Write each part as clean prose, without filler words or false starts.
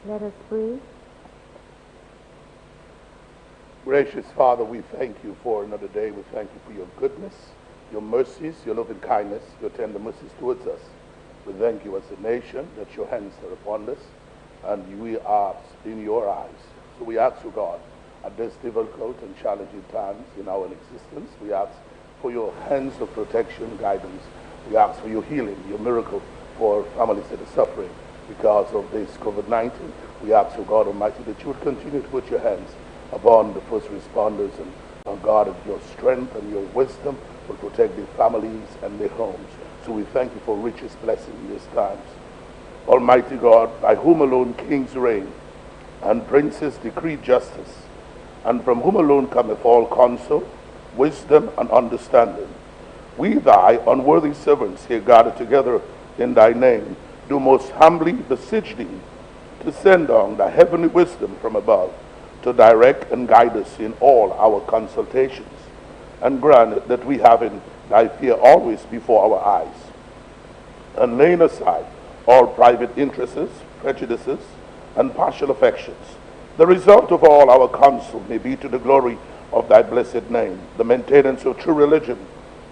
Let us pray. Gracious Father, we thank you for another day. We thank you for your goodness, your mercies, your loving kindness, your tender mercies towards us. We thank you as a nation that your hands are upon us and we are in your eyes. So we ask you, God, at this difficult and challenging times in our existence, we ask for your hands of protection, guidance. We ask for your healing, your miracle for families that are suffering because of this COVID-19. We ask, O God Almighty, that you would continue to put your hands upon the first responders, and God, of your strength and your wisdom will protect their families and their homes. So we thank you for richest blessing in these times. Almighty God, by whom alone kings reign and princes decree justice, and from whom alone cometh all counsel, wisdom, and understanding, we thy unworthy servants here gathered together in thy name do most humbly beseech thee to send down thy heavenly wisdom from above, to direct and guide us in all our consultations, and grant that we have in thy fear always before our eyes, and laying aside all private interests, prejudices, and partial affections, the result of all our counsel may be to the glory of thy blessed name, the maintenance of true religion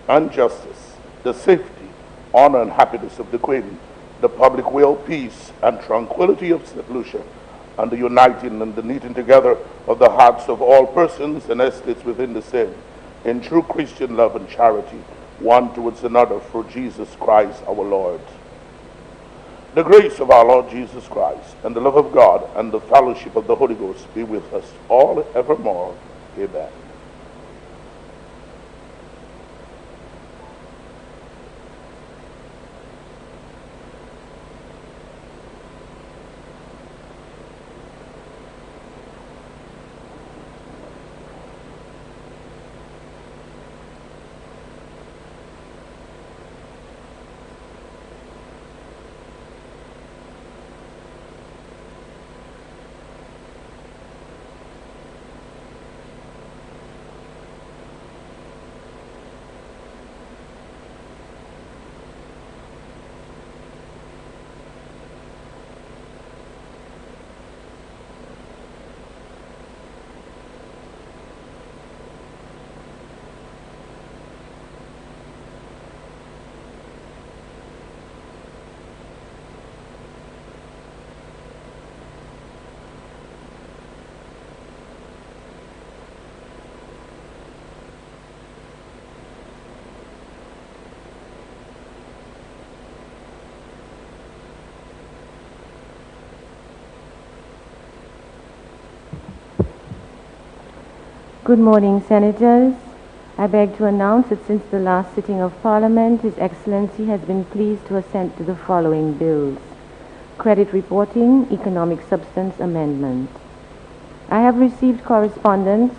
and justice, the safety, honor, and happiness of the Queen, the public will, peace, and tranquility of St. Lucia, and the uniting and the knitting together of the hearts of all persons and estates within the same, in true Christian love and charity, one towards another, for Jesus Christ our Lord. The grace of our Lord Jesus Christ, and the love of God, and the fellowship of the Holy Ghost be with us all evermore. Amen. Good morning, Senators. I beg to announce that since the last sitting of Parliament, His Excellency has been pleased to assent to the following bills. Credit Reporting, Economic Substance Amendment. I have received correspondence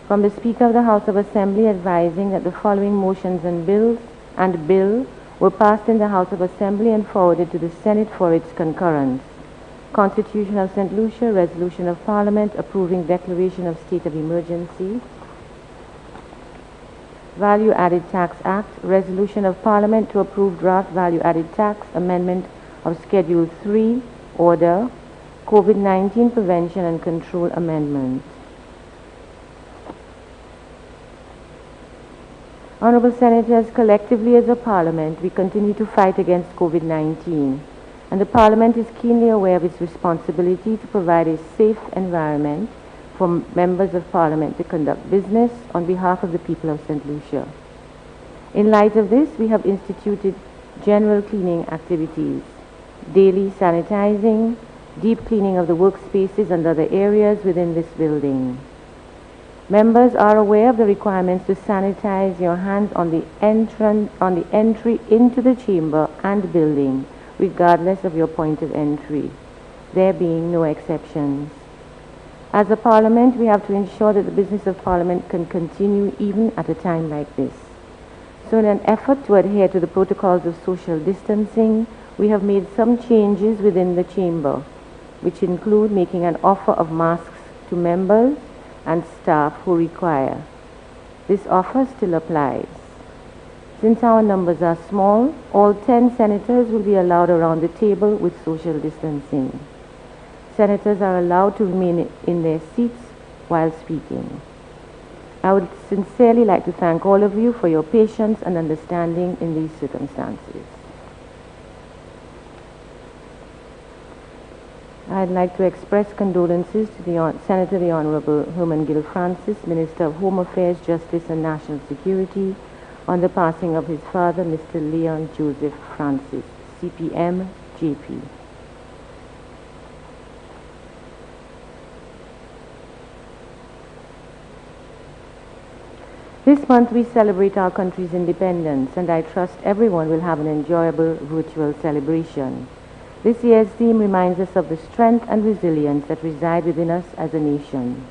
from the Speaker of the House of Assembly advising that the following motions and bill were passed in the House of Assembly and forwarded to the Senate for its concurrence. Constitution of St. Lucia, Resolution of Parliament approving Declaration of State of Emergency. Value Added Tax Act, Resolution of Parliament to approve Draft Value Added Tax Amendment of Schedule 3, Order, COVID-19 Prevention and Control Amendment. Honorable Senators, collectively as a Parliament, we continue to fight against COVID-19. And the Parliament is keenly aware of its responsibility to provide a safe environment for members of Parliament to conduct business on behalf of the people of St. Lucia. In light of this, we have instituted general cleaning activities, daily sanitizing, deep cleaning of the workspaces and other areas within this building. Members are aware of the requirements to sanitize your hands on the entry into the chamber and building, regardless of your point of entry, there being no exceptions. As a Parliament, we have to ensure that the business of Parliament can continue even at a time like this. So in an effort to adhere to the protocols of social distancing, we have made some changes within the chamber, which include making an offer of masks to members and staff who require. This offer still applies. Since our numbers are small, all 10 senators will be allowed around the table with social distancing. senators are allowed to remain in their seats while speaking. I would sincerely like to thank all of you for your patience and understanding in these circumstances. I'd like to express condolences to Senator the Honorable Herman Gill Francis, Minister of Home Affairs, Justice and National Security, on the passing of his father, Mr. Leon Joseph Francis, CPM, JP. This month we celebrate our country's independence, and I trust everyone will have an enjoyable virtual celebration. This year's theme reminds us of the strength and resilience that reside within us as a nation.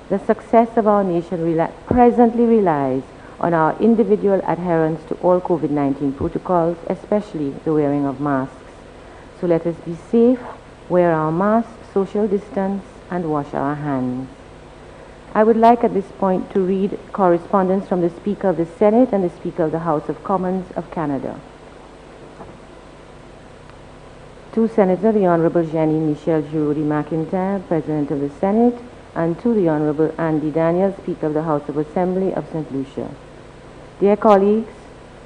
The success of our nation presently relies on our individual adherence to all COVID-19 protocols, especially the wearing of masks. So let us be safe, wear our masks, social distance, and wash our hands. I would like at this point to read correspondence from the Speaker of the Senate and the Speaker of the House of Commons of Canada. To Senator the Honorable Jenny Michelle Giroudi McIntyre, President of the Senate, and to the Honorable Andy Daniels, Speaker of the House of Assembly of St. Lucia. Dear colleagues,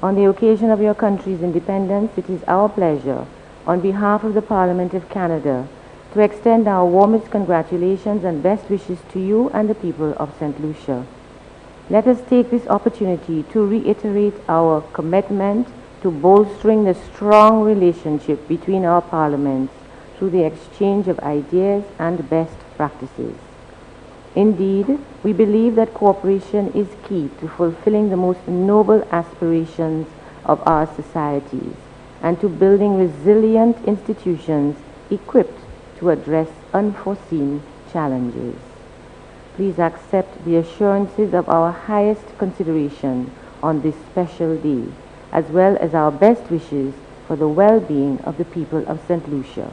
on the occasion of your country's independence, it is our pleasure, on behalf of the Parliament of Canada, to extend our warmest congratulations and best wishes to you and the people of St. Lucia. Let us take this opportunity to reiterate our commitment to bolstering the strong relationship between our parliaments through the exchange of ideas and best practices. Indeed, we believe that cooperation is key to fulfilling the most noble aspirations of our societies and to building resilient institutions equipped to address unforeseen challenges. Please accept the assurances of our highest consideration on this special day, as well as our best wishes for the well-being of the people of St. Lucia.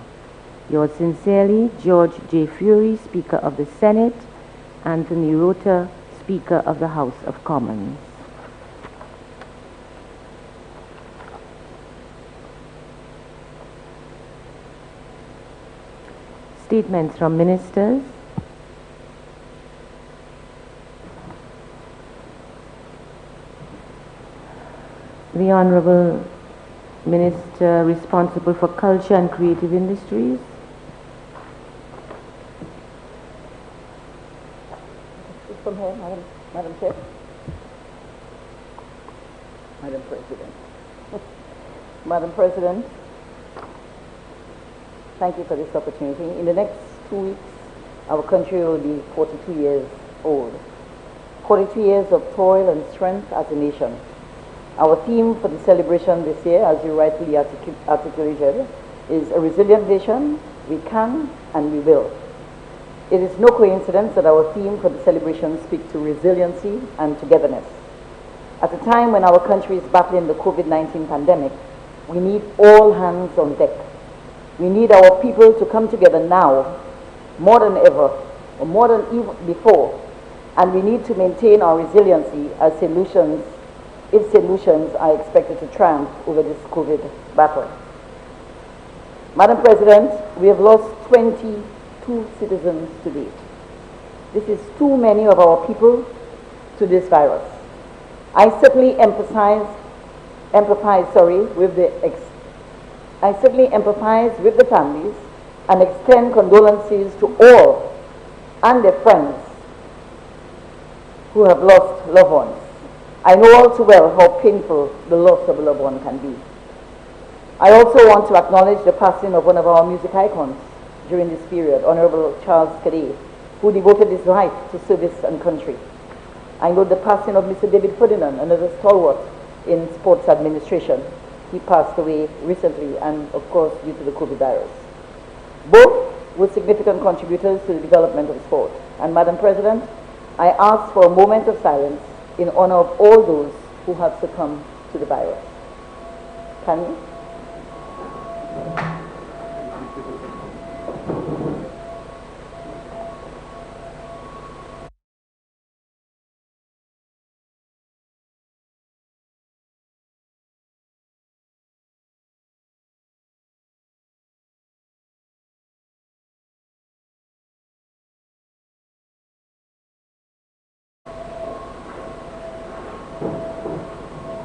Yours sincerely, George J. Fury, Speaker of the Senate, Anthony Rota, Speaker of the House of Commons. Statements from ministers. The Honorable Minister responsible for Culture and Creative Industries. From here, Madam Chair. Madam President. Madam President, thank you for this opportunity. In the next 2 weeks, our country will be 42 years old. 42 years of toil and strength as a nation. Our theme for the celebration this year, as you rightly articulated, is a resilient nation. We can and we will. It is no coincidence that our theme for the celebration speaks to resiliency and togetherness. At a time when our country is battling the COVID-19 pandemic, we need all hands on deck. We need our people to come together now, more than ever, or more than even before, and we need to maintain our resiliency as solutions are expected to triumph over this COVID battle. Madam President, we have lost 22 citizens to date. This is too many of our people to this virus. I certainly empathize with the families and extend condolences to all and their friends who have lost loved ones. I know all too well how painful the loss of a loved one can be. I also want to acknowledge the passing of one of our music icons during this period, Honorable Charles Cadet, who devoted his life to service and country. I know the passing of Mr. David Ferdinand, another stalwart in sports administration. He passed away recently, and of course due to the COVID virus. Both were significant contributors to the development of sport. And Madam President, I ask for a moment of silence in honor of all those who have succumbed to the virus. Can we?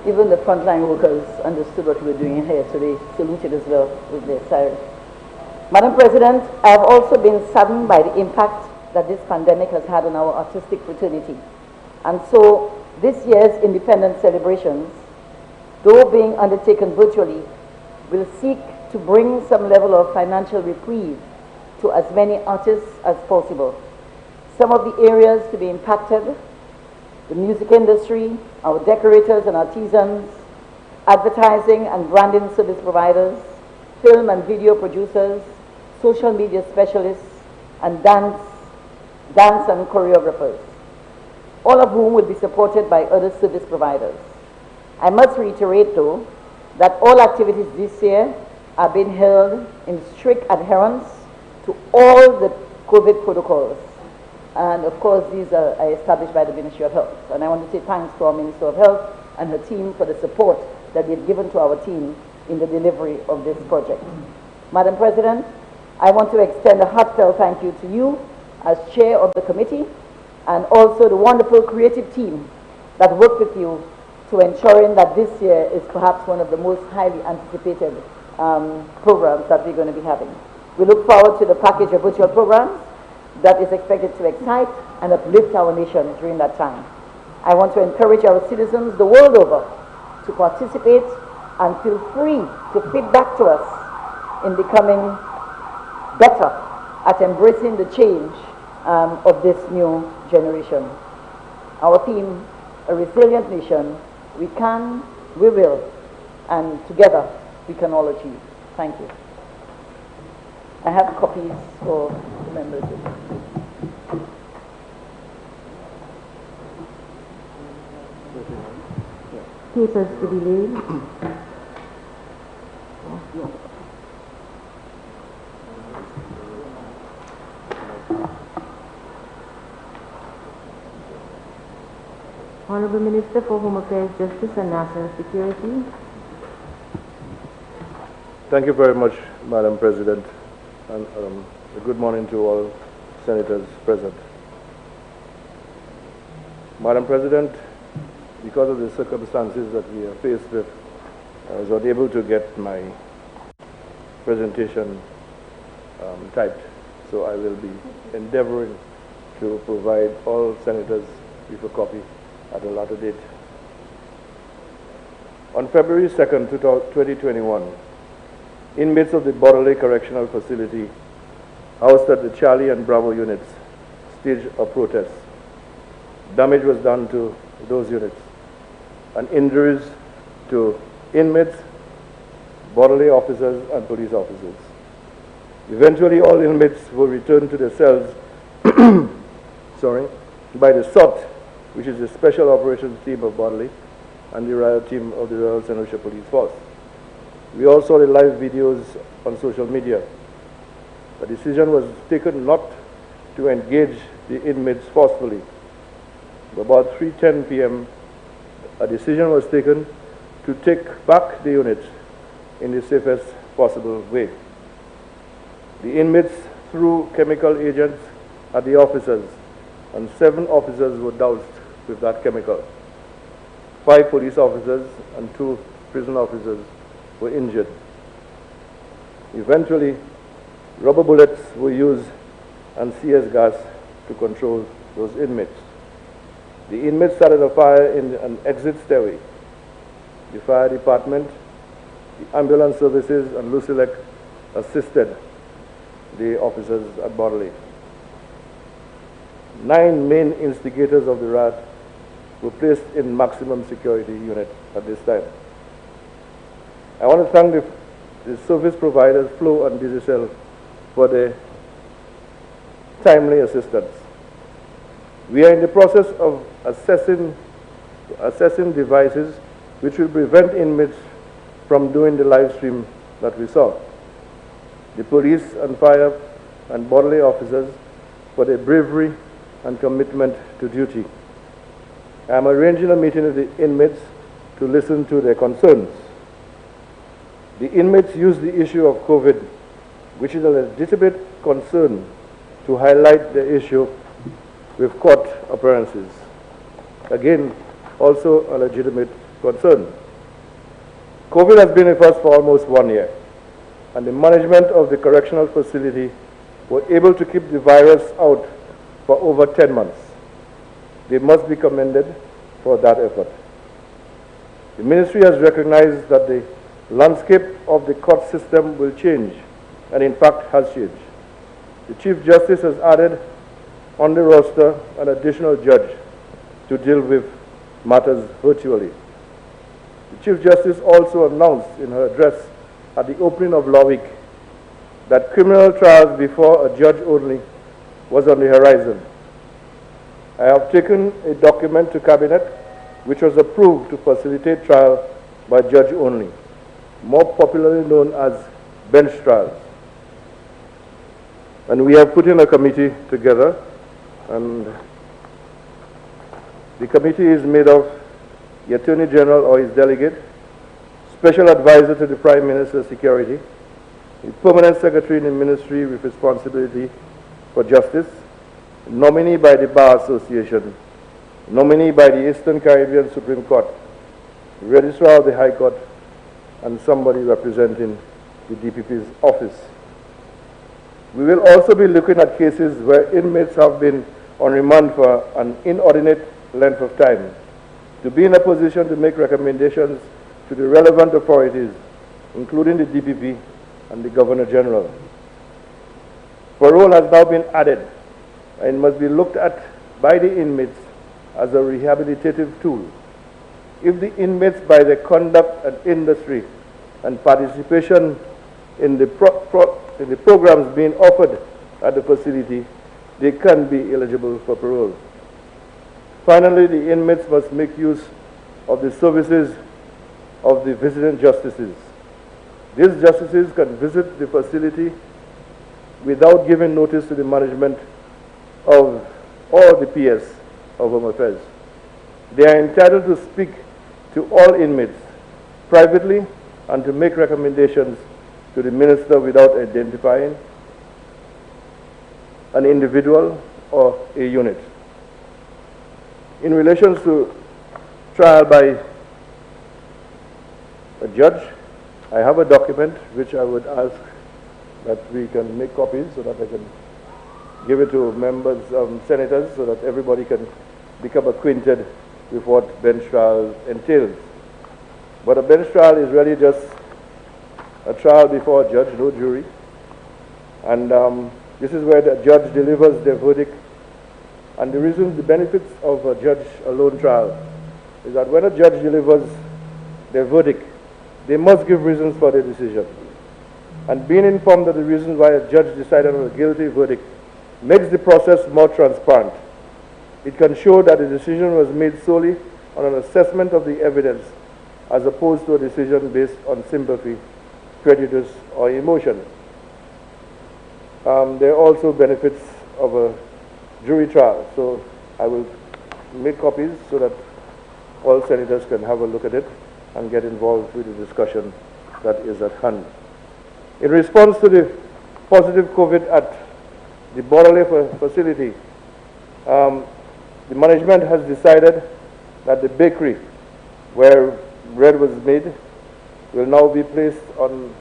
Even the frontline workers understood what we were doing here, so they saluted as well with their sirens. Madam President, I have also been saddened by the impact that this pandemic has had on our artistic fraternity. And so this year's independence celebrations, though being undertaken virtually, will seek to bring some level of financial reprieve to as many artists as possible. Some of the areas to be impacted: the music industry, our decorators and artisans, advertising and branding service providers, film and video producers, social media specialists, and dance and choreographers, all of whom will be supported by other service providers. I must reiterate, though, that all activities this year are being held in strict adherence to all the COVID protocols. And of course, these are established by the Ministry of Health. And I want to say thanks to our Minister of Health and her team for the support that they've given to our team in the delivery of this project. Madam President, I want to extend a heartfelt thank you to you as chair of the committee, and also the wonderful creative team that worked with you to ensuring that this year is perhaps one of the most highly anticipated programs that we're going to be having. We look forward to the package of virtual programs that is expected to excite and uplift our nation during that time. I want to encourage our citizens the world over to participate and feel free to feedback to us in becoming better at embracing the change of this new generation. Our theme, a resilient nation, we can, we will, and together we can all achieve. Thank you. I have copies for members. Papers to be laid. Honorable Minister for Home Affairs, Justice and National Security. Thank you very much, Madam President, and good morning to all senators present. Madam President, because of the circumstances that we are faced with, I was not able to get my presentation typed, so I will be endeavoring to provide all senators with a copy at a later date. On February 2nd, 2021, inmates of the Borderley Correctional Facility housed at the Charlie and Bravo units staged a protest. Damage was done to those units, and injuries to inmates, Borderley officers, and police officers. Eventually, all inmates were returned to their cells by the SOT, which is the Special Operations Team of Borderley, and the riot team of the Royal St. Lucia Police Force. We all saw the live videos on social media. The decision was taken not to engage the inmates forcefully. About 3:10 p.m., a decision was taken to take back the units in the safest possible way. The inmates threw chemical agents at the officers, and 7 officers were doused with that chemical. 5 police officers and 2 prison officers were injured. Eventually, rubber bullets were used and CS gas to control those inmates. The inmates started a fire in an exit stairway. The fire department, the ambulance services, and Lucia assisted the officers at Borderley. 9 main instigators of the riot were placed in maximum security unit at this time. I want to thank the service providers, Flow and Digicel, for their timely assistance. We are in the process of assessing devices which will prevent inmates from doing the live stream that we saw. The police and fire and Borderley officers for their bravery and commitment to duty. I am arranging a meeting with the inmates to listen to their concerns. The inmates use the issue of COVID, which is a legitimate concern, to highlight the issue with court appearances. Again, also a legitimate concern. COVID has been with us for almost 1 year, and the management of the correctional facility were able to keep the virus out for over 10 months. They must be commended for that effort. The ministry has recognized that the landscape of the court system will change, and in fact has changed. The Chief Justice has added on the roster an additional judge to deal with matters virtually. The Chief Justice also announced in her address at the opening of Law Week that criminal trials before a judge only was on the horizon. I have taken a document to Cabinet which was approved to facilitate trial by judge only, more popularly known as bench trials. And we have put in a committee together, and the committee is made of the Attorney General or his delegate, Special Advisor to the Prime Minister's Security, the Permanent Secretary in the Ministry with responsibility for Justice, nominee by the Bar Association, nominee by the Eastern Caribbean Supreme Court, the Registrar of the High Court, and somebody representing the DPP's office. We will also be looking at cases where inmates have been on remand for an inordinate length of time, to be in a position to make recommendations to the relevant authorities, including the DPP and the Governor General. Parole has now been added and must be looked at by the inmates as a rehabilitative tool. If the inmates, by their conduct and industry and participation in the programs being offered at the facility, they can be eligible for parole. Finally, the inmates must make use of the services of the visiting justices. These justices can visit the facility without giving notice to the management of or the PS of Home Affairs. They are entitled to speak to all inmates privately and to make recommendations to the minister without identifying an individual or a unit. In relation to trial by a judge, I have a document which I would ask that we can make copies so that I can give it to members, senators, so that everybody can become acquainted with what bench trial entails. But a bench trial is really just a trial before a judge, no jury. And this is where the judge delivers their verdict. And the reason, the benefits of a judge alone trial is that when a judge delivers their verdict, they must give reasons for their decision. And being informed of the reasons why a judge decided on a guilty verdict makes the process more transparent. It can show that the decision was made solely on an assessment of the evidence as opposed to a decision based on sympathy, prejudice, or emotion. There are also benefits of a jury trial, so I will make copies so that all senators can have a look at it and get involved with the discussion that is at hand. In response to the positive COVID at the Borderley facility, the management has decided that the bakery where bread was made will now be placed on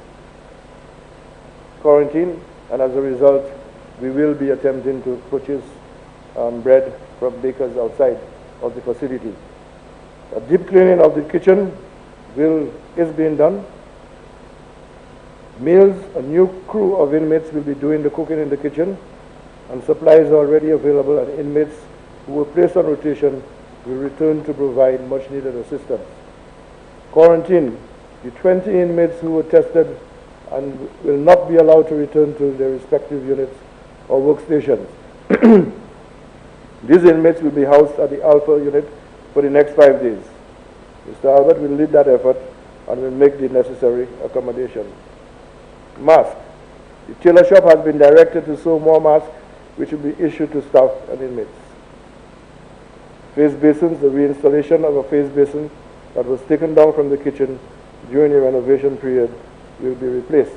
quarantine, and as a result, we will be attempting to purchase bread from bakers outside of the facility. A deep cleaning of the kitchen is being done. Meals, a new crew of inmates will be doing the cooking in the kitchen, and supplies are already available, and inmates who were placed on rotation will return to provide much needed assistance. Quarantine, the 20 inmates who were tested and will not be allowed to return to their respective units or workstations. These inmates will be housed at the Alpha unit for the next 5 days. Mr. Albert will lead that effort and will make the necessary accommodation. Mask. The tailor shop has been directed to sew more masks, which will be issued to staff and inmates. Face basins, the reinstallation of a face basin that was taken down from the kitchen during the renovation period will be replaced.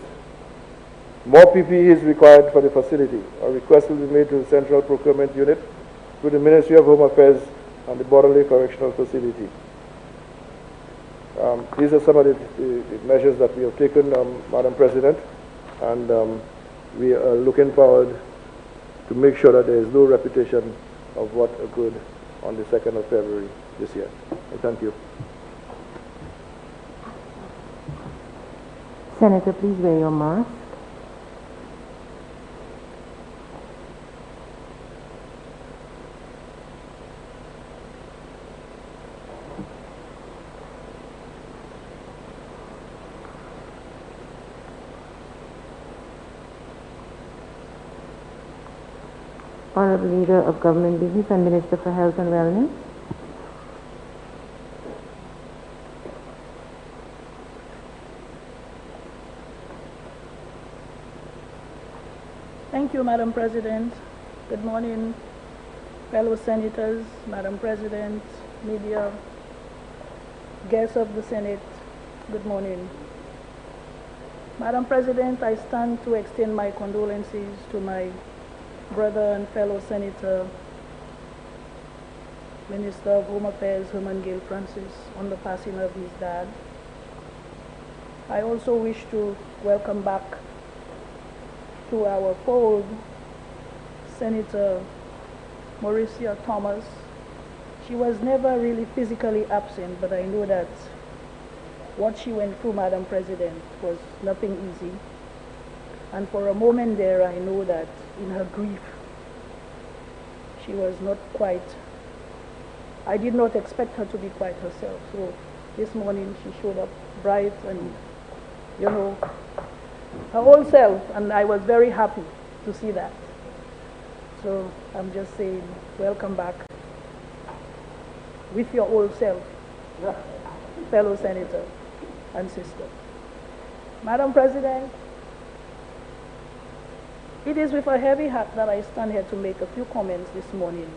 More PPE is required for the facility. A request will be made to the Central Procurement Unit through the Ministry of Home Affairs and the Borderley Correctional Facility. These are some of the measures that we have taken, Madam President, and we are looking forward to make sure that there is no repetition of what occurred on the 2nd of February this year. Thank you. Senator, please wear your mask. Honorable Leader of Government Business and Minister for Health and Wellness. Thank you, Madam President. Good morning, fellow senators, Madam President, media, guests of the Senate. Good morning. Madam President, I stand to extend my condolences to my brother and fellow Senator, Minister of Home Affairs, Herman Gale Francis, on the passing of his dad. I also wish to welcome back to our fold Senator Mauricia Thomas. She was never really physically absent, but I know that what she went through, Madam President, was nothing easy. And for a moment there, I know that in her grief, she was not quite, I did not expect her to be quite herself. So this morning she showed up bright and, you know, her whole self, and I was very happy to see that. So I'm just saying, welcome back with your old self, fellow senator and sister. Madam President, it is with a heavy heart that I stand here to make a few comments this morning,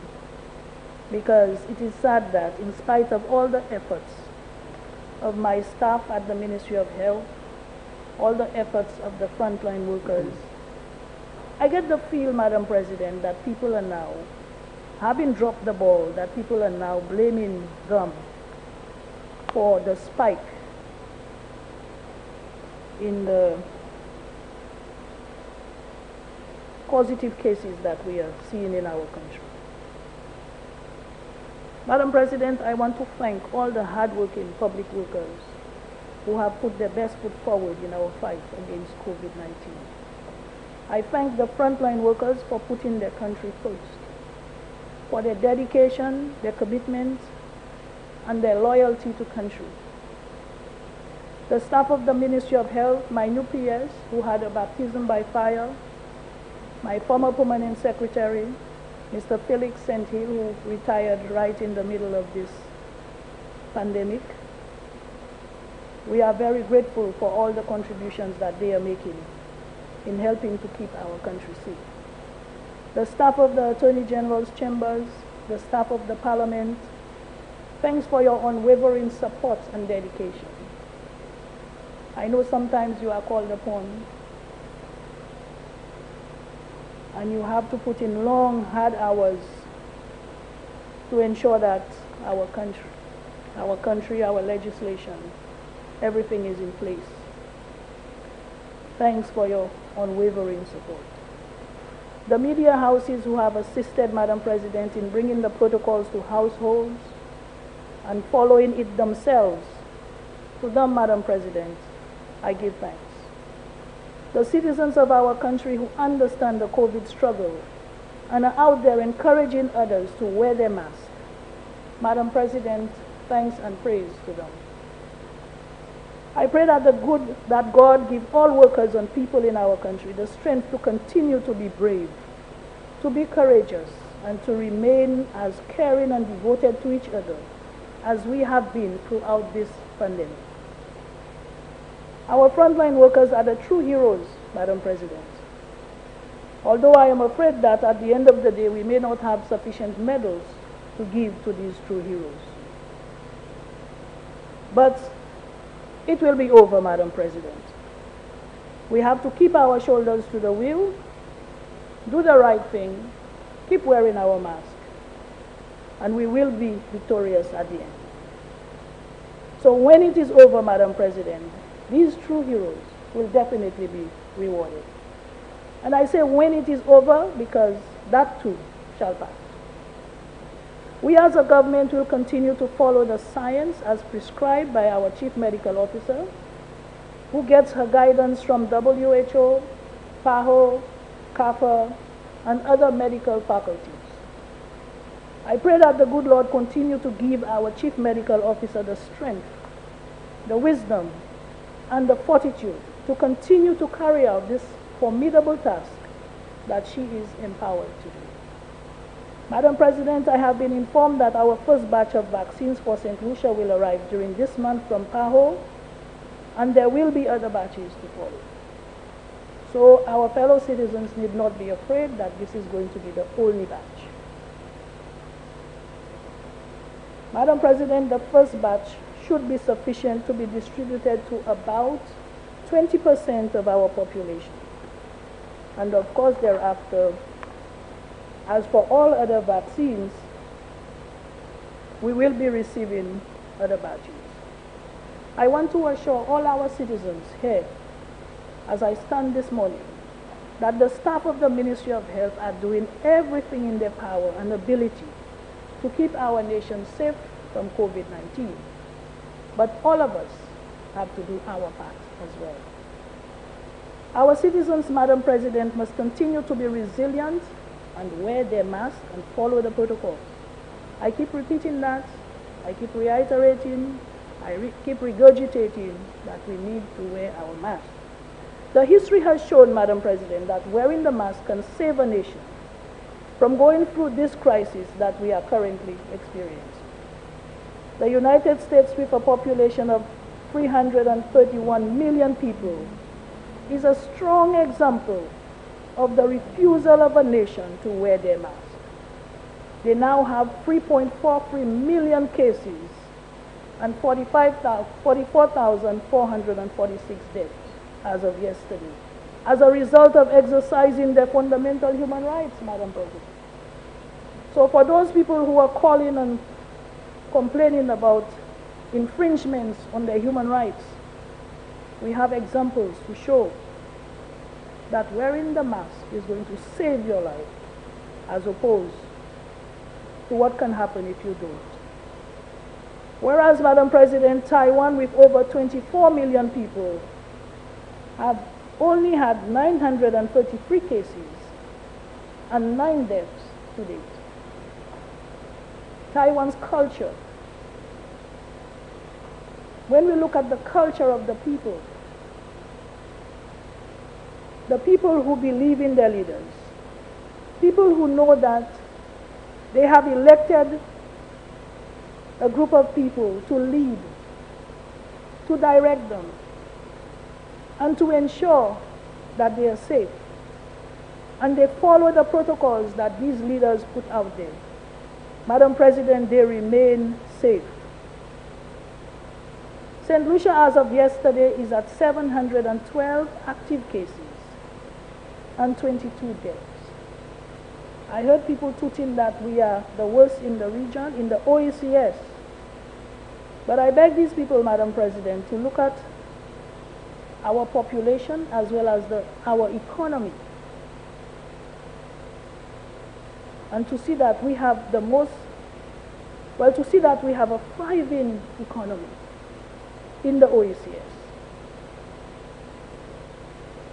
because it is sad that in spite of all the efforts of my staff at the Ministry of Health, all the efforts of the frontline workers, I get the feel, Madam President, that people are now, having dropped the ball, that people are now blaming them for the spike in the positive cases that we are seeing in our country. Madam President, I want to thank all the hardworking public workers who have put their best foot forward in our fight against COVID-19. I thank the frontline workers for putting their country first, for their dedication, their commitment, and their loyalty to country. The staff of the Ministry of Health, my new PS, who had a baptism by fire, my former permanent secretary, Mr. Felix Senthil, who retired right in the middle of this pandemic. We are very grateful for all the contributions that they are making in helping to keep our country safe. The staff of the Attorney General's chambers, the staff of the Parliament, thanks for your unwavering support and dedication. I know sometimes you are called upon and you have to put in long, hard hours to ensure that our country, our legislation, everything is in place. Thanks for your unwavering support. The media houses who have assisted Madam President in bringing the protocols to households and following it themselves, to them, Madam President, I give thanks. The citizens of our country who understand the COVID struggle and are out there encouraging others to wear their mask, Madam President, thanks and praise to them. I pray that that God give all workers and people in our country the strength to continue to be brave, to be courageous, and to remain as caring and devoted to each other as we have been throughout this pandemic. Our frontline workers are the true heroes, Madam President. Although I am afraid that at the end of the day, we may not have sufficient medals to give to these true heroes. But it will be over, Madam President. We have to keep our shoulders to the wheel, do the right thing, keep wearing our mask. and we will be victorious at the end. So when it is over, Madam President, these true heroes will definitely be rewarded. And I say when it is over because that too shall pass. We as a government will continue to follow the science as prescribed by our Chief Medical Officer, who gets her guidance from WHO, PAHO, CAFA, and other medical faculties. I pray that the good Lord continue to give our Chief Medical Officer the strength, the wisdom, and the fortitude to continue to carry out this formidable task that she is empowered to do. Madam President, I have been informed that our first batch of vaccines for St. Lucia will arrive during this month from PAHO, and there will be other batches to follow. So our fellow citizens need not be afraid that this is going to be the only batch. Madam President, the first batch should be sufficient to be distributed to about 20% of our population. And of course, thereafter, as for all other vaccines, we will be receiving other batches. I want to assure all our citizens here, as I stand this morning, that the staff of the Ministry of Health are doing everything in their power and ability to keep our nation safe from COVID-19. But all of us have to do our part as well. Our citizens, Madam President, must continue to be resilient and wear their masks and follow the protocols. I keep repeating that. I keep reiterating. Keep regurgitating that we need to wear our masks. The history has shown, Madam President, that wearing the mask can save a nation from going through this crisis that we are currently experiencing. The United States, with a population of 331 million people, is a strong example of the refusal of a nation to wear their mask. They now have 3.43 million cases and 44,446 deaths as of yesterday, as a result of exercising their fundamental human rights, Madam President. So for those people who are calling and complaining about infringements on their human rights, we have examples to show that wearing the mask is going to save your life, as opposed to what can happen if you don't. Whereas, Madam President, Taiwan, with over 24 million people, have only had 933 cases and 9 deaths to date. Taiwan's culture, when we look at the culture of the people who believe in their leaders, people who know that they have elected a group of people to lead, to direct them, and to ensure that they are safe. And they follow the protocols that these leaders put out there. Madam President, they remain safe. St. Lucia, as of yesterday, is at 712 active cases and 22 deaths. I heard people tooting that we are the worst in the region, in the OECS. But I beg these people, Madam President, to look at our population as well as our economy, and to see that we have to see that we have a thriving economy in the OECS.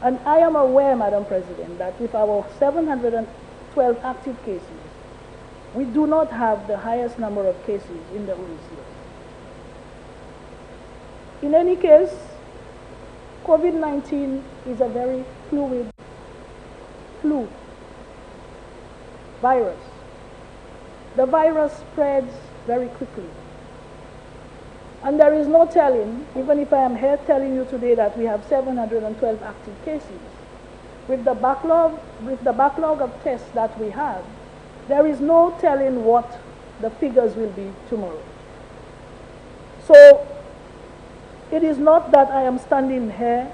And I am aware, Madam President, that with our 712 active cases, we do not have the highest number of cases in the OECS. In any case, COVID-19 is a very fluid virus. The virus spreads very quickly. And there is no telling, even if I am here telling you today that we have 712 active cases, with the backlog of tests that we have, there is no telling what the figures will be tomorrow. So it is not that I am standing here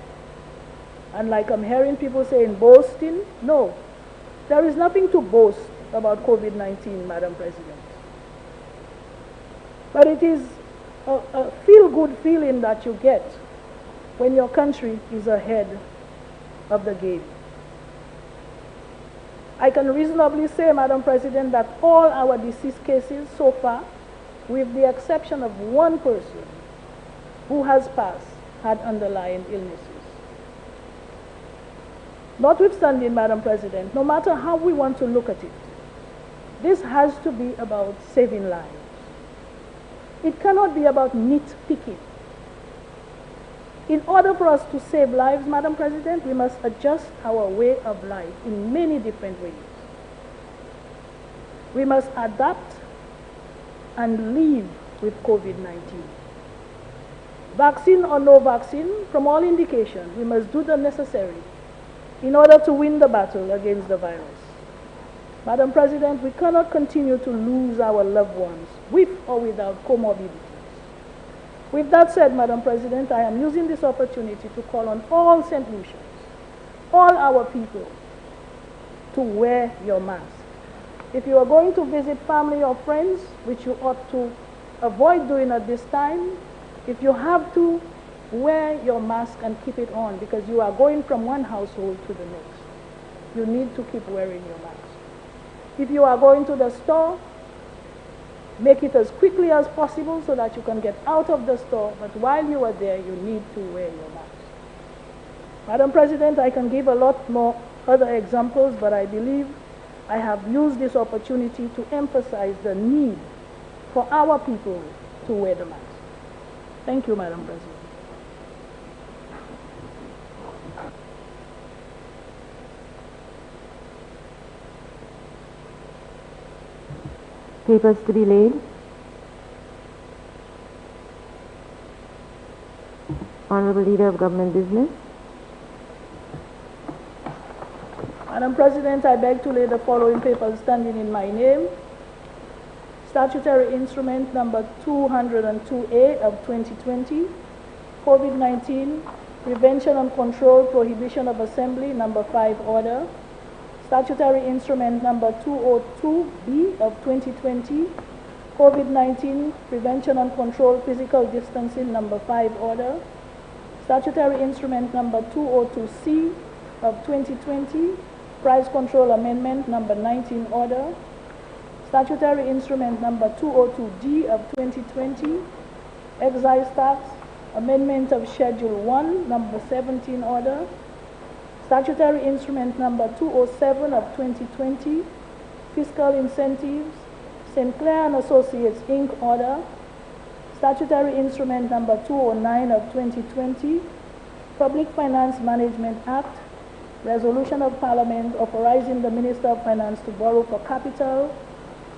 and like I'm hearing people saying boasting. No, there is nothing to boast about COVID-19, Madam President. But it is a feel-good feeling that you get when your country is ahead of the game. I can reasonably say, Madam President, that all our deceased cases so far, with the exception of one person who has passed, had underlying illnesses. Notwithstanding, Madam President, no matter how we want to look at it, this has to be about saving lives. It cannot be about nitpicking. In order for us to save lives, Madam President, we must adjust our way of life in many different ways. We must adapt and live with COVID-19. Vaccine or no vaccine, from all indication, we must do the necessary in order to win the battle against the virus. Madam President, we cannot continue to lose our loved ones with or without comorbidities. With that said, Madam President, I am using this opportunity to call on all St. Lucians, all our people, to wear your mask. If you are going to visit family or friends, which you ought to avoid doing at this time, if you have to, wear your mask and keep it on, because you are going from one household to the next. You need to keep wearing your mask. If you are going to the store, make it as quickly as possible so that you can get out of the store, but while you are there, you need to wear your mask. Madam President, I can give a lot more other examples, but I believe I have used this opportunity to emphasize the need for our people to wear the mask. Thank you, Madam President. Papers to be laid. Honorable Leader of Government Business. Madam President, I beg to lay the following papers standing in my name. Statutory Instrument number 202A of 2020, COVID-19, Prevention and Control, Prohibition of Assembly, number 5 order. Statutory Instrument number 202B of 2020, COVID-19, Prevention and Control, Physical Distancing, number 5 order. Statutory Instrument number 202C of 2020, Price Control Amendment, number 19 order. Statutory Instrument number 202D of 2020, Excise Tax, Amendment of Schedule 1, number 17 order. Statutory Instrument number 207 of 2020, Fiscal Incentives, St. Clair and Associates, Inc. order. Statutory Instrument number 209 of 2020, Public Finance Management Act, Resolution of Parliament authorizing the Minister of Finance to borrow for capital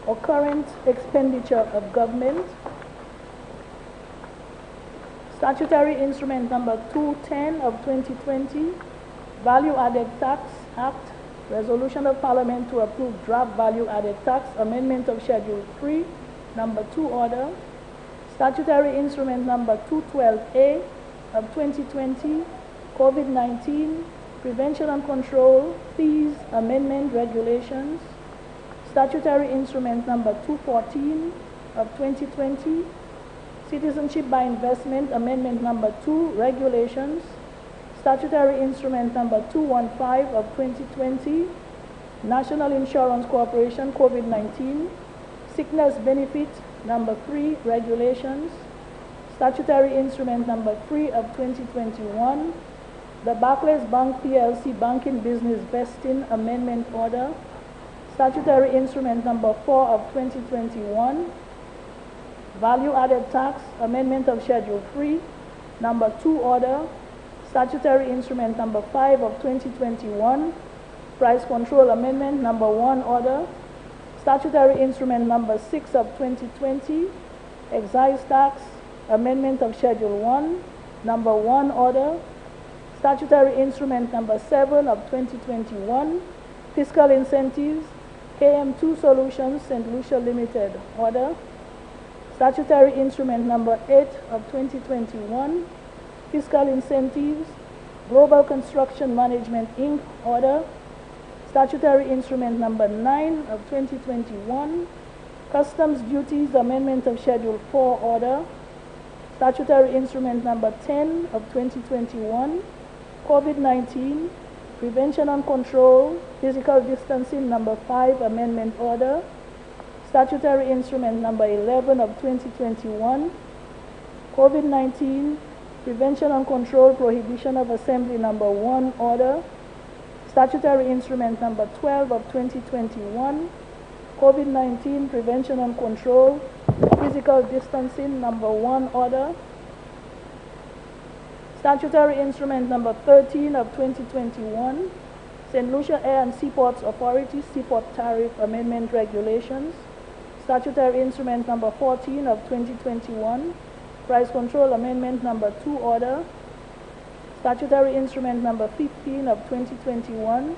or current expenditure of government. Statutory Instrument number 210 of 2020, Value Added Tax Act, Resolution of Parliament to approve draft Value Added Tax Amendment of Schedule 3, number 2 order. Statutory Instrument number 212A of 2020, COVID-19, Prevention and Control, Fees, Amendment, Regulations. Statutory Instrument number 214 of 2020, Citizenship by Investment, Amendment number 2, Regulations. Statutory Instrument number 215 of 2020, National Insurance Corporation, COVID-19, Sickness Benefit, number 3, Regulations. Statutory Instrument number 3 of 2021, the Barclays Bank PLC Banking Business Vesting Amendment Order. Statutory Instrument number 4 of 2021, Value Added Tax Amendment of Schedule 3, number 2 order. Statutory Instrument number 5 of 2021, Price Control Amendment number 1 order. Statutory Instrument number 6 of 2020, Excise Tax Amendment of Schedule 1, number 1 order. Statutory Instrument number 7 of 2021, Fiscal Incentives, KM2 Solutions, St. Lucia Limited order. Statutory Instrument number 8 of 2021, Fiscal Incentives, Global Construction Management, Inc. order. Statutory Instrument number 9 of 2021, Customs Duties Amendment of Schedule 4 Order, Statutory Instrument Number 10 of 2021, COVID-19, Prevention and Control, Physical Distancing Number 5 Amendment Order, Statutory Instrument Number 11 of 2021, COVID-19, Prevention and Control, Prohibition of Assembly Number 1 Order, Statutory Instrument Number 12 of 2021, COVID-19, Prevention and Control, Physical Distancing Number 1 Order, Statutory Instrument Number 13 of 2021, St. Lucia Air and Seaports Authority Seaport Tariff Amendment Regulations, Statutory Instrument Number 14 of 2021, Price Control Amendment Number 2 Order, Statutory Instrument Number 15 of 2021,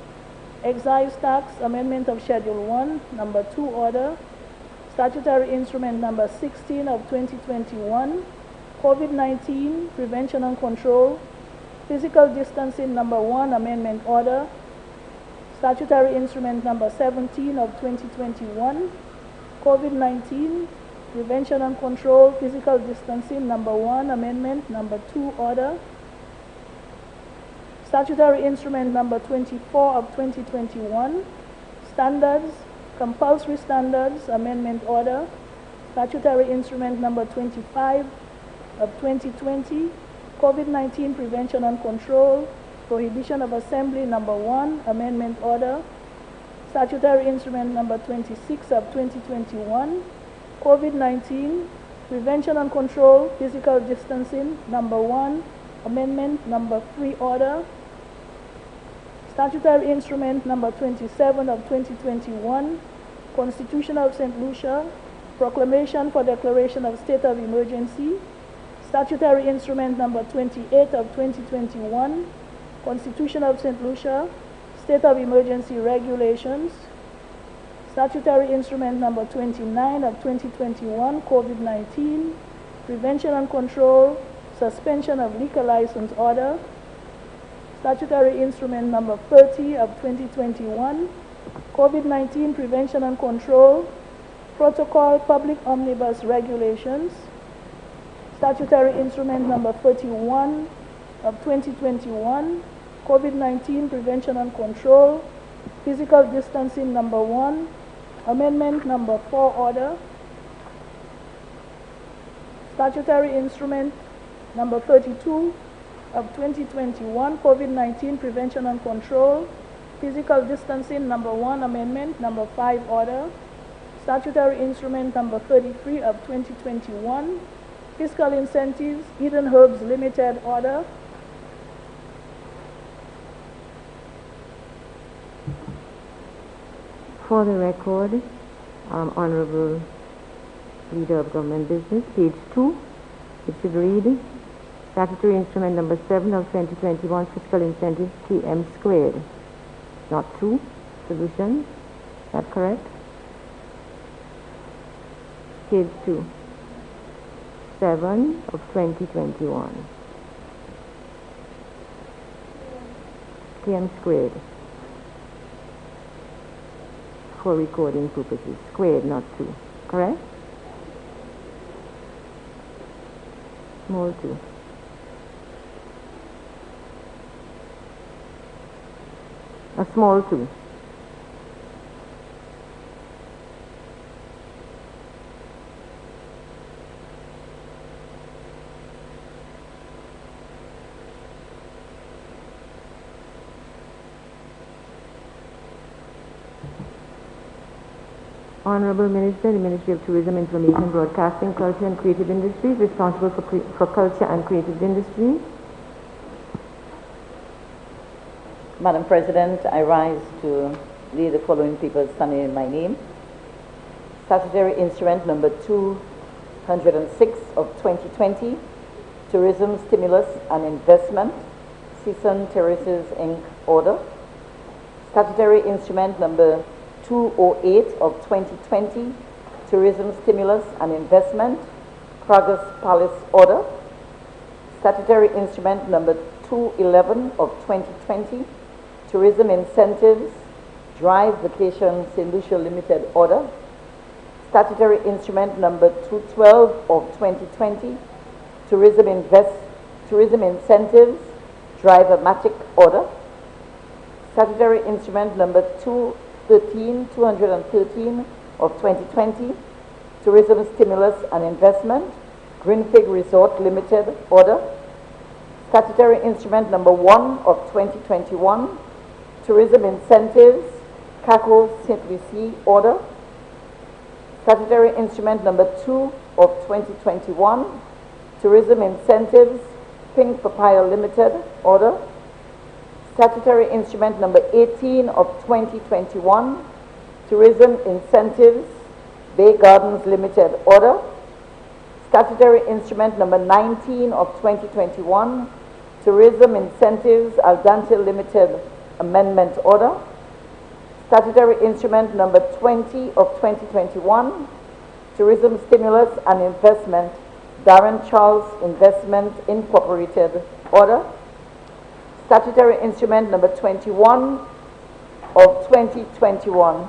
Excise Tax Amendment of Schedule 1, Number 2 Order, Statutory Instrument Number 16 of 2021, COVID-19, Prevention and Control, Physical Distancing Number 1 Amendment Order, Statutory Instrument Number 17 of 2021, COVID-19, Prevention and Control, Physical Distancing Number 1 Amendment Number 2 Order, Statutory Instrument Number 24 of 2021, Standards, Compulsory Standards Amendment Order, Statutory Instrument Number 25 of 2020, COVID-19 Prevention and Control, Prohibition of Assembly Number 1 Amendment Order, Statutory Instrument Number 26 of 2021, COVID-19 Prevention and Control, Physical Distancing Number 1 Amendment Number 3 Order, Statutory Instrument Number 27 of 2021, Constitution of St. Lucia, Proclamation for Declaration of State of Emergency, Statutory Instrument Number 28 of 2021, Constitution of St. Lucia, State of Emergency Regulations, Statutory Instrument Number 29 of 2021, COVID-19, Prevention and Control, Suspension of Liquor License Order, Statutory Instrument Number 30 of 2021, COVID-19 Prevention and Control, Protocol Public Omnibus Regulations, Statutory Instrument Number 31 of 2021, COVID-19 Prevention and Control, Physical Distancing Number 1, Amendment Number 4 Order, Statutory Instrument Number 32 of 2021, COVID-19 Prevention and Control, Physical Distancing Number 1 Amendment Number 5 Order, Statutory Instrument Number 33 of 2021, Fiscal Incentives, Eden Herbs Limited Order, For the record, Honorable Leader of Government Business, page 2, it should read, Statutory Instrument Number 7 of 2021, Fiscal Incentives, TM squared, not 2, solution, is that correct? Page 2, 7 of 2021, TM squared. For recording purposes, squared, not 2, correct? Small 2. A small 2. Honorable Minister, the Ministry of Tourism, Information, Broadcasting, Culture and Creative Industries, responsible for culture and creative industries. Madam President, I rise to lay the following papers standing in my name. Statutory Instrument Number 206 of 2020, Tourism Stimulus and Investment, Season Terraces Inc. Order. Statutory Instrument Number 208 of 2020, Tourism Stimulus and Investment, Pragus Palace Order. Statutory Instrument Number 211 of 2020, Tourism Incentives, Drive Vacation St. Lucia Limited Order. Statutory Instrument Number 212 of 2020, Tourism Incentives, Drive-O-Matic Order. Statutory Instrument Number 213 of 2020, Tourism Stimulus and Investment, Green Fig Resort Limited Order. Statutory Instrument Number 1 of 2021, Tourism Incentives, CACO St. Lucie Order. Statutory Instrument Number 2 of 2021, Tourism Incentives, Pink Papaya Limited Order. Statutory Instrument Number 18 of 2021, Tourism Incentives, Bay Gardens Limited Order. Statutory Instrument Number 19 of 2021, Tourism Incentives, Al Dante Limited Amendment Order. Statutory Instrument Number 20 of 2021, Tourism Stimulus and Investment, Darren Charles Investment Incorporated Order. Statutory Instrument Number 21 of 2021,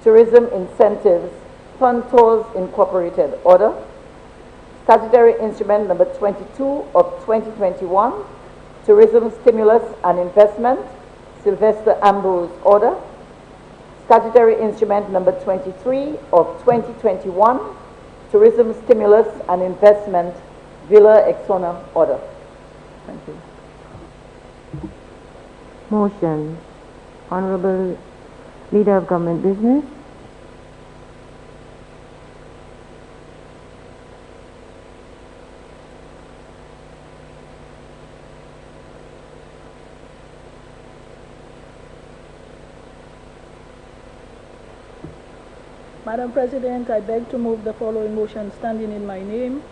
Tourism Incentives, Fun Tours Incorporated Order. Statutory Instrument Number 22 of 2021, Tourism Stimulus and Investment, Sylvester Ambrose Order. Statutory Instrument Number 23 of 2021, Tourism Stimulus and Investment, Villa Exona Order. Thank you. Motions. Honorable Leader of Government Business. Madam President, I beg to move the following motion standing in my name.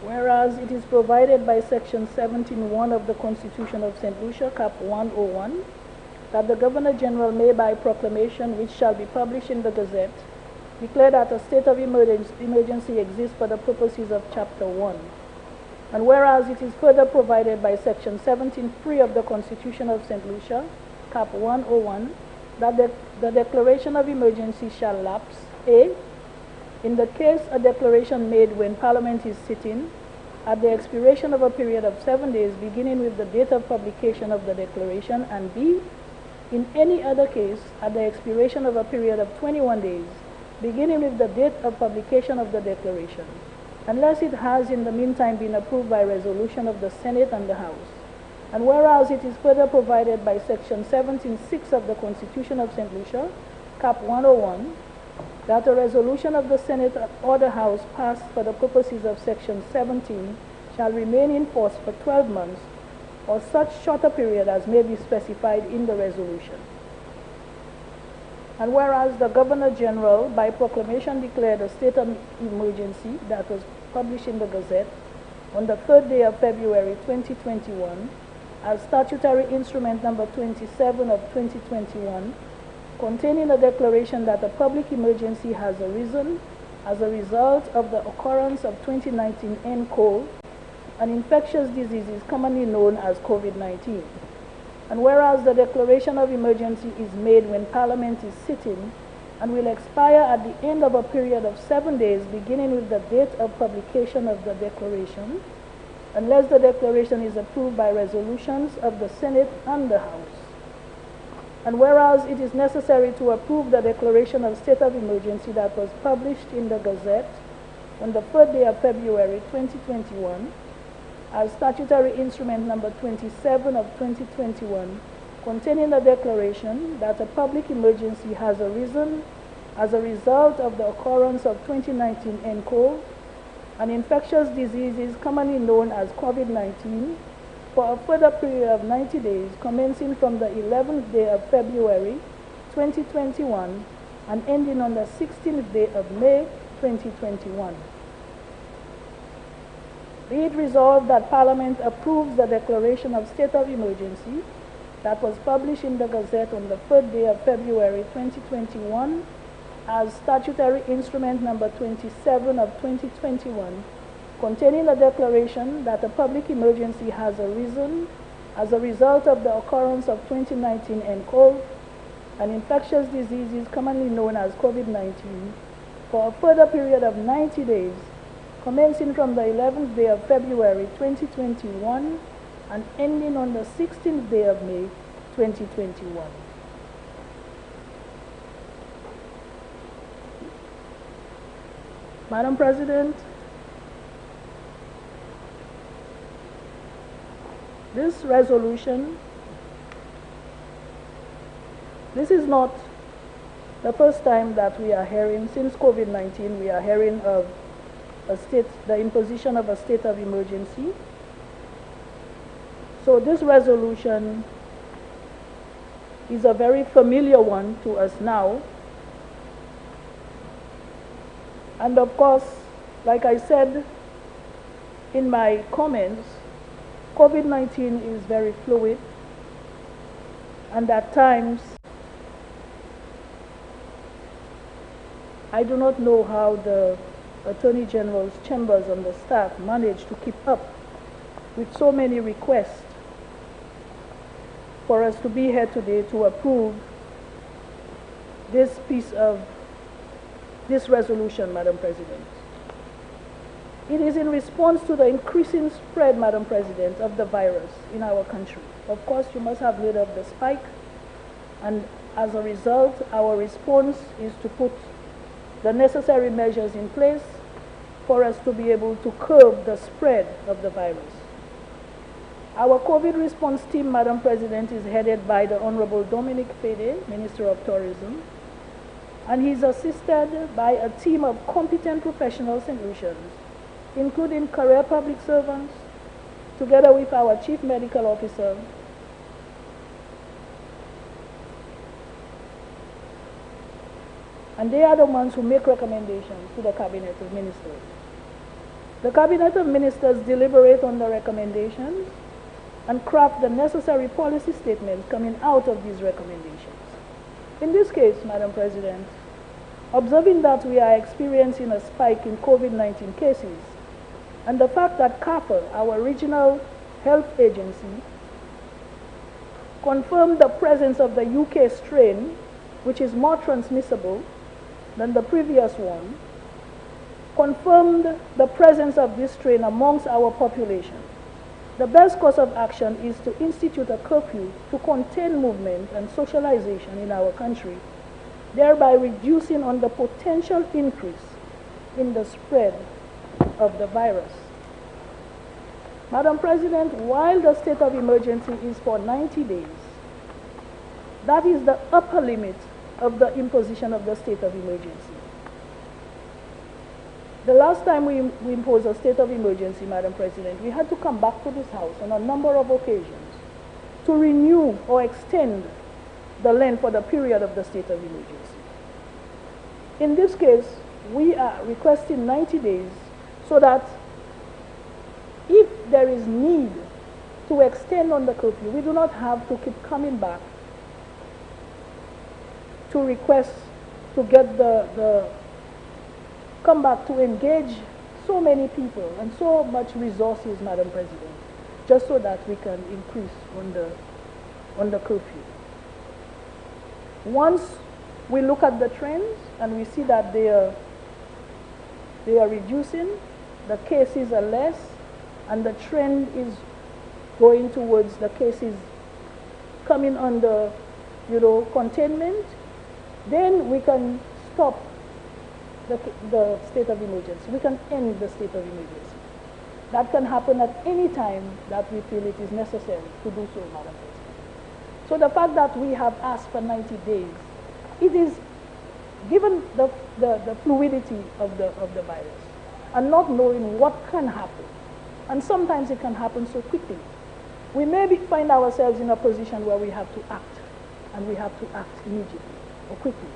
Whereas it is provided by Section 17(1) of the Constitution of St. Lucia, Cap 101, that the Governor General may by proclamation, which shall be published in the Gazette, declare that a state of emergency exists for the purposes of Chapter 1. And whereas it is further provided by Section 17(3) of the Constitution of St. Lucia, Cap 101, that the declaration of emergency shall lapse, A, in the case a declaration made when Parliament is sitting, at the expiration of a period of 7 days beginning with the date of publication of the declaration, and B, in any other case, at the expiration of a period of 21 days beginning with the date of publication of the declaration, unless it has in the meantime been approved by resolution of the Senate and the House. And whereas it is further provided by Section 17(6) of the Constitution of St. Lucia, Cap 101, that a resolution of the Senate or the House passed for the purposes of Section 17 shall remain in force for 12 months or such shorter period as may be specified in the resolution. And whereas the Governor General by proclamation declared a state of emergency that was published in the Gazette on the 3rd day of February 2021 as statutory instrument number 27 of 2021, containing a declaration that a public emergency has arisen as a result of the occurrence of 2019 nCoV, an infectious disease commonly known as COVID-19. And whereas the declaration of emergency is made when Parliament is sitting and will expire at the end of a period of 7 days beginning with the date of publication of the declaration, unless the declaration is approved by resolutions of the Senate and the House. And whereas it is necessary to approve the declaration of state of emergency that was published in the Gazette on the 3rd day of February 2021 as statutory instrument number 27 of 2021, containing a declaration that a public emergency has arisen as a result of the occurrence of 2019 nCoV, an infectious disease commonly known as COVID-19, for a further period of 90 days commencing from the 11th day of February 2021 and ending on the 16th day of May 2021. Be it resolved that Parliament approves the declaration of state of emergency that was published in the Gazette on the 3rd day of February 2021 as statutory instrument number 27 of 2021, containing a declaration that a public emergency has arisen as a result of the occurrence of 2019 nCoV, an infectious disease commonly known as COVID-19 for a further period of 90 days, commencing from the 11th day of February 2021 and ending on the 16th day of May 2021. Madam President, this resolution, this is not the first time that we are hearing, since COVID-19, we are hearing of the imposition of a state of emergency. So this resolution is a very familiar one to us now. And of course, like I said in my comments, COVID-19 is very fluid, and at times I do not know how the Attorney General's chambers and the staff manage to keep up with so many requests for us to be here today to approve this resolution, Madam President. It is in response to the increasing spread, Madam President, of the virus in our country. Of course, you must have heard of the spike, and as a result, our response is to put the necessary measures in place for us to be able to curb the spread of the virus. Our COVID response team, Madam President, is headed by the Honorable Dominic Fede, Minister of Tourism, and he's assisted by a team of competent professionals in Lucians, including career public servants, together with our Chief Medical Officer, and they are the ones who make recommendations to the Cabinet of Ministers. The Cabinet of Ministers deliberate on the recommendations and craft the necessary policy statements coming out of these recommendations. In this case, Madam President, observing that we are experiencing a spike in COVID-19 cases, and the fact that CAFA, our regional health agency, confirmed the presence of the UK strain, which is more transmissible than the previous one, confirmed the presence of this strain amongst our population. The best course of action is to institute a curfew to contain movement and socialization in our country, thereby reducing on the potential increase in the spread of the virus. Madam President, while the state of emergency is for 90 days, that is the upper limit of the imposition of the state of emergency. The last time we imposed a state of emergency, Madam President, we had to come back to this House on a number of occasions to renew or extend the length for the period of the state of emergency. In this case, we are requesting 90 days so that if there is need to extend on the curfew, we do not have to keep coming back to request to get come back to engage so many people and so much resources, Madam President, just so that we can increase on the curfew. Once we look at the trends and we see that they are reducing, the cases are less, and the trend is going towards the cases coming under, containment, then we can stop the state of emergency. We can end the state of emergency. That can happen at any time that we feel it is necessary to do so, Madam President. So the fact that we have asked for 90 days, it is given the fluidity of the virus and not knowing what can happen. And sometimes it can happen so quickly. We may find ourselves in a position where we have to act, and we have to act immediately or quickly.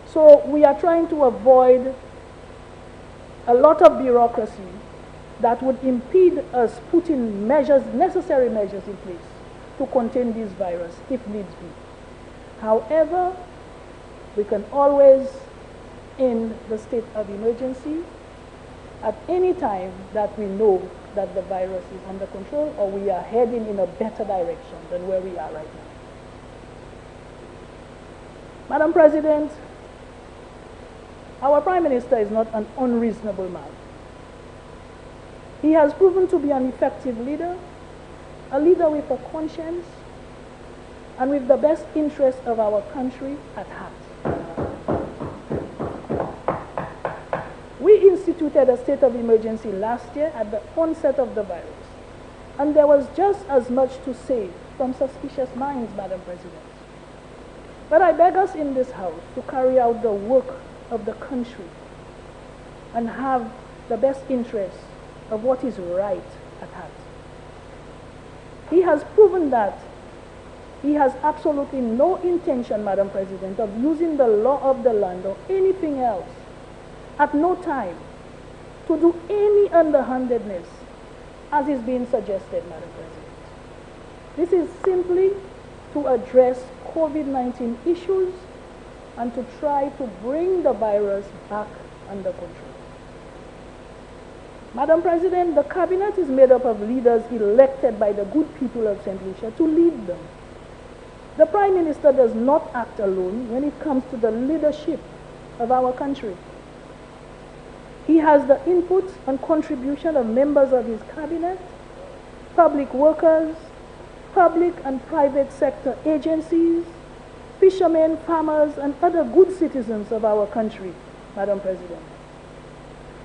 So we are trying to avoid a lot of bureaucracy that would impede us putting necessary measures in place to contain this virus if needs be. However, we can always end the state of emergency at any time that we know that the virus is under control or we are heading in a better direction than where we are right now. Madam President, our Prime Minister is not an unreasonable man. He has proven to be an effective leader, a leader with a conscience, and with the best interests of our country at heart. We instituted a state of emergency last year at the onset of the virus, and there was just as much to save from suspicious minds, Madam President. But I beg us in this House to carry out the work of the country and have the best interests of what is right at heart. He has proven that he has absolutely no intention, Madam President, of using the law of the land or anything else at no time to do any underhandedness as is being suggested, Madam President. This is simply to address COVID-19 issues and to try to bring the virus back under control. Madam President, the cabinet is made up of leaders elected by the good people of St. Lucia to lead them. The Prime Minister does not act alone when it comes to the leadership of our country. He has the input and contribution of members of his cabinet, public workers, public and private sector agencies, fishermen, farmers, and other good citizens of our country, Madam President.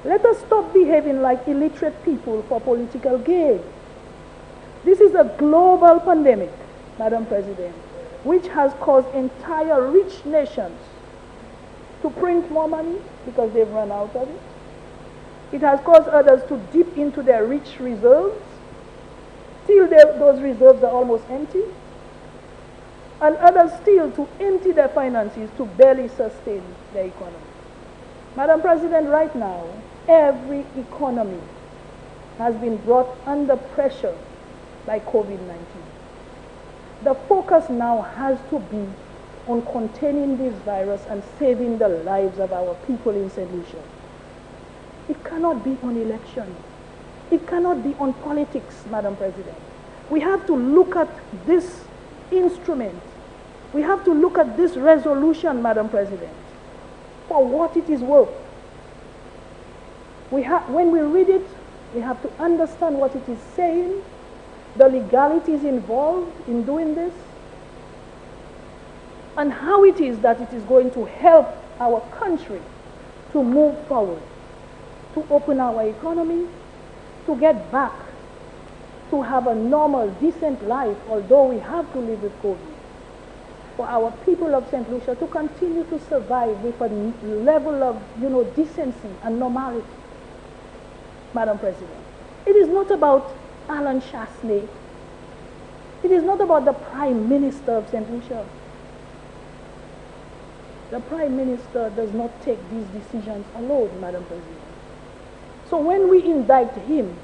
Let us stop behaving like illiterate people for political gain. This is a global pandemic, Madam President, which has caused entire rich nations to print more money because they've run out of it. It has caused others to dip into their rich reserves till those reserves are almost empty, and others still to empty their finances to barely sustain their economy. Madam President, right now, every economy has been brought under pressure by COVID-19. The focus now has to be on containing this virus and saving the lives of our people in St. Lucia. It cannot be on election. It cannot be on politics, Madam President. We have to look at this instrument. We have to look at this resolution, Madam President, for what it is worth. When we read it, we have to understand what it is saying, the legalities involved in doing this, and how it is that it is going to help our country to move forward, to open our economy, to get back, to have a normal, decent life, although we have to live with COVID. For our people of St. Lucia to continue to survive with a level of, decency and normality. Madam President, it is not about Alan Shasley. It is not about the Prime Minister of St. Lucia. The Prime Minister does not take these decisions alone, Madam President. So when we indict him,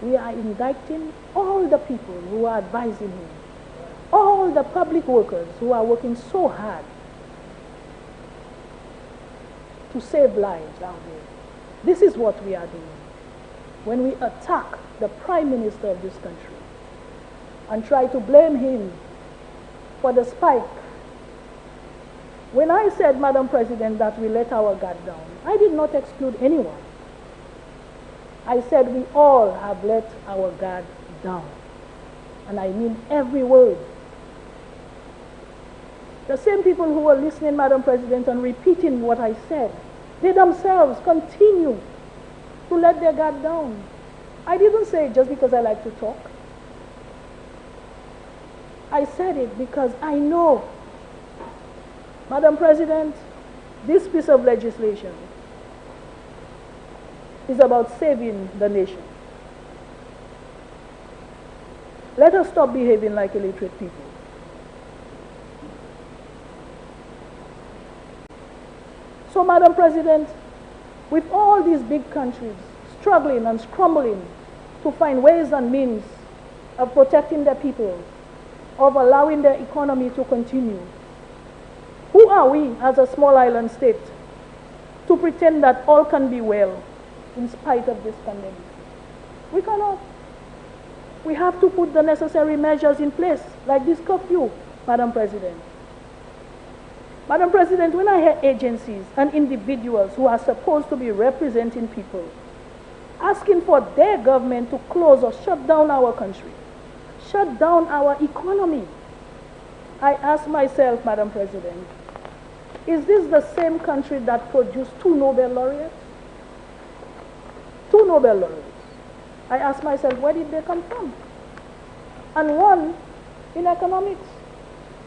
we are indicting all the people who are advising him, all the public workers who are working so hard to save lives out there. This is what we are doing when we attack the Prime Minister of this country and try to blame him for the spike. When I said, Madam President, that we let our guard down, I did not exclude anyone. I said we all have let our guard down. And I mean every word. The same people who were listening, Madam President, and repeating what I said, they themselves continue to let their guard down. I didn't say it just because I like to talk. I said it because I know, Madam President, this piece of legislation is about saving the nation. Let us stop behaving like illiterate people. So, Madam President, with all these big countries struggling and scrambling to find ways and means of protecting their people, of allowing their economy to continue, who are we as a small island state to pretend that all can be well in spite of this pandemic? We cannot. We have to put the necessary measures in place, like this curfew, Madam President. Madam President, when I hear agencies and individuals who are supposed to be representing people asking for their government to close or shut down our country, shut down our economy, I ask myself, Madam President, is this the same country that produced 2 Nobel laureates? 2 Nobel laureates. I ask myself, where did they come from? And one in economics.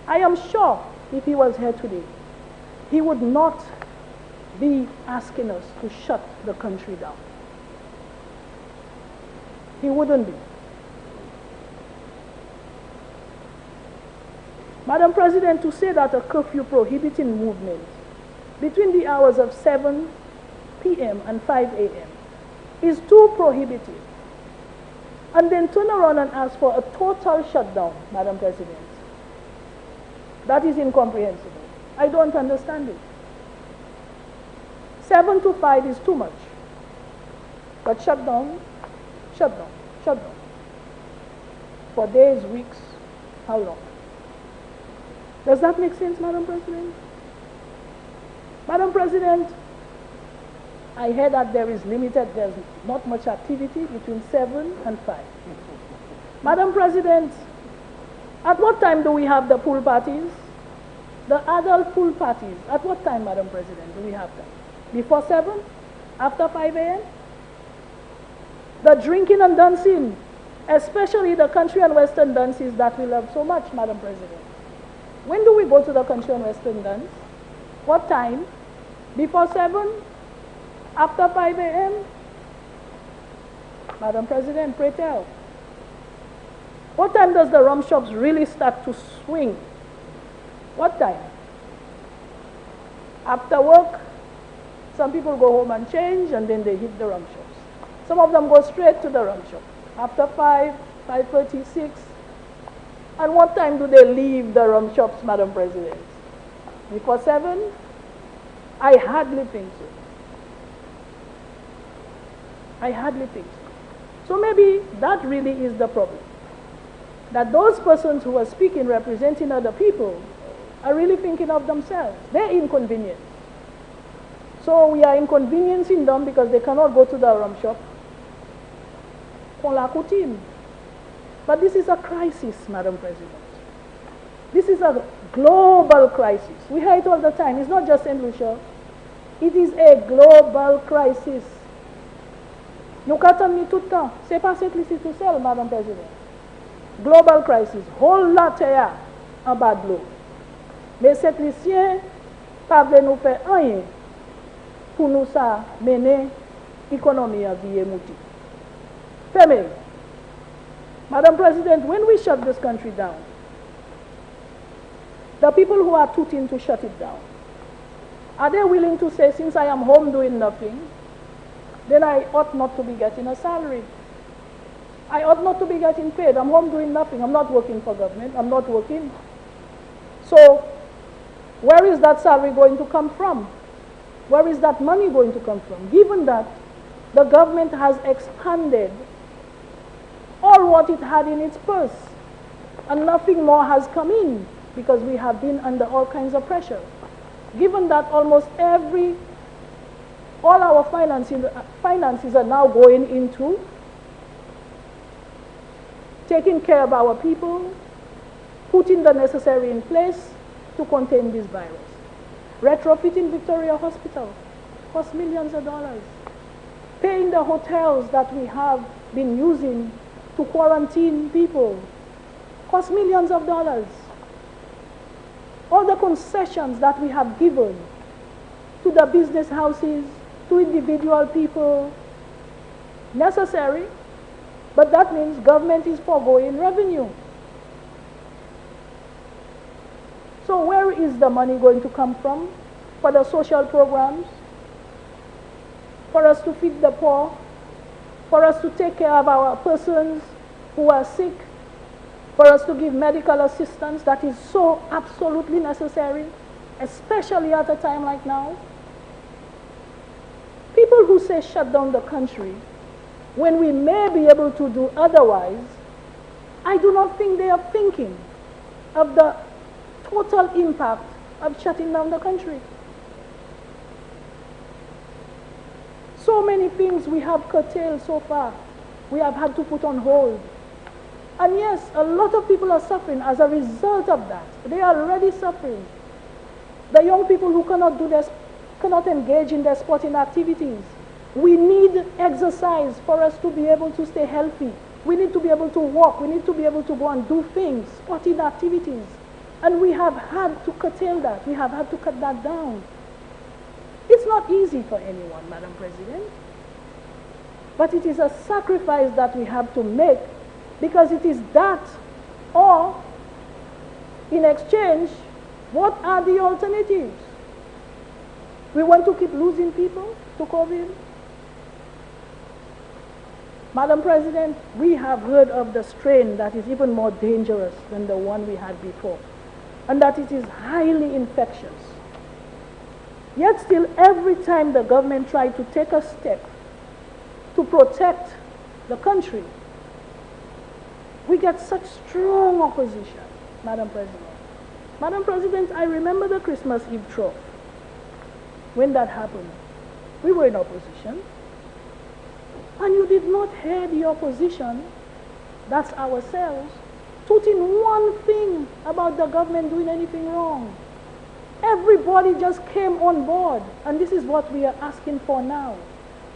I am sure if he was here today, he would not be asking us to shut the country down. He wouldn't be. Madam President, to say that a curfew prohibiting movement between the hours of 7 p.m. and 5 a.m. is too prohibitive, and then turn around and ask for a total shutdown, Madam President, that is incomprehensible. I don't understand it. 7 to 5 is too much. But shut down. For days, weeks, how long? Does that make sense, Madam President? Madam President, I hear that there's not much activity between 7 and 5. Madam President, at what time do we have the pool parties? The adult pool parties, at what time, Madam President, do we have them? Before 7? After 5 a.m.? The drinking and dancing, especially the country and western dances that we love so much, Madam President. When do we go to the country and western dance? What time? Before 7? After 5 a.m.? Madam President, pray tell. What time does the rum shops really start to swing? What time? After work, some people go home and change, and then they hit the rum shops. Some of them go straight to the rum shop. After 5, 5:30, 6. And what time do they leave the rum shops, Madam President? Before 7? I hardly think so. I hardly think so. So maybe that really is the problem. That those persons who are speaking, representing other people, are really thinking of themselves. They're inconvenienced. So we are inconveniencing them because they cannot go to the rum shop. But this is a crisis, Madam President. This is a global crisis. We hear it all the time. It's not just in Lucia. It is a global crisis. Nous attendons tout le temps. C'est pas cette liste tout seul, Madam President. Global crisis. Whole la terre en bas de l'eau. Mais cette liste pas veut nous faire rien pour nous ça mener l'économie à vie mouti. Fermez. Madam President, when we shut this country down, the people who are tooting to shut it down, are they willing to say, since I am home doing nothing, then I ought not to be getting a salary? I ought not to be getting paid. I'm home doing nothing. I'm not working for government. I'm not working. So, where is that salary going to come from? Where is that money going to come from? Given that the government has expanded all what it had in its purse, and nothing more has come in because we have been under all kinds of pressure. Given that almost all our finances are now going into taking care of our people, putting the necessary in place to contain this virus. Retrofitting Victoria Hospital costs millions of dollars. Paying the hotels that we have been using to quarantine people costs millions of dollars. All the concessions that we have given to the business houses, to individual people, necessary, but that means government is foregoing revenue. So where is the money going to come from for the social programs, for us to feed the poor, for us to take care of our persons who are sick, for us to give medical assistance that is so absolutely necessary, especially at a time like now? People who say shut down the country when we may be able to do otherwise, I do not think they are thinking of the total impact of shutting down the country. So many things we have curtailed so far, we have had to put on hold. And yes, a lot of people are suffering as a result of that. They are already suffering. The young people who cannot engage in their sporting activities. We need exercise for us to be able to stay healthy. We need to be able to walk. We need to be able to go and do things, sporting activities. And we have had to curtail that. We have had to cut that down. It's not easy for anyone, Madam President. But it is a sacrifice that we have to make, because it is that, or in exchange, what are the alternatives? We want to keep losing people to COVID? Madam President, we have heard of the strain that is even more dangerous than the one we had before, and that it is highly infectious. Yet still, every time the government tried to take a step to protect the country, we get such strong opposition, Madam President. Madam President, I remember the Christmas Eve trough. When that happened, we were in opposition. And you did not hear the opposition, that's ourselves, tooting one thing about the government doing anything wrong. Everybody just came on board, and this is what we are asking for now.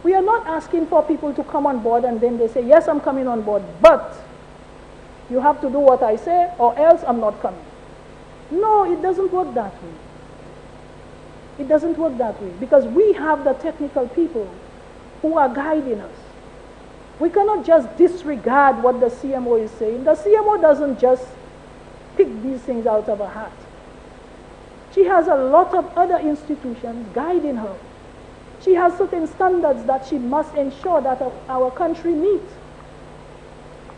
We are not asking for people to come on board and then they say, yes, I'm coming on board, but you have to do what I say or else I'm not coming. No, it doesn't work that way. It doesn't work that way, because we have the technical people who are guiding us. We cannot just disregard what the CMO is saying. The CMO doesn't just pick these things out of a hat. She has a lot of other institutions guiding her. She has certain standards that she must ensure that our country meets.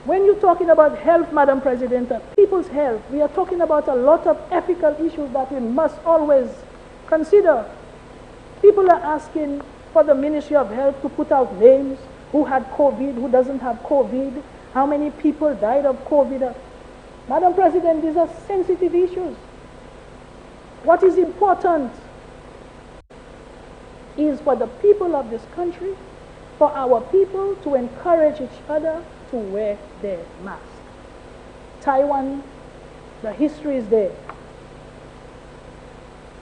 When you're talking about health, Madam President, people's health, we are talking about a lot of ethical issues that we must always consider. People are asking for the Ministry of Health to put out names, who had COVID, who doesn't have COVID, how many people died of COVID. Madam President, these are sensitive issues. What is important is for the people of this country, for our people to encourage each other to wear their mask. Taiwan, the history is there.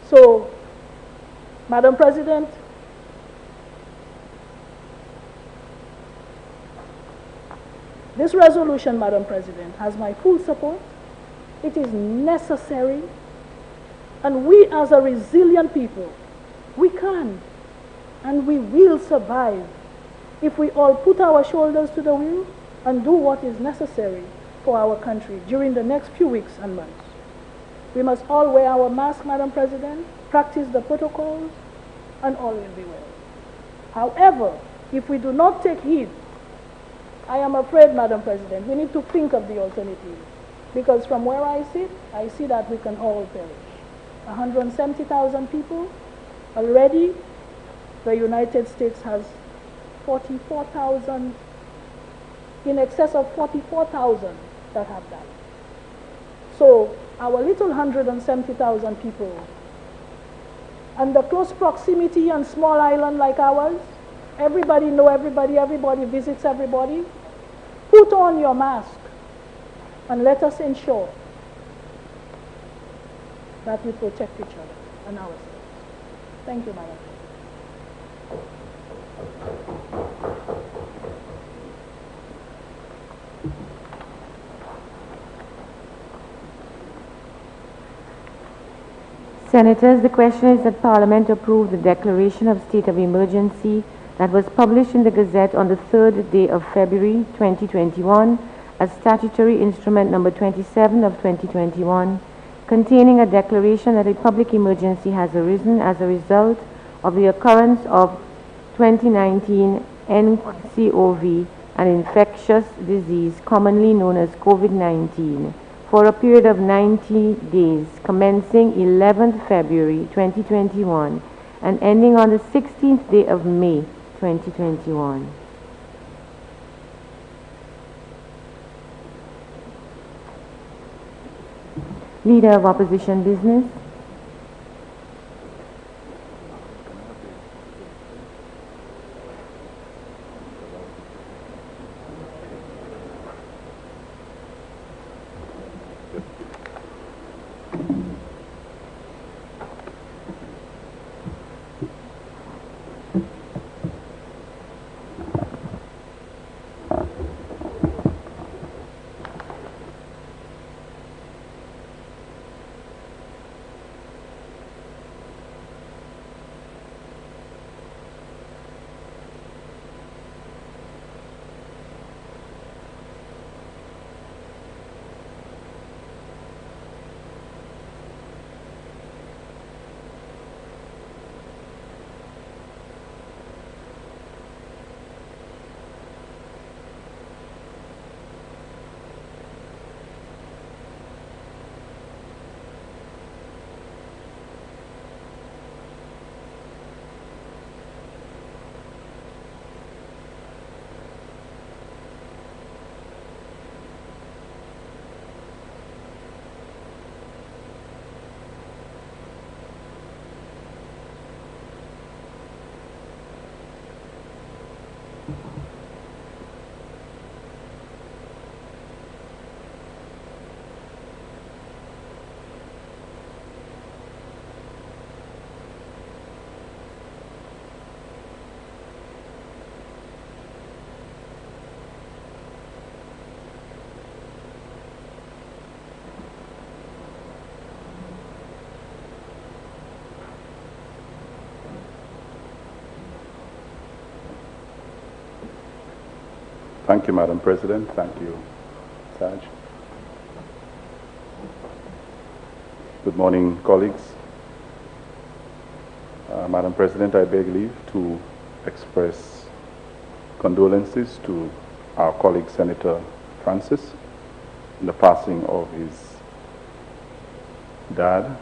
So, Madam President, this resolution, Madam President, has my full support. It is necessary, and we as a resilient people, we can and we will survive if we all put our shoulders to the wheel and do what is necessary for our country during the next few weeks and months. We must all wear our masks, Madam President, practice the protocols, and all will be well. However, if we do not take heed, I am afraid, Madam President, we need to think of the alternative. Because from where I sit, I see that we can all perish. 170,000 people. Already, the United States has 44,000, in excess of 44,000 that have died. So, our little 170,000 people, and the close proximity and small island like ours, everybody know everybody, everybody visits everybody. Put on your mask and let us ensure that we protect each other and ourselves. Thank you, Madam. Senators, the question is that Parliament approve the declaration of state of emergency that was published in the Gazette on the 3rd day of February 2021 as statutory instrument number 27 of 2021, containing a declaration that a public emergency has arisen as a result of the occurrence of 2019 nCoV, an infectious disease commonly known as COVID-19, for a period of 90 days commencing 11th February 2021 and ending on the 16th day of May 2021. Leader of Opposition Business. Thank you, Madam President. Thank you, Saj. Good morning, colleagues. Madam President, I beg leave to express condolences to our colleague Senator Francis in the passing of his dad,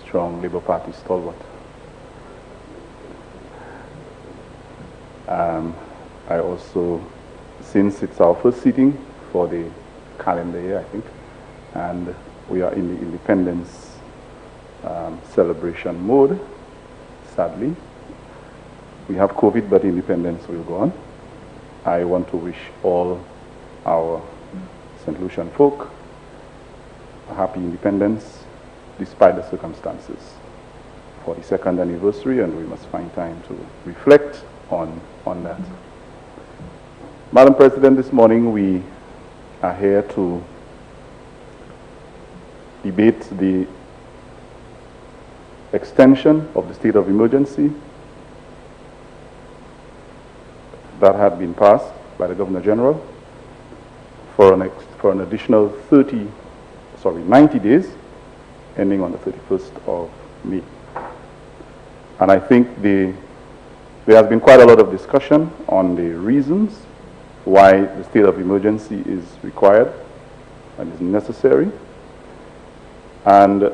strong Labour Party stalwart. I also, since it's our first sitting for the calendar year, I think, and we are in the independence celebration mode, sadly. We have COVID, but independence will go on. I want to wish all our St. Lucian folk a happy independence, despite the circumstances, for the 2nd anniversary, and we must find time to reflect on that. Madam President, this morning we are here to debate the extension of the state of emergency that had been passed by the Governor General for an additional 90 days, ending on the 31st of May. And I think there has been quite a lot of discussion on the reasons why the state of emergency is required and is necessary. And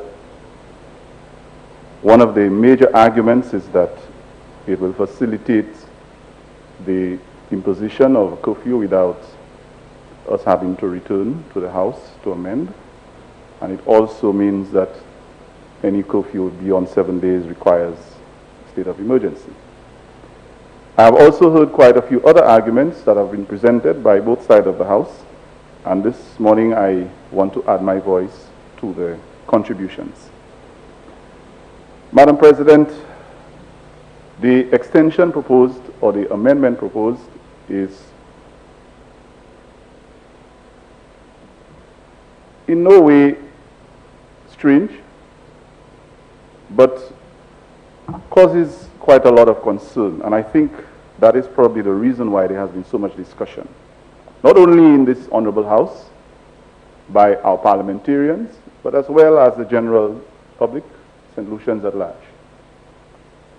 one of the major arguments is that it will facilitate the imposition of a curfew without us having to return to the House to amend. And it also means that any curfew beyond 7 days requires a state of emergency. I have also heard quite a few other arguments that have been presented by both sides of the House, and this morning I want to add my voice to the contributions. Madam President, the extension proposed, or the amendment proposed, is in no way strange, but causes quite a lot of concern, and I think that is probably the reason why there has been so much discussion, not only in this honorable House by our parliamentarians, but as well as the general public, St. Lucians at large.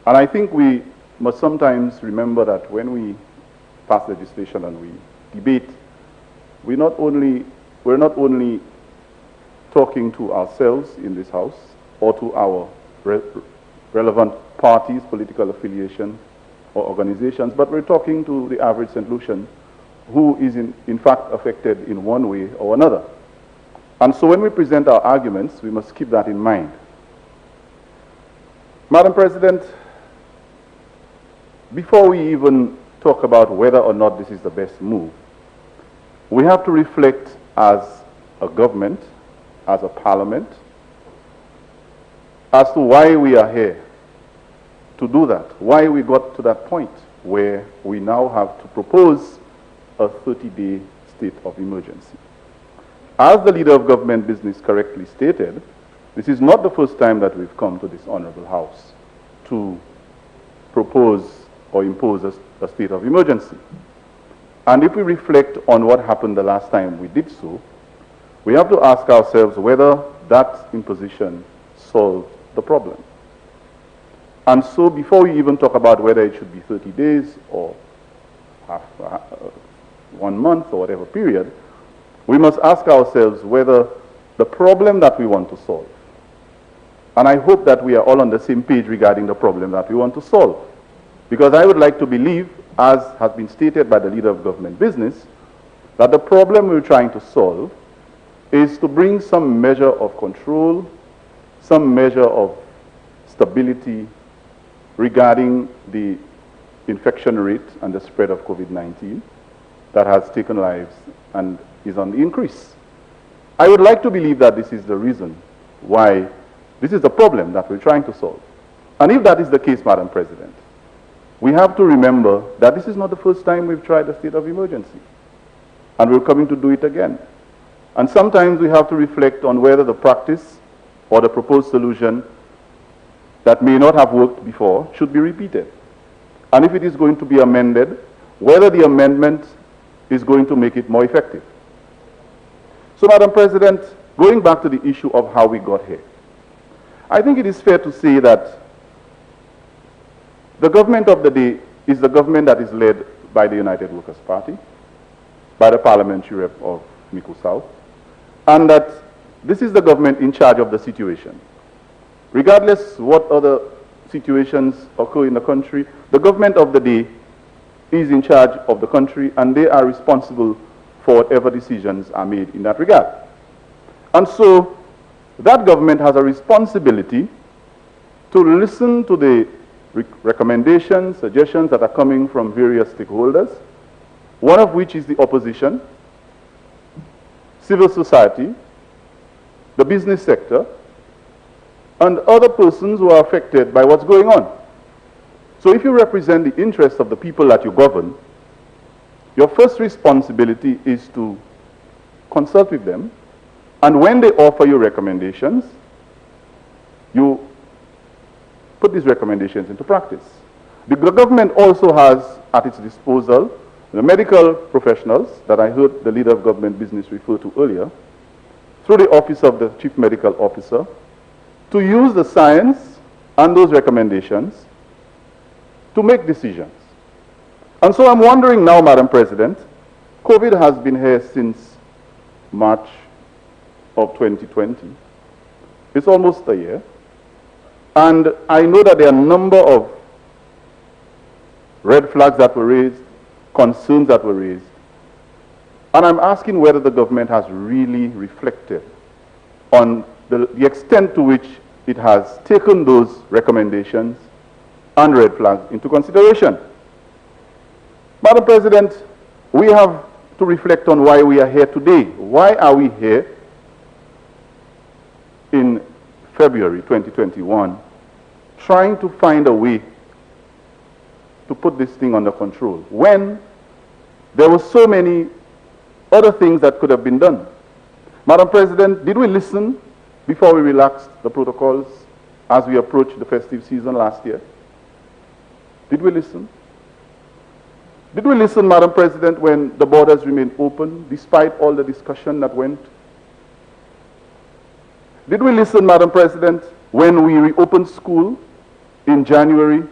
And I think we must sometimes remember that when we pass legislation and we debate, we're not only talking to ourselves in this House or to our relevant parties, political affiliation, or organizations, but we're talking to the average St. Lucian who is in fact affected in one way or another. And so when we present our arguments, we must keep that in mind. Madam President, before we even talk about whether or not this is the best move, we have to reflect as a government, as a parliament, as to why we are here to do that, why we got to that point where we now have to propose a 30-day state of emergency. As the leader of government business correctly stated, this is not the first time that we've come to this honorable House to propose or impose a state of emergency. And if we reflect on what happened the last time we did so, we have to ask ourselves whether that imposition solved the problem. And so before we even talk about whether it should be 30 days or 1 month or whatever period, we must ask ourselves whether the problem that we want to solve, and I hope that we are all on the same page regarding the problem that we want to solve, because I would like to believe, as has been stated by the leader of government business, that the problem we're trying to solve is to bring some measure of control, some measure of stability regarding the infection rate and the spread of COVID-19 that has taken lives and is on the increase. I would like to believe that this is the reason why this is the problem that we're trying to solve. And if that is the case, Madam President, we have to remember that this is not the first time we've tried a state of emergency, and we're coming to do it again. And sometimes we have to reflect on whether the practice or the proposed solution that may not have worked before should be repeated. And if it is going to be amended, whether the amendment is going to make it more effective. So, Madam President, going back to the issue of how we got here, I think it is fair to say that the government of the day is the government that is led by the United Workers' Party, by the parliamentary rep of Mico South, and that this is the government in charge of the situation. Regardless what other situations occur in the country, the government of the day is in charge of the country, and they are responsible for whatever decisions are made in that regard. And so that government has a responsibility to listen to the recommendations, suggestions that are coming from various stakeholders, one of which is the opposition, civil society, the business sector, and other persons who are affected by what's going on. So if you represent the interests of the people that you govern, your first responsibility is to consult with them, and when they offer you recommendations, you put these recommendations into practice. The government also has at its disposal the medical professionals that I heard the leader of government business refer to earlier, through the office of the chief medical officer, to use the science and those recommendations to make decisions. And so I'm wondering now, Madam President, COVID has been here since March of 2020. It's almost a year. And I know that there are a number of red flags that were raised, concerns that were raised. And I'm asking whether the government has really reflected on the extent to which it has taken those recommendations and red flags into consideration. Madam President, we have to reflect on why we are here today. Why are we here in February 2021 trying to find a way to put this thing under control when there were so many other things that could have been done? Madam President, did we listen before we relaxed the protocols as we approached the festive season last year? Did we listen? Did we listen, Madam President, when the borders remained open despite all the discussion that went? Did we listen, Madam President, when we reopened school in January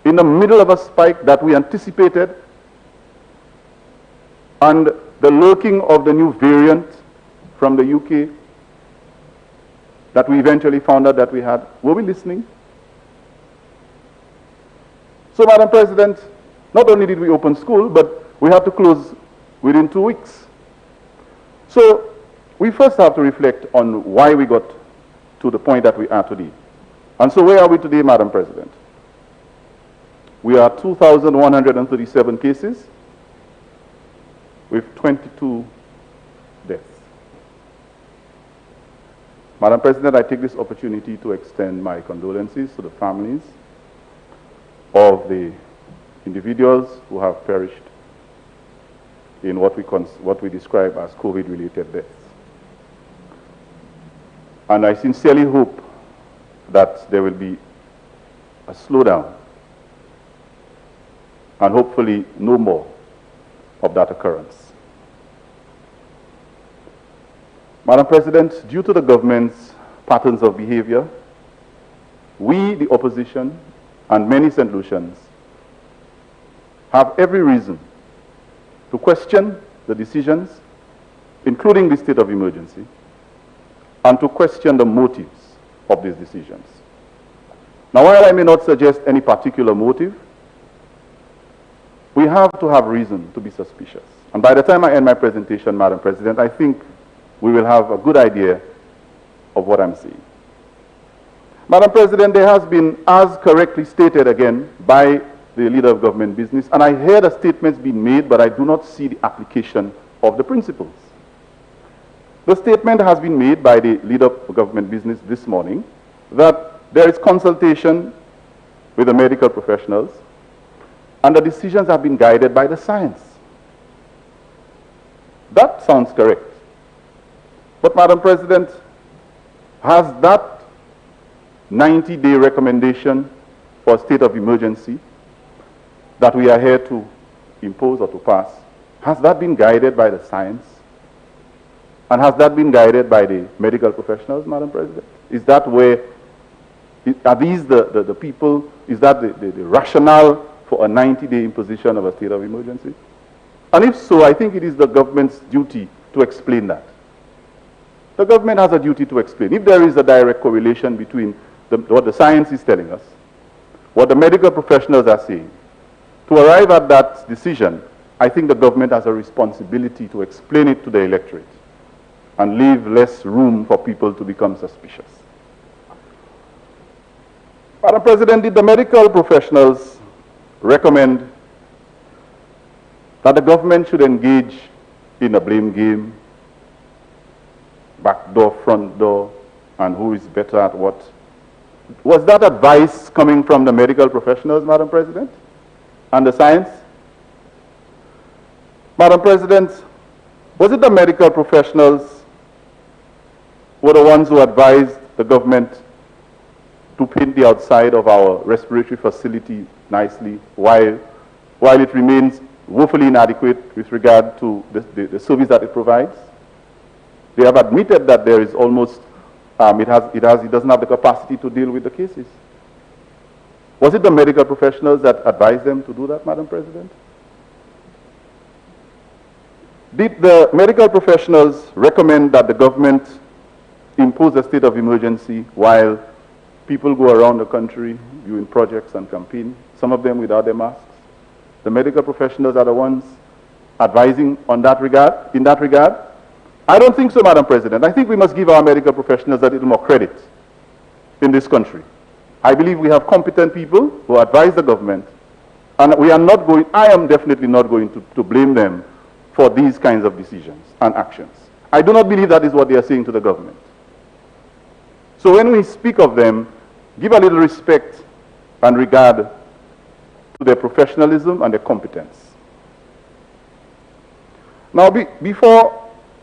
in the middle of a spike that we anticipated and the lurking of the new variant from the UK that we eventually found out that we had? Were we listening? So, Madam President, not only did we open school, but we had to close within 2 weeks. So, we first have to reflect on why we got to the point that we are today. And so, where are we today, Madam President? We are 2,137 cases with 22 deaths. Madam President, I take this opportunity to extend my condolences to the families of the individuals who have perished in what we describe as COVID-related deaths. And I sincerely hope that there will be a slowdown and hopefully no more of that occurrence. Madam President, due to the government's patterns of behavior, we, the opposition, and many St. Lucians have every reason to question the decisions, including the state of emergency, and to question the motives of these decisions. Now, while I may not suggest any particular motive, we have to have reason to be suspicious. And by the time I end my presentation, Madam President, I think we will have a good idea of what I'm saying. Madam President, there has been, as correctly stated again by the leader of government business, and I hear the statements being made, but I do not see the application of the principles. The statement has been made by the leader of government business this morning that there is consultation with the medical professionals and the decisions have been guided by the science. That sounds correct. But, Madam President, has that 90-day recommendation for a state of emergency that we are here to impose or to pass, has that been guided by the science? And has that been guided by the medical professionals, Madam President? Is that where, are these the people, is that the rationale for a 90-day imposition of a state of emergency? And if so, I think it is the government's duty to explain that. The government has a duty to explain. If there is a direct correlation between what the science is telling us, what the medical professionals are saying, to arrive at that decision, I think the government has a responsibility to explain it to the electorate and leave less room for people to become suspicious. Madam President, did the medical professionals recommend that the government should engage in a blame game, back door, front door, and who is better at what? Was that advice coming from the medical professionals, Madam President, and the science? Madam President, was it the medical professionals who were the ones who advised the government to paint the outside of our respiratory facility nicely while it remains woefully inadequate with regard to the service that it provides? They have admitted that there is almost, it doesn't have the capacity to deal with the cases. Was it the medical professionals that advised them to do that, Madam President? Did the medical professionals recommend that the government impose a state of emergency while people go around the country doing projects and campaign, some of them without their masks? The medical professionals are the ones advising in that regard? I don't think so, Madam President. I think we must give our medical professionals a little more credit in this country. I believe we have competent people who advise the government, and I am definitely not going to blame them for these kinds of decisions and actions. I do not believe that is what they are saying to the government. So when we speak of them, give a little respect and regard to their professionalism and their competence. Now,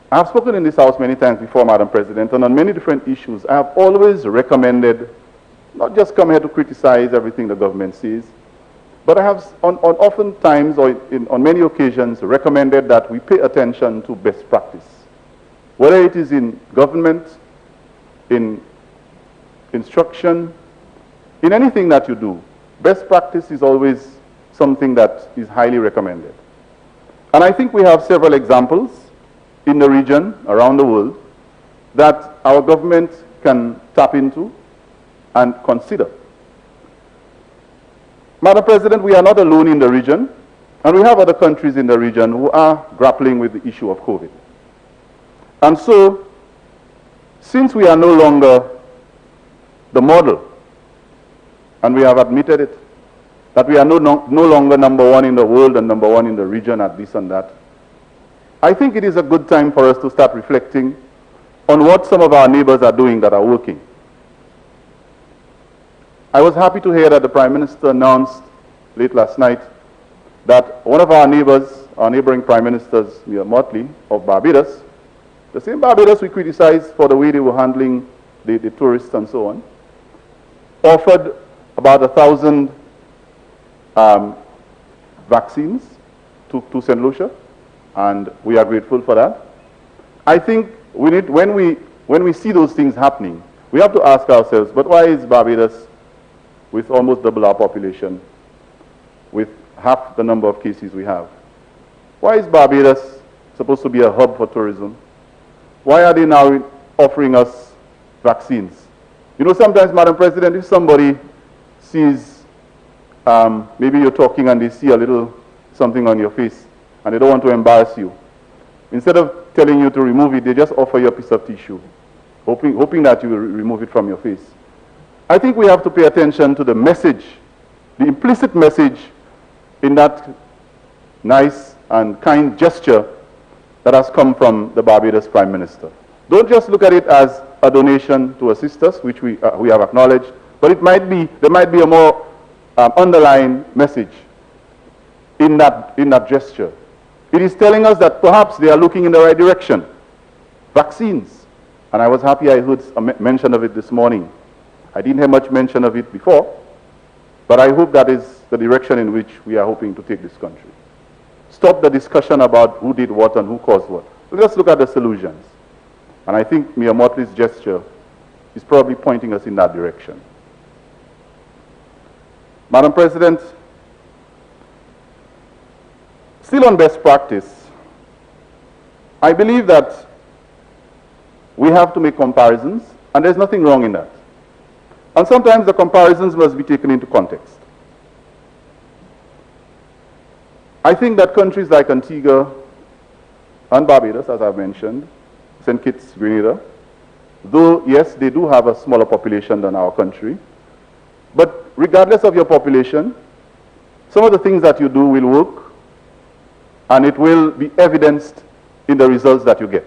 I have spoken in this House many times before, Madam President, and on many different issues, I have always recommended not just come here to criticize everything the government says, but I have oftentimes or on many occasions recommended that we pay attention to best practice. Whether it is in government, in instruction, in anything that you do, best practice is always something that is highly recommended. And I think we have several examples in the region, around the world, that our government can tap into and consider. Madam President, we are not alone in the region, and we have other countries in the region who are grappling with the issue of COVID. And so, since we are no longer the model, and we have admitted it, that we are no longer number one in the world and number one in the region at this and that, I think it is a good time for us to start reflecting on what some of our neighbors are doing that are working. I was happy to hear that the Prime Minister announced late last night that one of our neighbors, our neighboring Prime Ministers, Mia Motley of Barbados, the same Barbados we criticized for the way they were handling the tourists and so on, offered about 1,000 vaccines to St. Lucia, and we are grateful for that. I think we need, when we see those things happening, we have to ask ourselves, but why is Barbados, with almost double our population, with half the number of cases we have, why is Barbados supposed to be a hub for tourism? Why are they now offering us vaccines? You know, sometimes, Madam President, if somebody sees, maybe you're talking and they see a little something on your face and they don't want to embarrass you, instead of telling you to remove it, they just offer you a piece of tissue, hoping that you will remove it from your face. I think we have to pay attention to the message, the implicit message in that nice and kind gesture that has come from the Barbados Prime Minister. Don't just look at it as a donation to assist us, which we have acknowledged, but there might be a more underlying message in that gesture. It is telling us that perhaps they are looking in the right direction. Vaccines. And I was happy I heard a mention of it this morning. I didn't hear much mention of it before, but I hope that is the direction in which we are hoping to take this country. stop the discussion about who did what and who caused what. Let us look at the solutions. And I think Mayor Motley's gesture is probably pointing us in that direction. Madam President, still on best practice, I believe that we have to make comparisons, and there's nothing wrong in that. And sometimes the comparisons must be taken into context. I think that countries like Antigua and Barbados, as I've mentioned, St. Kitts, Grenada, though, yes, they do have a smaller population than our country, but regardless of your population, some of the things that you do will work, and it will be evidenced in the results that you get.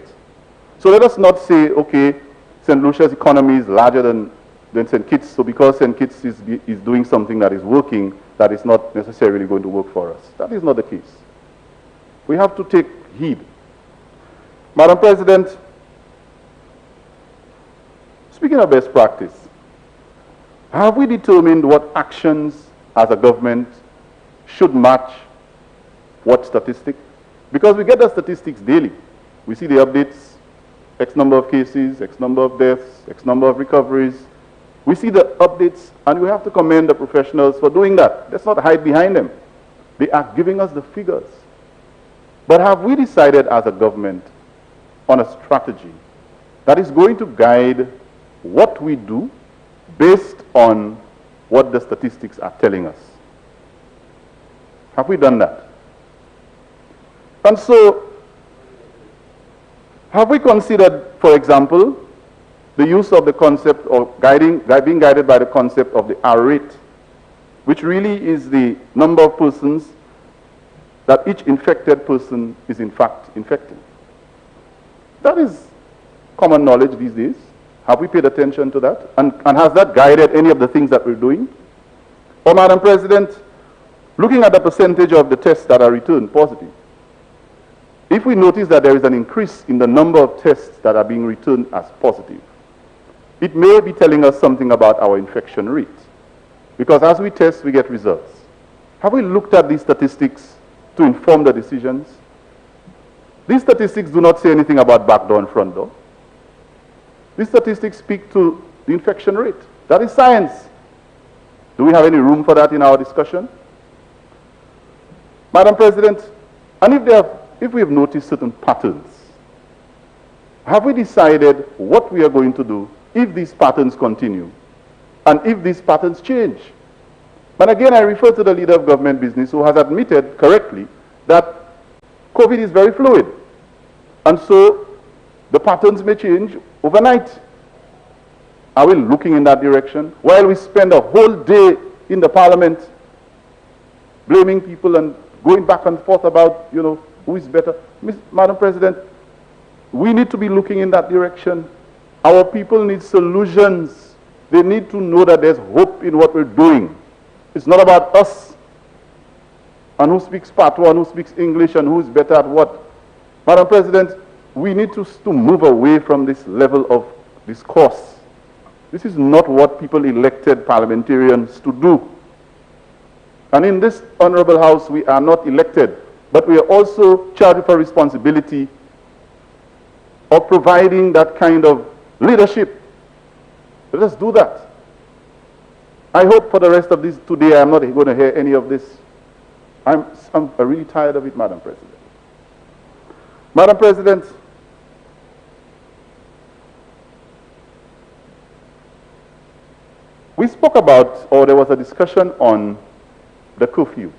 So let us not say, okay, St. Lucia's economy is larger than St. Kitts, so because St. Kitts is doing something that is working, that is not necessarily going to work for us. That is not the case. We have to take heed. Madam President, speaking of best practice, have we determined what actions as a government should match what statistic? Because we get the statistics daily. We see the updates, X number of cases, X number of deaths, X number of recoveries. We see the updates, and we have to commend the professionals for doing that. Let's not hide behind them. They are giving us the figures. But have we decided as a government on a strategy that is going to guide what we do based on what the statistics are telling us? Have we done that? And so, have we considered, for example, the use of the concept of being guided by the concept of the R rate, which really is the number of persons that each infected person is in fact infecting? That is common knowledge these days. Have we paid attention to that? And has that guided any of the things that we're doing? Or, Madam President, looking at the percentage of the tests that are returned positive, if we notice that there is an increase in the number of tests that are being returned as positive, it may be telling us something about our infection rate. Because as we test, we get results. Have we looked at these statistics to inform the decisions? These statistics do not say anything about back door and front door. These statistics speak to the infection rate. That is science. Do we have any room for that in our discussion? Madam President, and if we have noticed certain patterns, have we decided what we are going to do if these patterns continue and if these patterns change? But again, I refer to the leader of government business who has admitted correctly that COVID is very fluid. And so the patterns may change overnight. Are we looking in that direction? While we spend a whole day in the parliament blaming people and going back and forth about, who is better. Madam President, we need to be looking in that direction. Our people need solutions. They need to know that there's hope in what we're doing. It's not about us and who speaks Patois and who speaks English and who is better at what. Madam President, we need to move away from this level of discourse. This is not what people elected parliamentarians to do. And in this honorable house, we are not elected, but we are also charged with a responsibility of providing that kind of leadership. Let us do that. I hope for the rest of this today, I'm not going to hear any of this. I'm really tired of it, Madam President. Madam President, we spoke about, or there was a discussion on the curfew,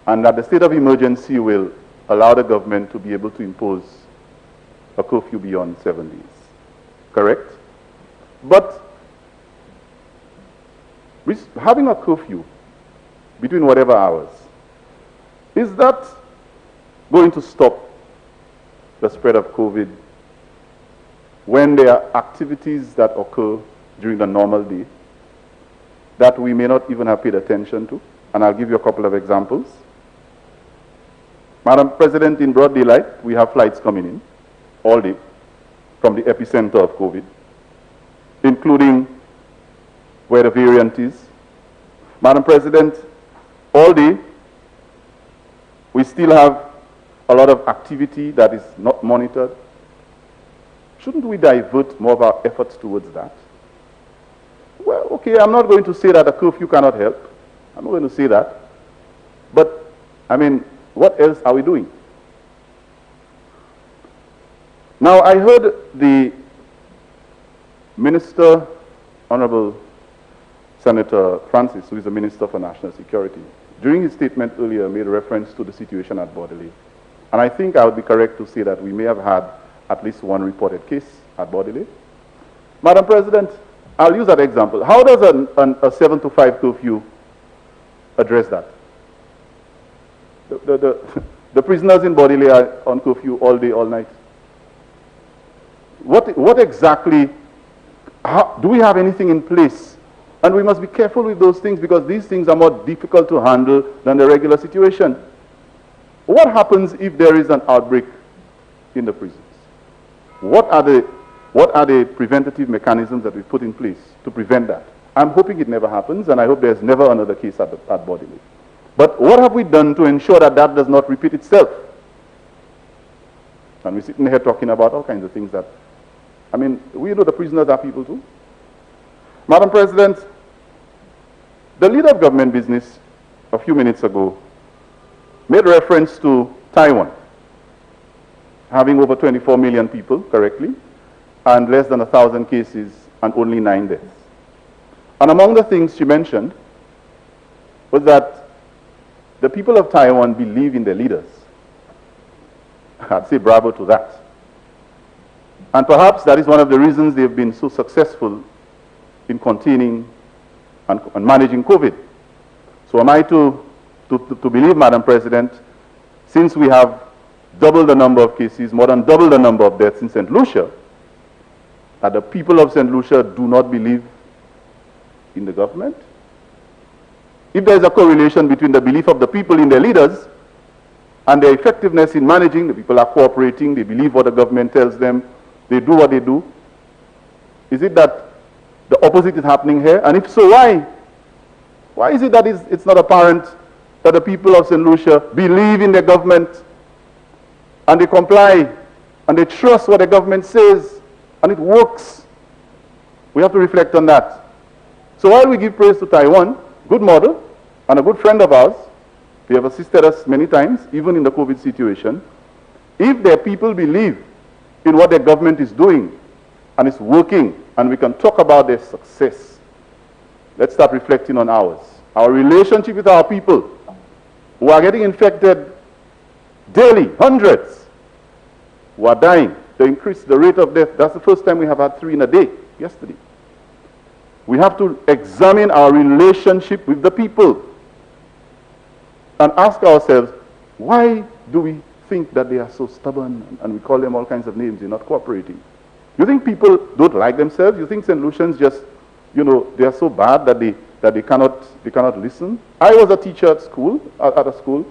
and that the state of emergency will allow the government to be able to impose a curfew beyond 7 days. Correct? But having a curfew between whatever hours, is that going to stop the spread of COVID when there are activities that occur during the normal day that we may not even have paid attention to? And I'll give you a couple of examples. Madam President, in broad daylight, we have flights coming in all day from the epicenter of COVID, including where the variant is. Madam President, all day, We still have a lot of activity that is not monitored. Shouldn't we divert more of our efforts towards that? Well, okay, I'm not going to say that a curfew cannot help. I'm not going to say that. But, I mean, what else are we doing? Now, I heard the Minister, Honorable Senator Francis, who is the Minister for National Security, during his statement earlier made reference to the situation at Bordelais. And I think I would be correct to say that we may have had at least one reported case at Bordelais. Madam President, I'll use that example. How does a 7 to 5 curfew address that? The prisoners in Bordelais are on curfew all day, all night. What exactly, do we have anything in place? And we must be careful with those things because these things are more difficult to handle than the regular situation. What happens if there is an outbreak in the prisons? What are the preventative mechanisms that we put in place to prevent that? I'm hoping it never happens, and I hope there's never another case at Bordelais. But what have we done to ensure that that does not repeat itself? And we're sitting here talking about all kinds of things that, I mean, we know the prisoners are people too. Madam President, the leader of government business a few minutes ago made reference to Taiwan having over 24 million people, correctly, and less than 1,000 cases and only 9 deaths. And among the things she mentioned was that the people of Taiwan believe in their leaders. I'd say bravo to that. And perhaps that is one of the reasons they've been so successful in containing and managing COVID. So am I to believe, Madam President, since we have double the number of cases, more than double the number of deaths in St. Lucia, that the people of St. Lucia do not believe in the government? If there is a correlation between the belief of the people in their leaders and their effectiveness in managing, the people are cooperating, they believe what the government tells them, they do what they do, is it that the opposite is happening here? And if so, why? Why is it that it's not apparent that the people of St. Lucia believe in their government and they comply and they trust what the government says and it works? We have to reflect on that. So while we give praise to Taiwan, good model and a good friend of ours, they have assisted us many times, even in the COVID situation, if their people believe in what their government is doing and it's working and we can talk about their success, let's start reflecting on ours. Our relationship with our people who are getting infected daily, hundreds, who are dying. To increase the rate of death, that's the first time we have had 3 in a day, yesterday. We have to examine our relationship with the people and ask ourselves, why do we think that they are so stubborn and we call them all kinds of names, they're not cooperating? You think people don't like themselves? You think St. Lucians just, you know, they are so bad that they cannot listen? I was a teacher at school, at a school.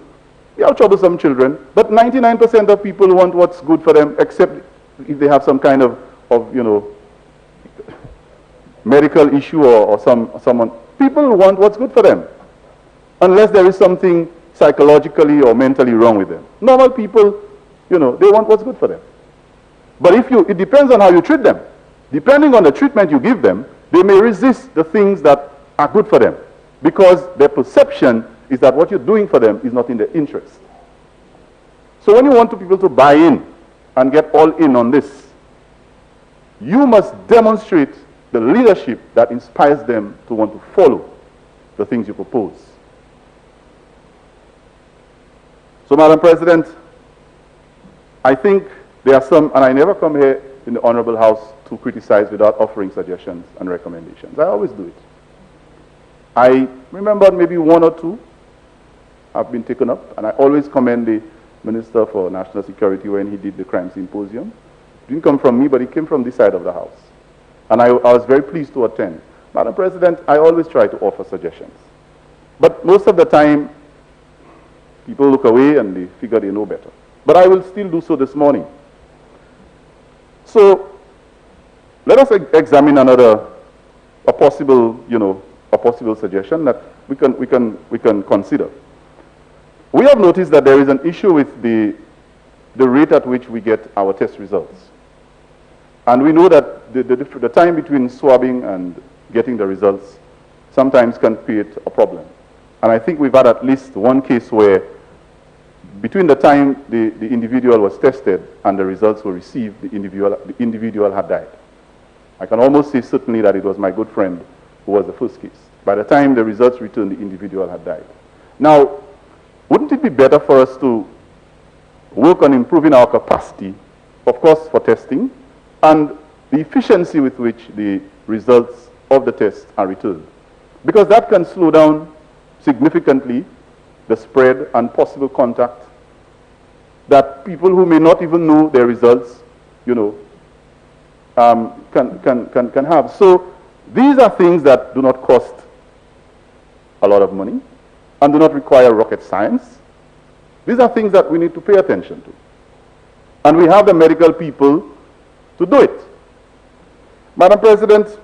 We have troublesome children, but 99% of people want what's good for them, except if they have some kind of you know, medical issue or someone. People want what's good for them, unless there is something psychologically or mentally wrong with them. Normal people, you know, they want what's good for them. But it depends on how you treat them. Depending on the treatment you give them, they may resist the things that are good for them, because their perception is that what you're doing for them is not in their interest. So when you want people to buy in and get all in on this, you must demonstrate the leadership that inspires them to want to follow the things you propose. So, Madam President, I think there are some, and I never come here in the Honorable House to criticize without offering suggestions and recommendations. I always do it. I remember maybe 1 or 2 have been taken up, and I always commend the Minister for National Security when he did the crime symposium. It didn't come from me, but it came from this side of the House. And I was very pleased to attend. Madam President, I always try to offer suggestions. But most of the time, people look away and they figure they know better. But I will still do so this morning. So, let us examine a possible suggestion that we can consider. We have noticed that there is an issue with the rate at which we get our test results. And we know that the time between swabbing and getting the results sometimes can create a problem. And I think we've had at least one case where between the time the individual was tested and the results were received, the individual had died. I can almost say certainly that it was my good friend who was the first case. By the time the results returned, the individual had died. Now, wouldn't it be better for us to work on improving our capacity, of course, for testing, and the efficiency with which the results of the test are returned? Because that can slow down significantly the spread and possible contact that people who may not even know their results, can have. So these are things that do not cost a lot of money and do not require rocket science. These are things that we need to pay attention to. And we have the medical people to do it. Madam President,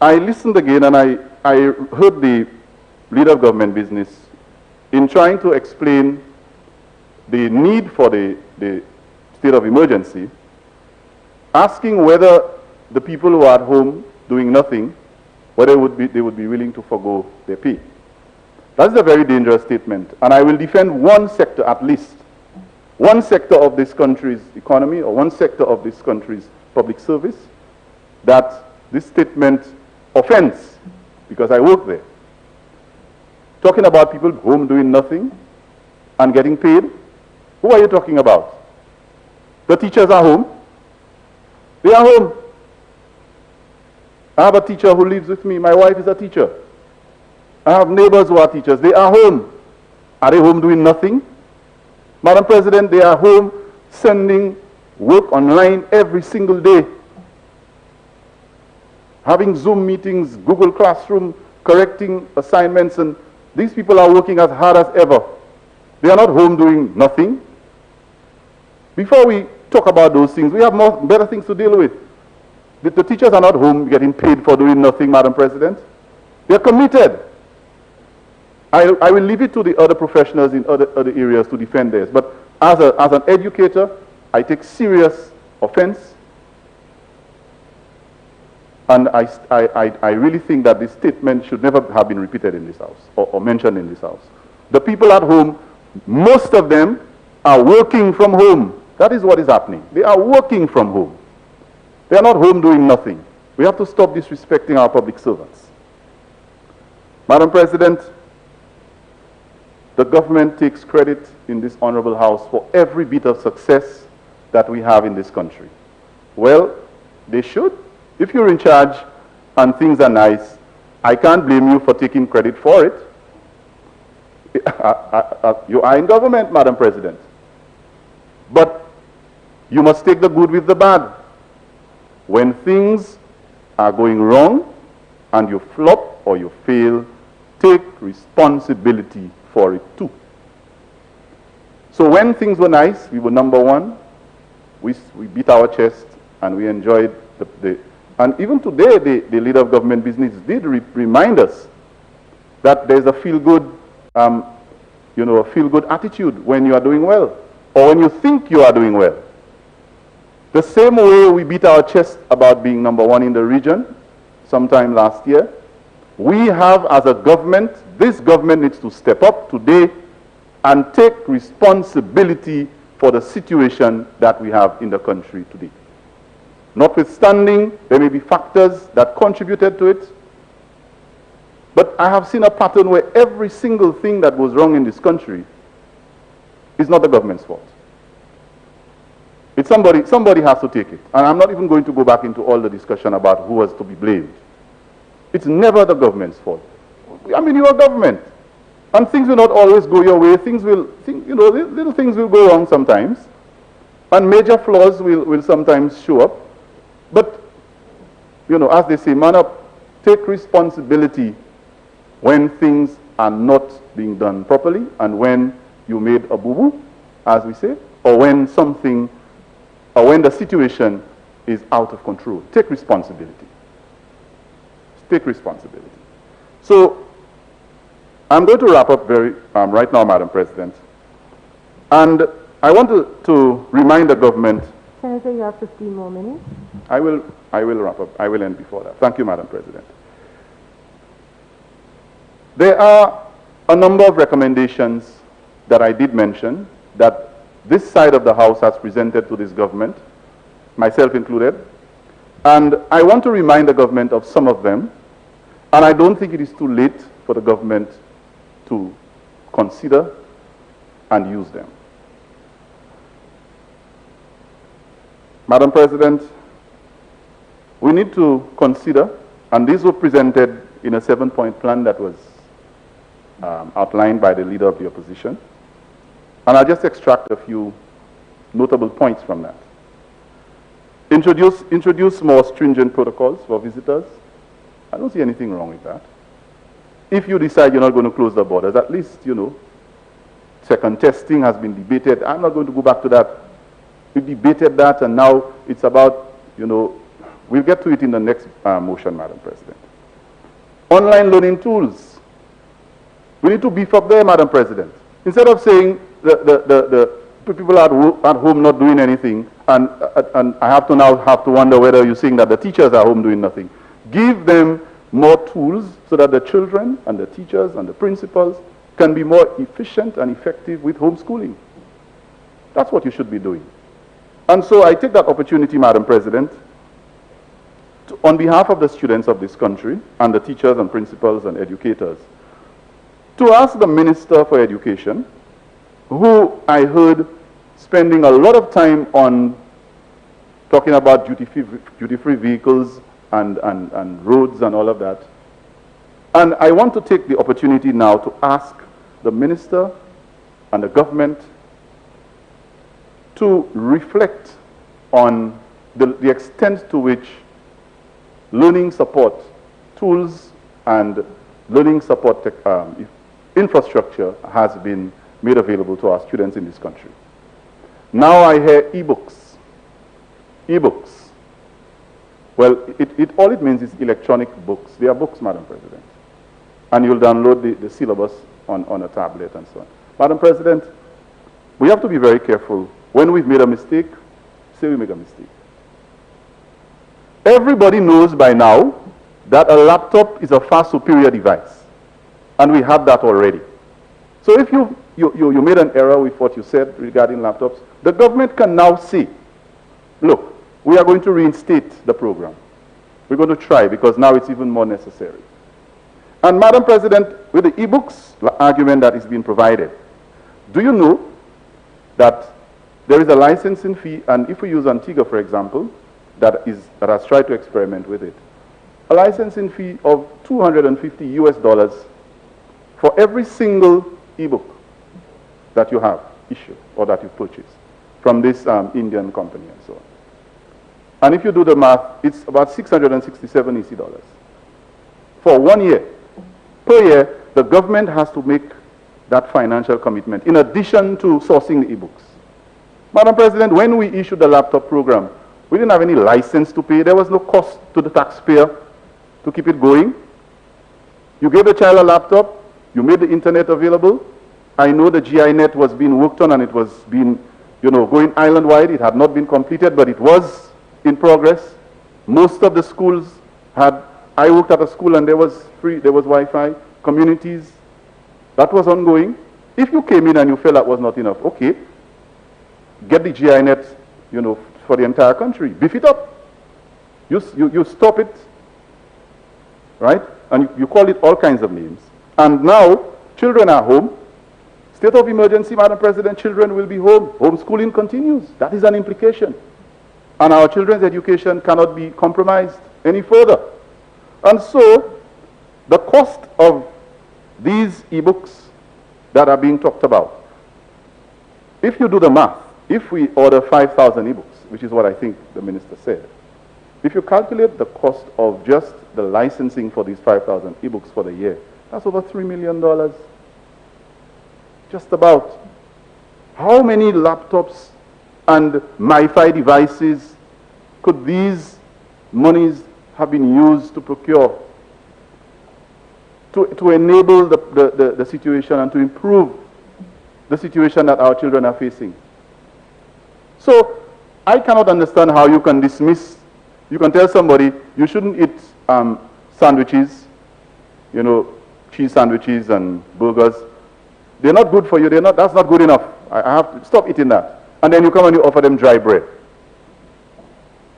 I listened again and I heard the leader of government business in trying to explain the need for the state of emergency, asking whether the people who are at home doing nothing, whether they would be willing to forgo their pay. That's a very dangerous statement, and I will defend one sector at least, one sector of this country's economy or one sector of this country's public service that this statement offends, because I work there. Talking about people home doing nothing and getting paid, who are you talking about? The teachers are home. They are home. I have a teacher who lives with me. My wife is a teacher. I have neighbors who are teachers. They are home. Are they home doing nothing? Madam President, they are home sending work online every single day. Having Zoom meetings, Google Classroom, correcting assignments, and these people are working as hard as ever. They are not home doing nothing. Before we talk about those things, we have better things to deal with. The teachers are not home getting paid for doing nothing, Madam President. They are committed. I will leave it to the other professionals in other areas to defend theirs. But as an educator, I take serious offense. And I really think that this statement should never have been repeated in this house or mentioned in this house. The people at home, most of them are working from home. That is what is happening. They are working from home. They are not home doing nothing. We have to stop disrespecting our public servants. Madam President, the government takes credit in this honorable house for every bit of success that we have in this country. Well, they should. If you're in charge and things are nice, I can't blame you for taking credit for it. You are in government, Madam President. But you must take the good with the bad. When things are going wrong and you flop or you fail, take responsibility for it too. So when things were nice, we were number one. We beat our chest and we enjoyed and even today, the leader of government business did remind us that there's a feel-good, a feel-good attitude when you are doing well, or when you think you are doing well. The same way we beat our chest about being number one in the region, sometime last year, we have as a government, this government needs to step up today and take responsibility for the situation that we have in the country today. Notwithstanding, there may be factors that contributed to it, but I have seen a pattern where every single thing that goes wrong in this country is not the government's fault. It's somebody has to take it. And I'm not even going to go back into all the discussion about who was to be blamed. It's never the government's fault. I mean, you are government. And things will not always go your way. Little things will go wrong sometimes. And major flaws will sometimes show up. But, as they say, man up, take responsibility when things are not being done properly and when you made a boo-boo, as we say, or when the situation is out of control. Take responsibility. Take responsibility. So, I'm going to wrap up right now, Madam President. And I want to remind the government. Senator, you have 15 more minutes. I will wrap up. I will end before that. Thank you, Madam President. There are a number of recommendations that I did mention that this side of the House has presented to this government, myself included. And I want to remind the government of some of them. And I don't think it is too late for the government to consider and use them. Madam President, we need to consider, and these were presented in a 7-point plan that was outlined by the leader of the opposition. And I'll just extract a few notable points from that. Introduce more stringent protocols for visitors. I don't see anything wrong with that. If you decide you're not going to close the borders, at least, second testing has been debated. I'm not going to go back to that. We debated that, and now it's about, we'll get to it in the next motion, Madam President. Online learning tools. We need to beef up there, Madam President. Instead of saying the people at home not doing anything, and I have to wonder whether you're saying that the teachers are home doing nothing. Give them more tools so that the children and the teachers and the principals can be more efficient and effective with homeschooling. That's what you should be doing. And so I take that opportunity, Madam President, on behalf of the students of this country and the teachers and principals and educators, to ask the Minister for Education, who I heard spending a lot of time on talking about duty-free vehicles and roads and all of that. And I want to take the opportunity now to ask the Minister and the government to reflect on the extent to which learning support tools and learning support infrastructure has been made available to our students in this country. Now I hear e-books. E-books. Well, all it means is electronic books. They are books, Madam President. And you'll download the syllabus on a tablet and so on. Madam President, we have to be very careful. When we've made a mistake, say we make a mistake. Everybody knows by now that a laptop is a far superior device. And we have that already. So if you made an error with what you said regarding laptops, the government can now say, look, we are going to reinstate the program. We're going to try because now it's even more necessary. And Madam President, with the e-books argument that is being provided, do you know that there is a licensing fee, and if we use Antigua, for example, that has tried to experiment with it, a licensing fee of $250 US for every single e-book that you have issued or that you purchased from this Indian company and so on. And if you do the math, it's about 667 EC dollars. For 1 year. Per year, the government has to make that financial commitment in addition to sourcing the e-books. Madam President, when we issued the laptop program, we didn't have any license to pay. There was no cost to the taxpayer to keep it going. You gave the child a laptop, you made the internet available. I know the GI net was being worked on and it was being, going island-wide. It had not been completed, but it was in progress. Most of the schools I worked at a school and there was Wi-Fi, communities. That was ongoing. If you came in and you felt that was not enough, okay, get the GI net, for the entire country. Beef it up. You stop it, right? And you call it all kinds of names. And now, children are home. State of emergency, Madam President, children will be home. Homeschooling continues. That is an implication. And our children's education cannot be compromised any further. And so, the cost of these e-books that are being talked about, if you do the math, if we order 5,000 e-books, which is what I think the minister said, if you calculate the cost of just the licensing for these 5,000 e-books for the year, that's over $3 million. Just about. How many laptops and MiFi devices could these monies have been used to procure? to enable the situation and to improve the situation that our children are facing. So I cannot understand how you can dismiss, you can tell somebody you shouldn't eat sandwiches, you know, cheese sandwiches and burgers. They're not good for you. That's not good enough. I have to stop eating that. And then you come and you offer them dry bread.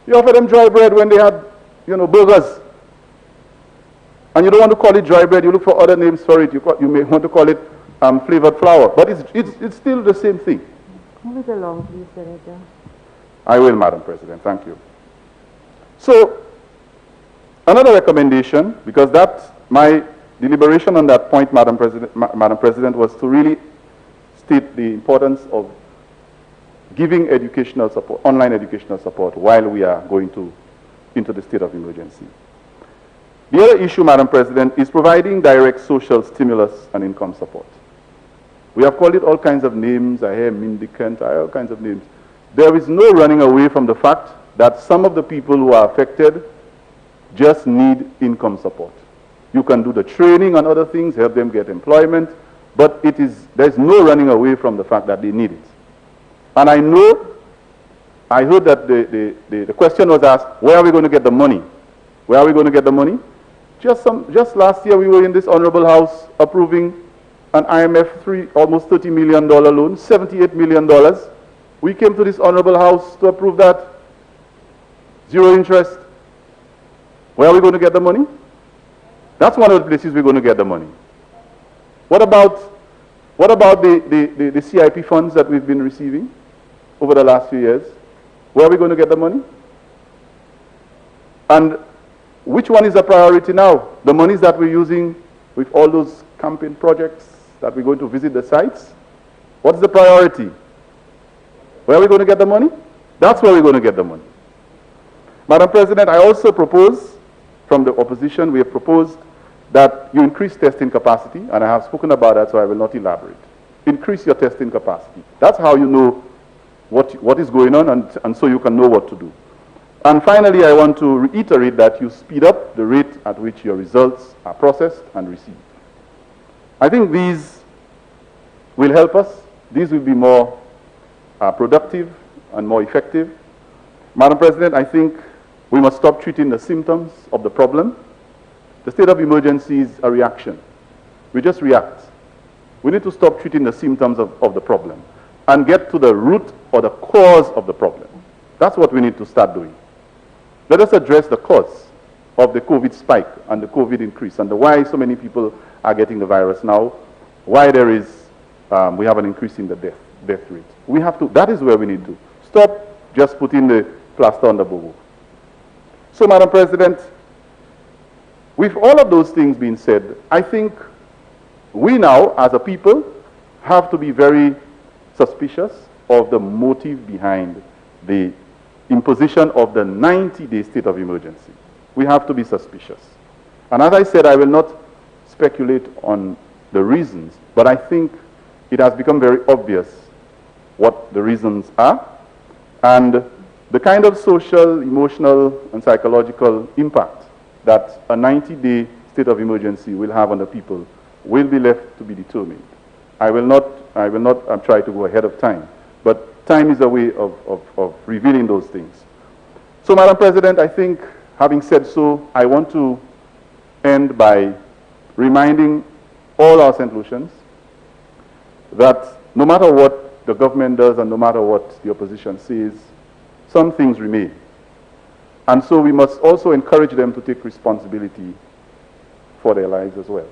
You offer them dry bread when they had, you know, burgers. And you don't want to call it dry bread. You look for other names for it. You may want to call it flavored flour. But it's still the same thing. Move it along, please, Senator. I will, Madam President. Thank you. So, another recommendation, because my deliberation on that point, Madam President, was to really state the importance of giving educational support, online educational support, while we are going into the state of emergency. The other issue, Madam President, is providing direct social stimulus and income support. We have called it all kinds of names. I hear mendicant, I hear all kinds of names. There is no running away from the fact that some of the people who are affected just need income support. You can do the training and other things, help them get employment, but there's no running away from the fact that they need it. And I heard that the question was asked, where are we going to get the money? Where are we going to get the money? Just last year we were in this honorable house approving an IMF almost $30 million loan, $78 million. We came to this honorable house to approve that. Zero interest. Where are we going to get the money? That's one of the places we're going to get the money. What about the CIP funds that we've been receiving over the last few years? Where are we going to get the money? And which one is a priority now? The monies that we're using with all those campaign projects that we're going to visit the sites? What's the priority? Where are we going to get the money? That's where we're going to get the money. Madam President, I also propose, from the opposition, we have proposed that you increase testing capacity, and I have spoken about that, so I will not elaborate. Increase your testing capacity. That's how you know what is going on, and so you can know what to do. And finally, I want to reiterate that you speed up the rate at which your results are processed and received. I think these will help us. These will be more productive and more effective. Madam President, I think we must stop treating the symptoms of the problem. The state of emergency is a reaction. We just react. We need to stop treating the symptoms of the problem and get to the root or the cause of the problem. That's what we need to start doing. Let us address the cause of the COVID spike and the COVID increase and why so many people are getting the virus now, why there is, we have an increase in the death rate. We have to, that is where we need to stop just putting the plaster on the bobo. So, Madam President, with all of those things being said, I think we now, as a people, have to be very suspicious of the motive behind the imposition of the 90-day state of emergency. We have to be suspicious. And as I said, I will not speculate on the reasons, but I think it has become very obvious what the reasons are, and the kind of social, emotional, and psychological impact that a 90-day state of emergency will have on the people will be left to be determined. I will not try to go ahead of time, but time is a way of revealing those things. So, Madam President, I think, having said so, I want to end by reminding all our St. Lucians that no matter what the government does and no matter what the opposition says, some things remain. And so we must also encourage them to take responsibility for their lives as well.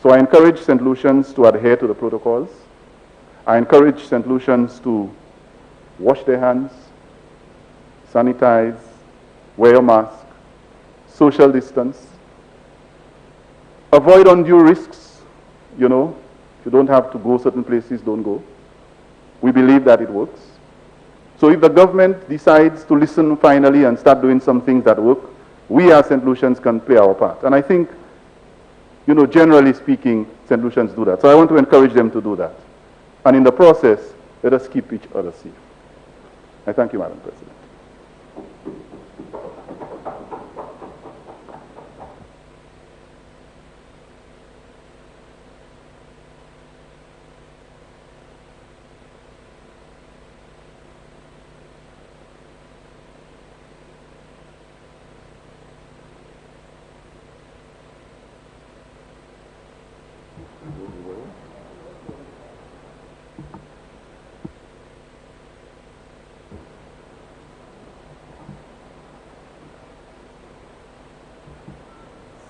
So I encourage St. Lucians to adhere to the protocols. I encourage St. Lucians to wash their hands, sanitize, wear a mask, social distance, avoid undue risks. You know, if you don't have to go certain places, don't go. We believe that it works. So if the government decides to listen finally and start doing some things that work, we as St. Lucians can play our part. And I think, you know, generally speaking, St. Lucians do that. So I want to encourage them to do that. And in the process, let us keep each other safe. I thank you, Madam President.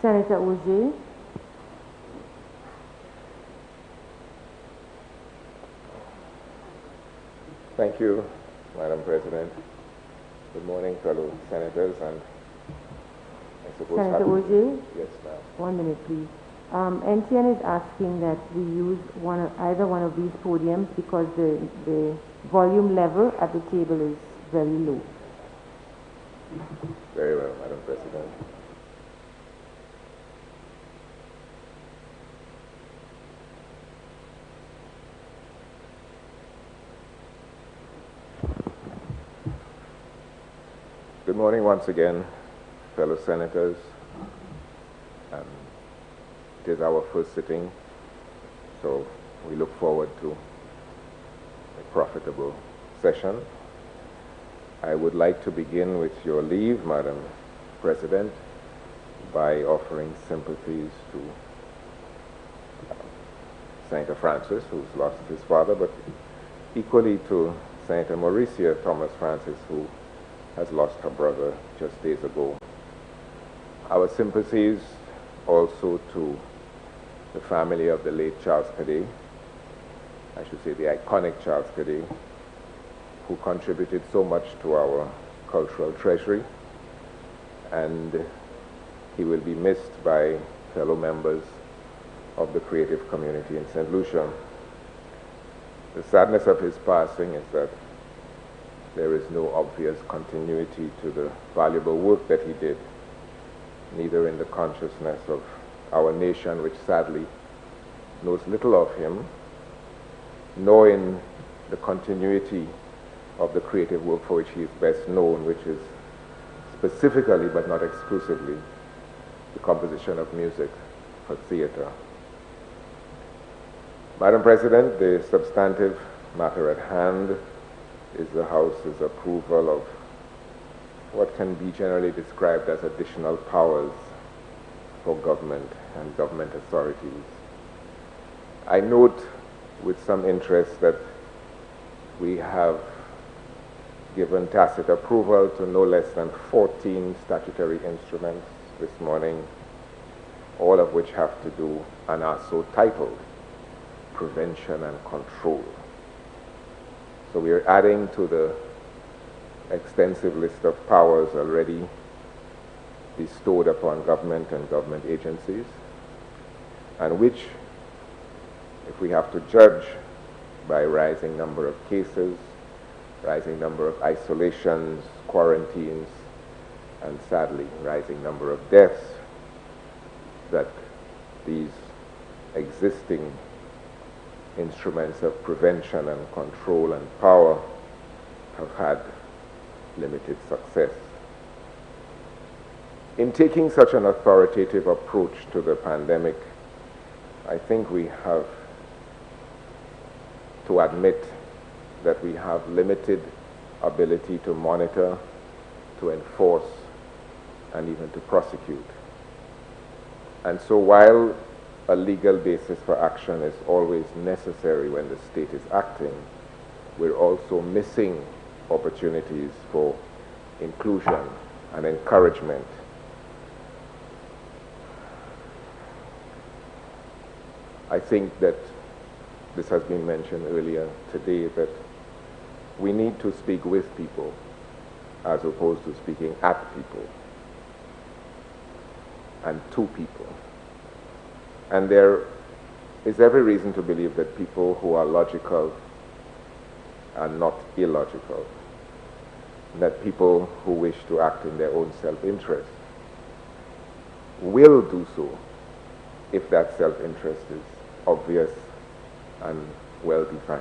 Senator Ogier. Thank you, Madam President. Good morning, fellow senators, and I suppose... Senator Ogier? Yes, ma'am. 1 minute, please. NTN is asking that we use either one of these podiums because the volume level at the table is very low. Very well, Madam President. Good morning once again, fellow senators. It is our first sitting, so we look forward to a profitable session. I would like to begin with your leave, Madam President, by offering sympathies to Senator Francis, who's lost his father, but equally to Senator Mauricia Thomas Francis, who has lost her brother just days ago. Our sympathies also to the family of the late Charles Cadet, I should say the iconic Charles Cadet, who contributed so much to our cultural treasury, and he will be missed by fellow members of the creative community in St. Lucia. The sadness of his passing is that there is no obvious continuity to the valuable work that he did, neither in the consciousness of our nation, which sadly knows little of him, nor in the continuity of the creative work for which he is best known, which is specifically but not exclusively the composition of music for theater. Madam President, the substantive matter at hand is the House's approval of what can be generally described as additional powers for government and government authorities. I note with some interest that we have given tacit approval to no less than 14 statutory instruments this morning, all of which have to do and are so titled prevention and control. So we are adding to the extensive list of powers already bestowed upon government and government agencies, and which, if we have to judge by rising number of cases, rising number of isolations, quarantines, and sadly, rising number of deaths, that these existing instruments of prevention and control and power have had limited success. In taking such an authoritative approach to the pandemic, I think we have to admit that we have limited ability to monitor, to enforce, and even to prosecute. And so while a legal basis for action is always necessary when the state is acting, we're also missing opportunities for inclusion and encouragement. I think that this has been mentioned earlier today, that we need to speak with people as opposed to speaking at people and to people. And there is every reason to believe that people who are logical are not illogical, that people who wish to act in their own self-interest will do so if that self-interest is obvious and well-defined.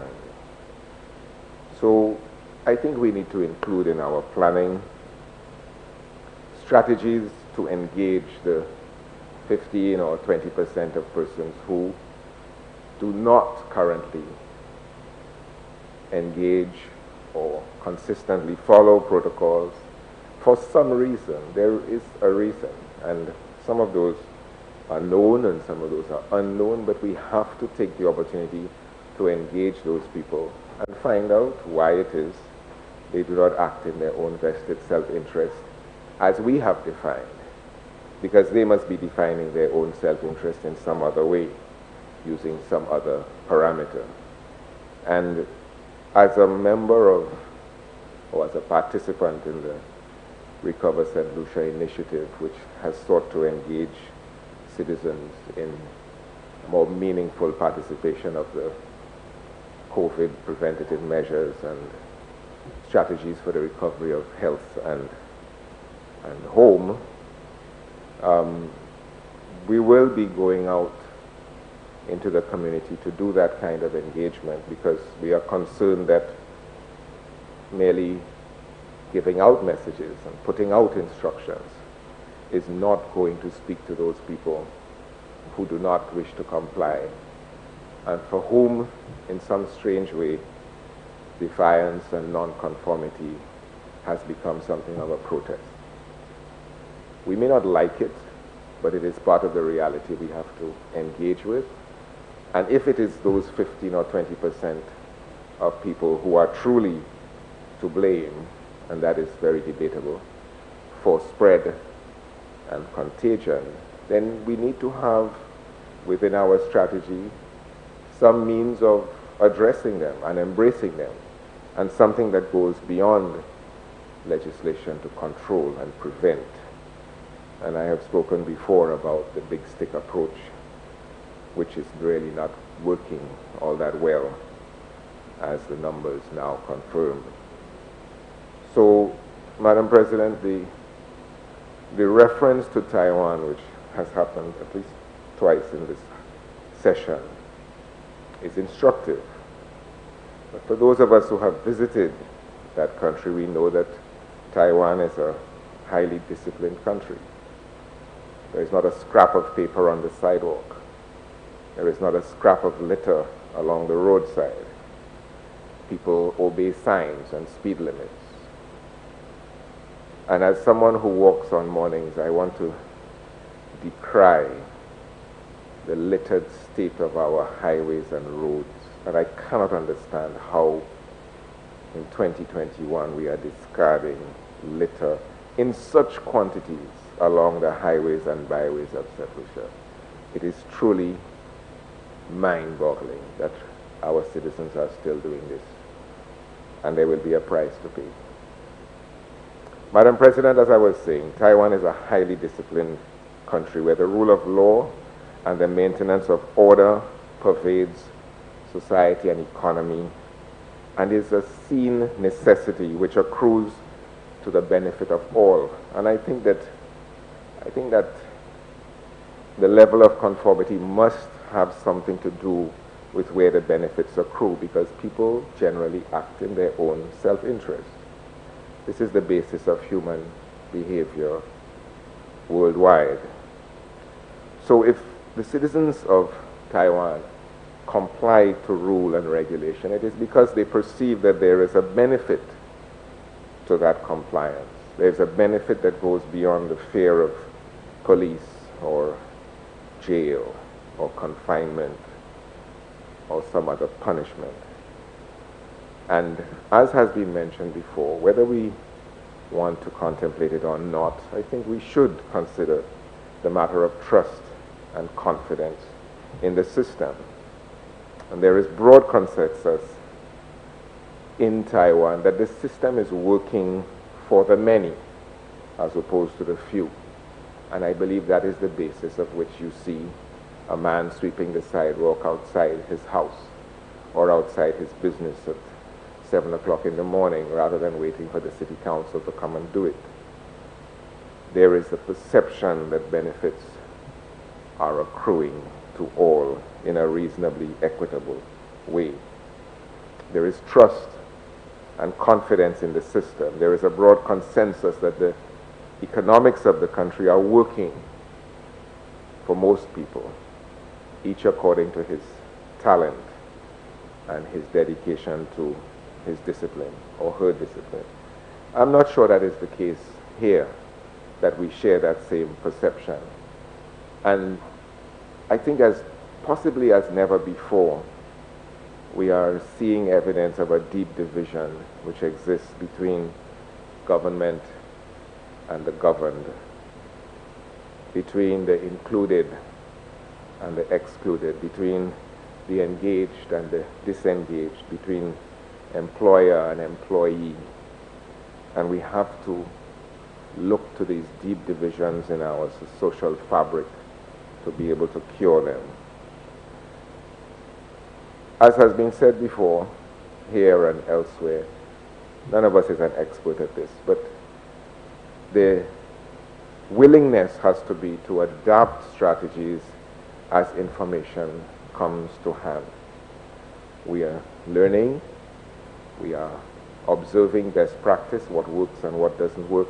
So I think we need to include in our planning strategies to engage the 15 or 20% of persons who do not currently engage or consistently follow protocols for some reason. There is a reason, and some of those are known and some of those are unknown, but we have to take the opportunity to engage those people and find out why it is they do not act in their own vested self-interest as we have defined because they must be defining their own self-interest in some other way, using some other parameter. And as a member of, or as a participant in the Recover St. Lucia initiative, which has sought to engage citizens in more meaningful participation of the COVID preventative measures and strategies for the recovery of health and home, we will be going out into the community to do that kind of engagement, because we are concerned that merely giving out messages and putting out instructions is not going to speak to those people who do not wish to comply, and for whom, in some strange way, defiance and nonconformity has become something of a protest. We may not like it, but it is part of the reality we have to engage with. And if it is those 15 or 20% of people who are truly to blame, and that is very debatable, for spread and contagion, then we need to have within our strategy some means of addressing them and embracing them, and something that goes beyond legislation to control and prevent. And I have spoken before about the big stick approach, which is really not working all that well, as the numbers now confirm. So, Madam President, the reference to Taiwan, which has happened at least twice in this session, is instructive. But for those of us who have visited that country, we know that Taiwan is a highly disciplined country. There is not a scrap of paper on the sidewalk. There is not a scrap of litter along the roadside. People obey signs and speed limits. And as someone who walks on mornings, I want to decry the littered state of our highways and roads. And I cannot understand how in 2021 we are discarding litter in such quantities along the highways and byways of St. Lucia. It is truly mind-boggling that our citizens are still doing this, and there will be a price to pay. Madam President, as I was saying, Taiwan is a highly disciplined country where the rule of law and the maintenance of order pervades society and economy, and is a seen necessity which accrues to the benefit of all. And I think that the level of conformity must have something to do with where the benefits accrue, because people generally act in their own self-interest. This is the basis of human behavior worldwide. So if the citizens of Taiwan comply to rule and regulation, it is because they perceive that there is a benefit to that compliance. There's a benefit that goes beyond the fear of police or jail or confinement or some other punishment. And as has been mentioned before, whether we want to contemplate it or not, I think we should consider the matter of trust and confidence in the system. And there is broad consensus in Taiwan that the system is working for the many as opposed to the few. And I believe that is the basis of which you see a man sweeping the sidewalk outside his house or outside his business at 7 o'clock in the morning rather than waiting for the city council to come and do it. There is a perception that benefits are accruing to all in a reasonably equitable way. There is trust and confidence in the system. There is a broad consensus that the economics of the country are working for most people, each according to his talent and his dedication to his discipline or her discipline. I'm not sure that is the case here, that we share that same perception. And I think as possibly as never before, we are seeing evidence of a deep division which exists between government and the governed. between the included and the excluded, between the engaged and the disengaged, between employer and employee. And we have to look to these deep divisions in our social fabric to be able to cure them. As has been said before, here and elsewhere, none of us is an expert at this, but the willingness has to be to adapt strategies as information comes to hand. We are learning, we are observing best practice, what works and what doesn't work,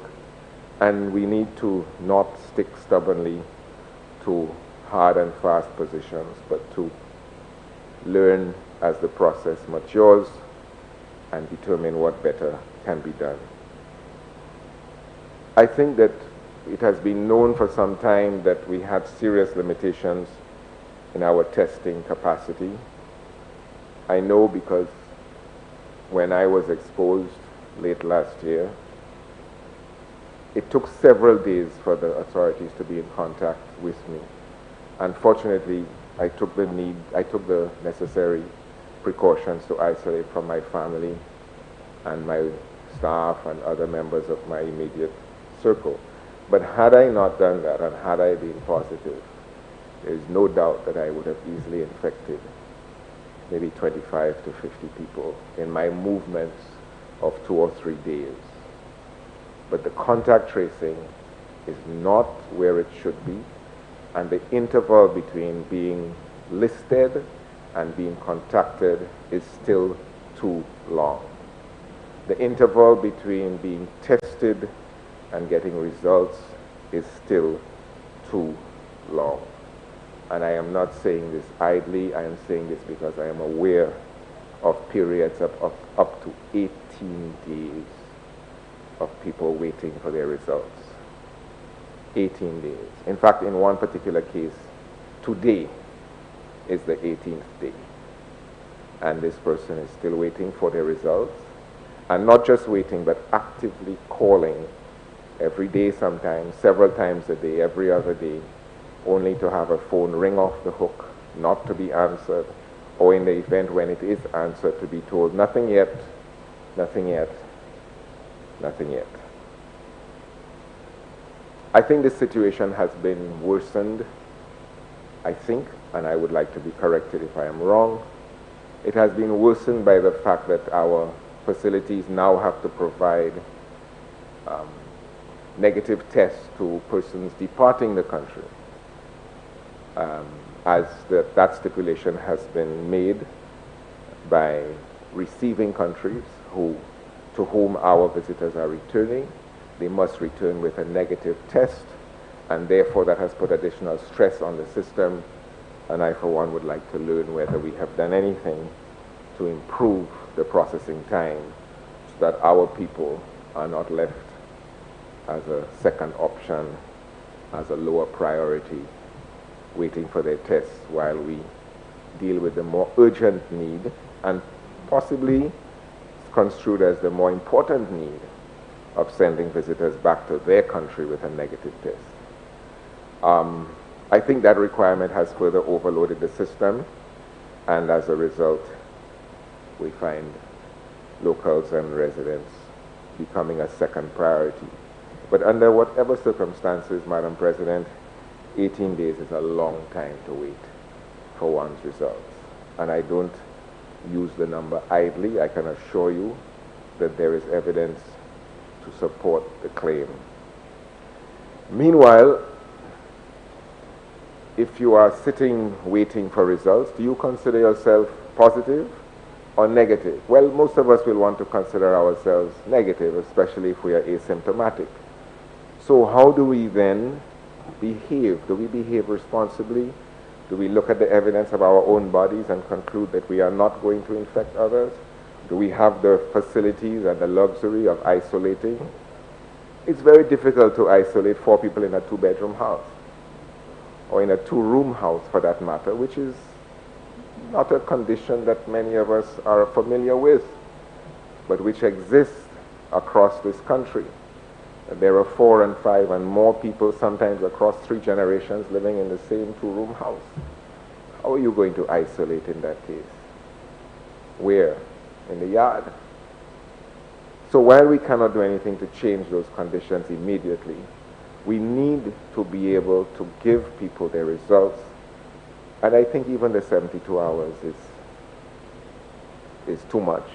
and we need to not stick stubbornly to hard and fast positions, but to learn as the process matures and determine what better can be done. I think that it has been known for some time that we had serious limitations in our testing capacity. I know because when I was exposed late last year, it took several days for the authorities to be in contact with me. Unfortunately, I took the necessary precautions to isolate from my family and my staff and other members of my immediate circle. But had I not done that, and had I been positive, there is no doubt that I would have easily infected maybe 25 to 50 people in my movements of 2 or 3 days. But the contact tracing is not where it should be, and the interval between being listed and being contacted is still too long. The interval between being tested and getting results is still too long. And I am not saying this idly, I am saying this because I am aware of periods of up to 18 days of people waiting for their results. 18 days. In fact, in one particular case, today is the 18th day. And this person is still waiting for their results. And not just waiting, but actively calling every day sometimes, several times a day, every other day, only to have a phone ring off the hook, not to be answered, or in the event when it is answered to be told, nothing yet, nothing yet, nothing yet. I think this situation has been worsened, I think, and I would like to be corrected if I am wrong. It has been worsened by the fact that our facilities now have to provide negative tests to persons departing the country, as that stipulation has been made by receiving countries to whom our visitors are returning. They must return with a negative test, and therefore that has put additional stress on the system, and I for one would like to learn whether we have done anything to improve the processing time so that our people are not left as a second option, as a lower priority, waiting for their tests while we deal with the more urgent need and possibly construed as the more important need of sending visitors back to their country with a negative test. I think that requirement has further overloaded the system, and as a result, we find locals and residents becoming a second priority. But under whatever circumstances, Madam President, 18 days is a long time to wait for one's results. And I don't use the number idly. I can assure you that there is evidence to support the claim. Meanwhile, if you are sitting waiting for results, do you consider yourself positive or negative? Well, most of us will want to consider ourselves negative, especially if we are asymptomatic. So how do we then behave? Do we behave responsibly? Do we look at the evidence of our own bodies and conclude that we are not going to infect others? Do we have the facilities and the luxury of isolating? It's very difficult to isolate 4 people in a 2-bedroom house, or in a 2-room house for that matter, which is not a condition that many of us are familiar with, but which exists across this country. there are 4 and 5 and more people, sometimes across 3 generations, living in the same 2-room house. How are you going to isolate in that case? Where? In the yard? So while we cannot do anything to change those conditions immediately, we need to be able to give people their results. And I think even the 72 hours is too much.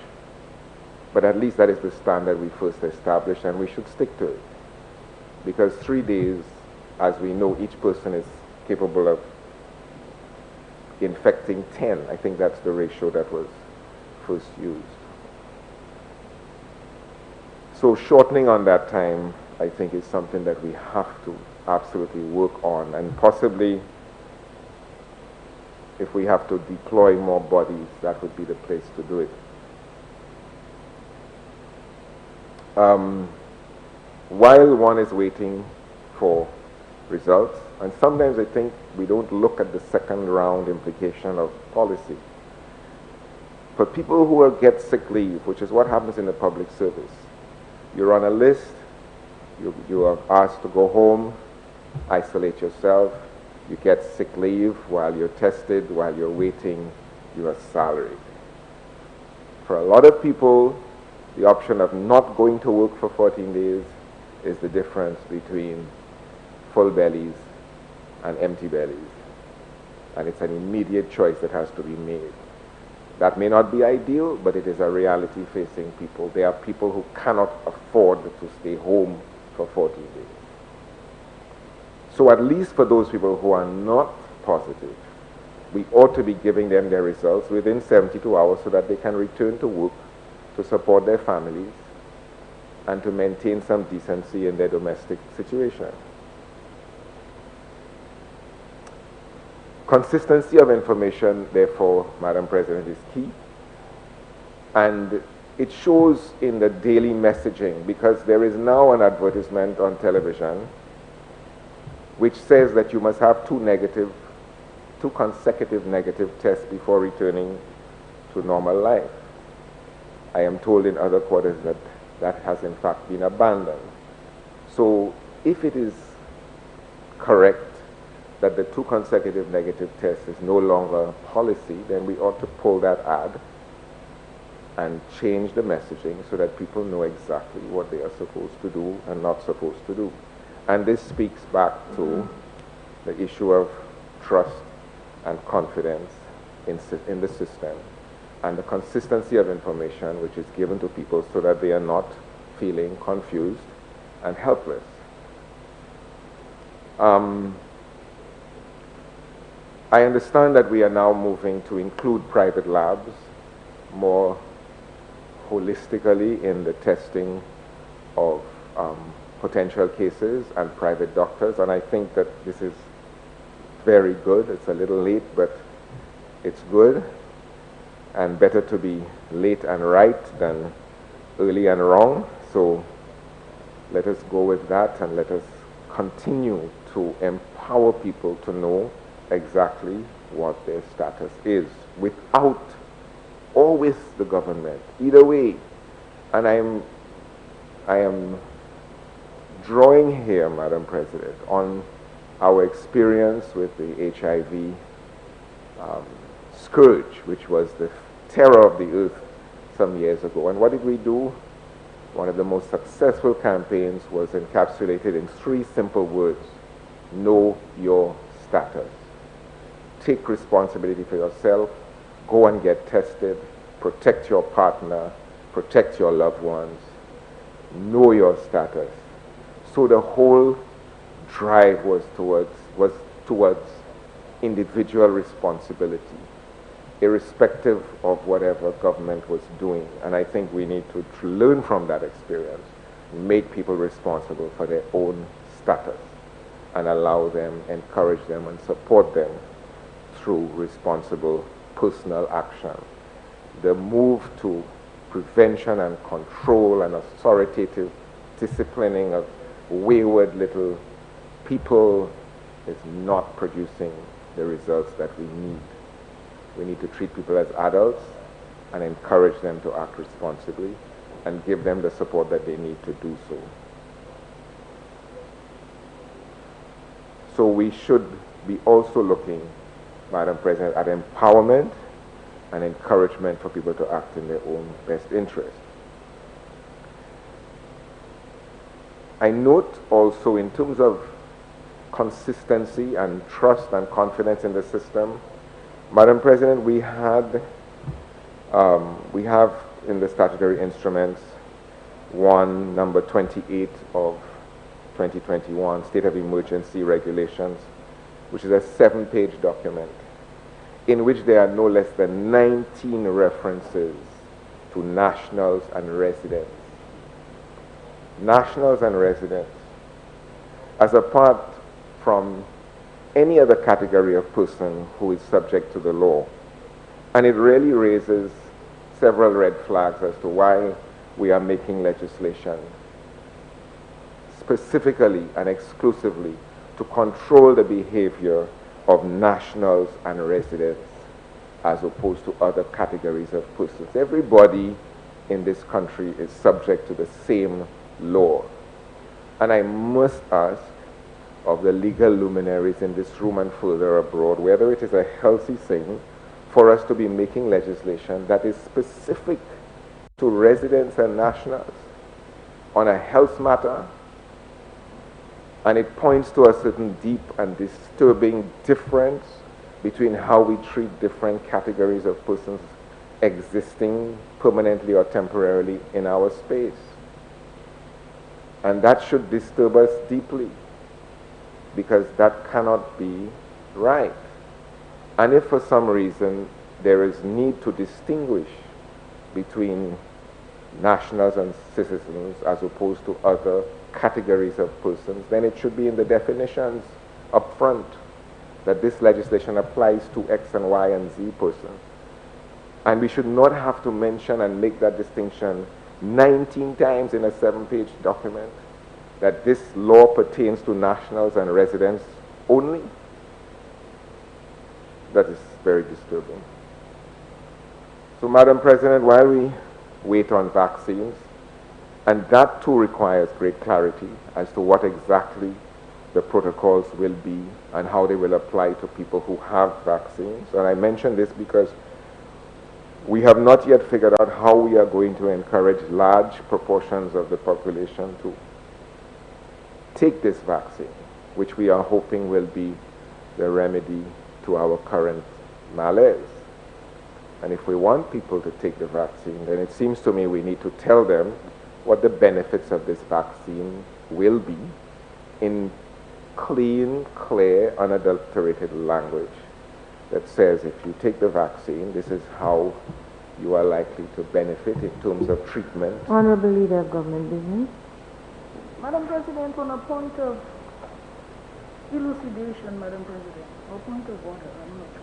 But at least that is the standard we first established, and we should stick to it. Because 3 days, as we know, each person is capable of infecting 10. I think that's the ratio that was first used. So shortening on that time, I think, is something that we have to absolutely work on, and possibly if we have to deploy more bodies, that would be the place to do it. While one is waiting for results, and sometimes I think we don't look at the second round implication of policy. For people who get sick leave, which is what happens in the public service, you're on a list, you are asked to go home, isolate yourself, you get sick leave while you're tested, while you're waiting, you are salaried. For a lot of people, the option of not going to work for 14 days is the difference between full bellies and empty bellies. And it's an immediate choice that has to be made. That may not be ideal, but it is a reality facing people. There are people who cannot afford to stay home for 14 days. So at least for those people who are not positive, we ought to be giving them their results within 72 hours so that they can return to work to support their families and to maintain some decency in their domestic situation. Consistency of information, therefore, Madam President, is key. And it shows in the daily messaging, because there is now an advertisement on television which says that you must have 2 consecutive negative tests before returning to normal life. I am told in other quarters that that has in fact been abandoned. So if it is correct that the 2 consecutive negative tests is no longer policy, then we ought to pull that ad and change the messaging so that people know exactly what they are supposed to do and not supposed to do. And this speaks back to the issue of trust and confidence in the system, and the consistency of information which is given to people so that they are not feeling confused and helpless. I understand that we are now moving to include private labs more holistically in the testing of potential cases and private doctors, and I think that this is very good. It's a little late, but it's good, and better to be late and right than early and wrong. So let us go with that, and let us continue to empower people to know exactly what their status is, without or with the government, either way. And I am drawing here, Madam President, on our experience with the HIV scourge, which was the terror of the earth some years ago. And what did we do? One of the most successful campaigns was encapsulated in 3 simple words: know your status. Take responsibility for yourself, go and get tested, protect your partner, protect your loved ones, know your status. So the whole drive was towards individual responsibility, irrespective of whatever government was doing. And I think we need to learn from that experience, make people responsible for their own status, and allow them, encourage them, and support them through responsible personal action. The move to prevention and control and authoritative disciplining of wayward little people is not producing the results that we need. We need to treat people as adults and encourage them to act responsibly and give them the support that they need to do so. So we should be also looking, Madam President, at empowerment and encouragement for people to act in their own best interest. I note also in terms of consistency and trust and confidence in the system, Madam President, we have in the statutory instruments one number 28 of 2021, State of Emergency Regulations, which is a 7-page document in which there are no less than 19 references to nationals and residents. Nationals and residents, as apart from any other category of person who is subject to the law. And it really raises several red flags as to why we are making legislation specifically and exclusively to control the behavior of nationals and residents as opposed to other categories of persons. Everybody in this country is subject to the same law. And I must ask of the legal luminaries in this room and further abroad whether it is a healthy thing for us to be making legislation that is specific to residents and nationals on a health matter, and it points to a certain deep and disturbing difference between how we treat different categories of persons existing permanently or temporarily in our space. And that should disturb us deeply, because that cannot be right. And if for some reason there is need to distinguish between nationals and citizens as opposed to other categories of persons, then it should be in the definitions up front that this legislation applies to X and Y and Z persons. And we should not have to mention and make that distinction 19 times in a 7-page document that this law pertains to nationals and residents only. That is very disturbing. So, Madam President, while we wait on vaccines, and that too requires great clarity as to what exactly the protocols will be and how they will apply to people who have vaccines. And I mention this because we have not yet figured out how we are going to encourage large proportions of the population to take this vaccine, which we are hoping will be the remedy to our current malaise. And if we want people to take the vaccine, then it seems to me we need to tell them what the benefits of this vaccine will be in clean, clear, unadulterated language that says if you take the vaccine, this is how you are likely to benefit in terms of treatment. Honorable Leader of Government Business. Madam President, on a point of elucidation, Madam President, or point of order, I'm not sure.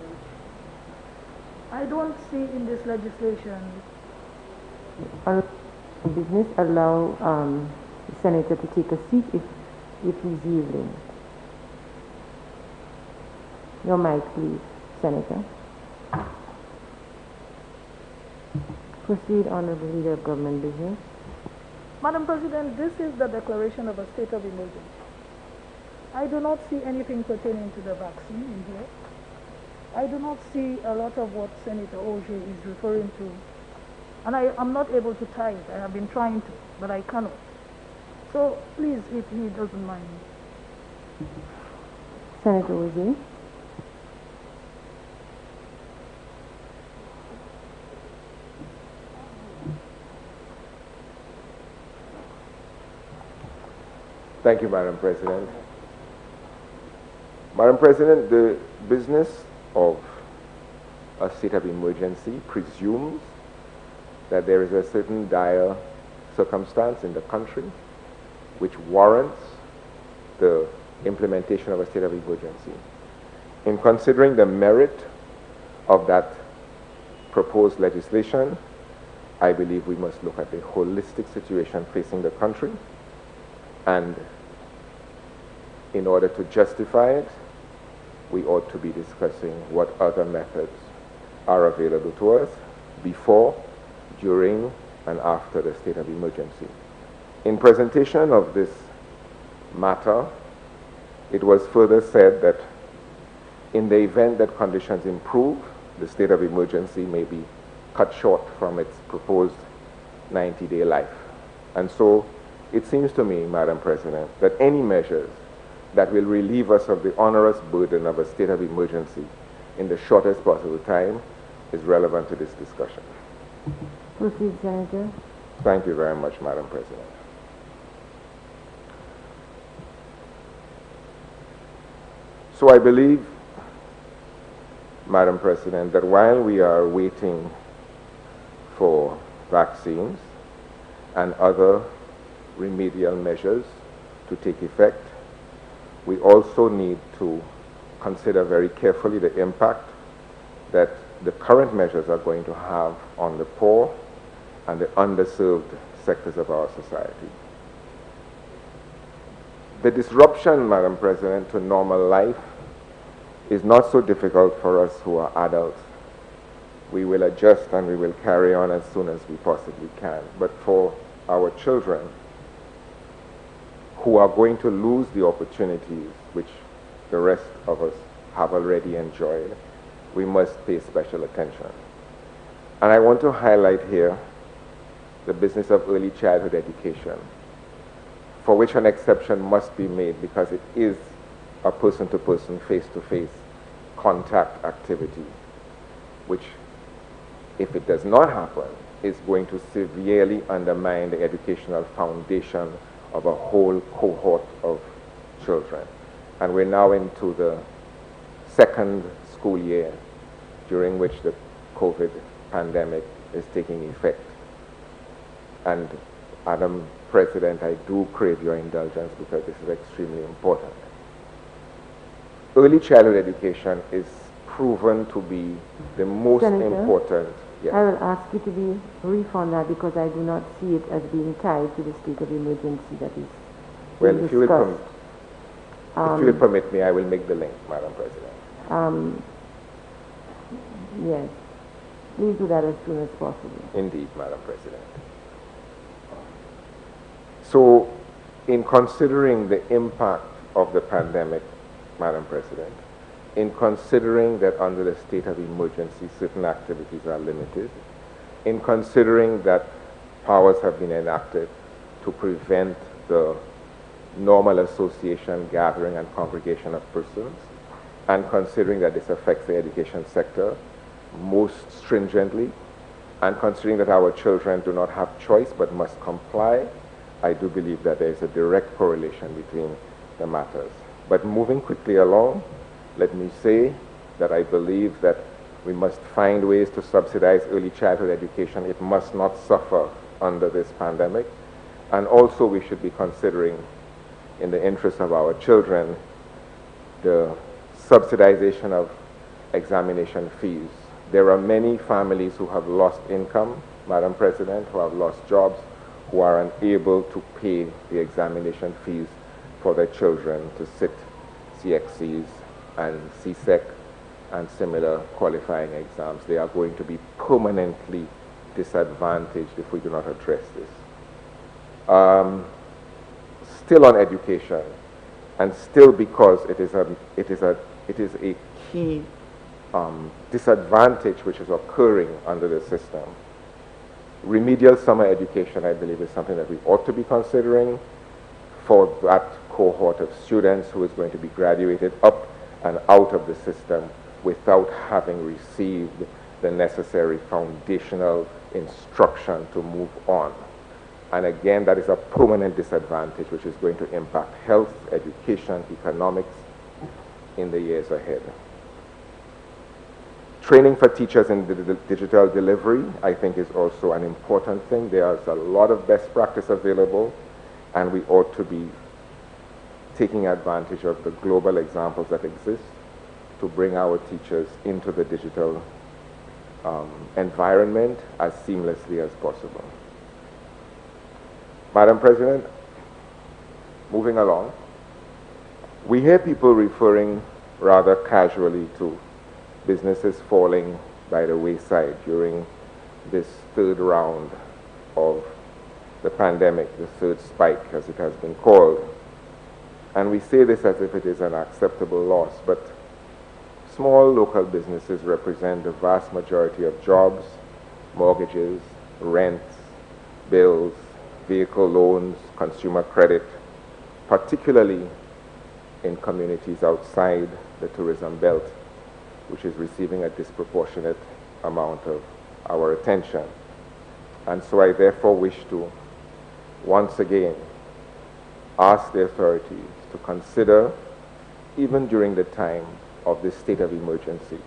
I don't see in this legislation. Honorable Business, allow the Senator to take a seat if he's yielding. Your mic, please, Senator. Proceed, Honorable Leader of Government Business. Madam President, this is the declaration of a state of emergency. I do not see anything pertaining to the vaccine in here. I do not see a lot of what Senator Auger is referring to. And I am not able to tie it. I have been trying to, but I cannot. So please, if he doesn't mind. Senator Auger. Thank you, Madam President. Madam President, the business of a state of emergency presumes that there is a certain dire circumstance in the country which warrants the implementation of a state of emergency. In considering the merit of that proposed legislation, I believe we must look at the holistic situation facing the country, and in order to justify it, we ought to be discussing what other methods are available to us before, during, and after the state of emergency. In presentation of this matter, It was further said that in the event that conditions improve, the state of emergency may be cut short from its proposed 90-day life. And so it seems to me, Madam President, that any measures that will relieve us of the onerous burden of a state of emergency in the shortest possible time is relevant to this discussion. Proceed, Senator. Thank you very much, Madam President. So I believe, Madam President, that while we are waiting for vaccines and other remedial measures to take effect, we also need to consider very carefully the impact that the current measures are going to have on the poor and the underserved sectors of our society. The disruption, Madam President, to normal life is not so difficult for us who are adults. We will adjust and we will carry on as soon as we possibly can. But for our children, who are going to lose the opportunities which the rest of us have already enjoyed, we must pay special attention. And I want to highlight here the business of early childhood education, for which an exception must be made because it is a person-to-person, face-to-face contact activity, which, if it does not happen, is going to severely undermine the educational foundation of a whole cohort of children. And we're now into the second school year during which the COVID pandemic is taking effect. And, Madam President, I do crave your indulgence because this is extremely important. Early childhood education is proven to be the most Senator, important. Yes. I will ask you to be brief on that because I do not see it as being tied to the state of emergency that is Well, being if you will discussed. permit me, I will make the link, Madam President. Yes. Please do that as soon as possible. Indeed, Madam President. So, in considering the impact of the pandemic, Madam President, in considering that under the state of emergency certain activities are limited, in considering that powers have been enacted to prevent the normal association, gathering, and congregation of persons, and considering that this affects the education sector most stringently, and considering that our children do not have choice but must comply, I do believe that there is a direct correlation between the matters. But moving quickly along, let me say that I believe that we must find ways to subsidize early childhood education. It must not suffer under this pandemic. And also we should be considering, in the interest of our children, the subsidization of examination fees. There are many families who have lost income, Madam President, who have lost jobs, who are unable to pay the examination fees for their children to sit CXCs and CSEC and similar qualifying exams. They are going to be permanently disadvantaged if we do not address this. Still on education, and still because it is a key disadvantage which is occurring under the system. Remedial summer education, I believe, is something that we ought to be considering for that cohort of students who is going to be graduated up and out of the system without having received the necessary foundational instruction to move on. And again, that is a permanent disadvantage which is going to impact health, education, economics in the years ahead. Training for teachers in digital delivery, I think, is also an important thing. There's a lot of best practice available, and we ought to be taking advantage of the global examples that exist to bring our teachers into the digital environment as seamlessly as possible. Madam President, moving along, we hear people referring rather casually to businesses falling by the wayside during this third round of the pandemic, the third spike, as it has been called. And we say this as if it is an acceptable loss, but small local businesses represent the vast majority of jobs, mortgages, rents, bills, vehicle loans, consumer credit, particularly in communities outside the tourism belt, which is receiving a disproportionate amount of our attention. And so I therefore wish to once again ask the authorities to consider, even during the time of this state of emergency,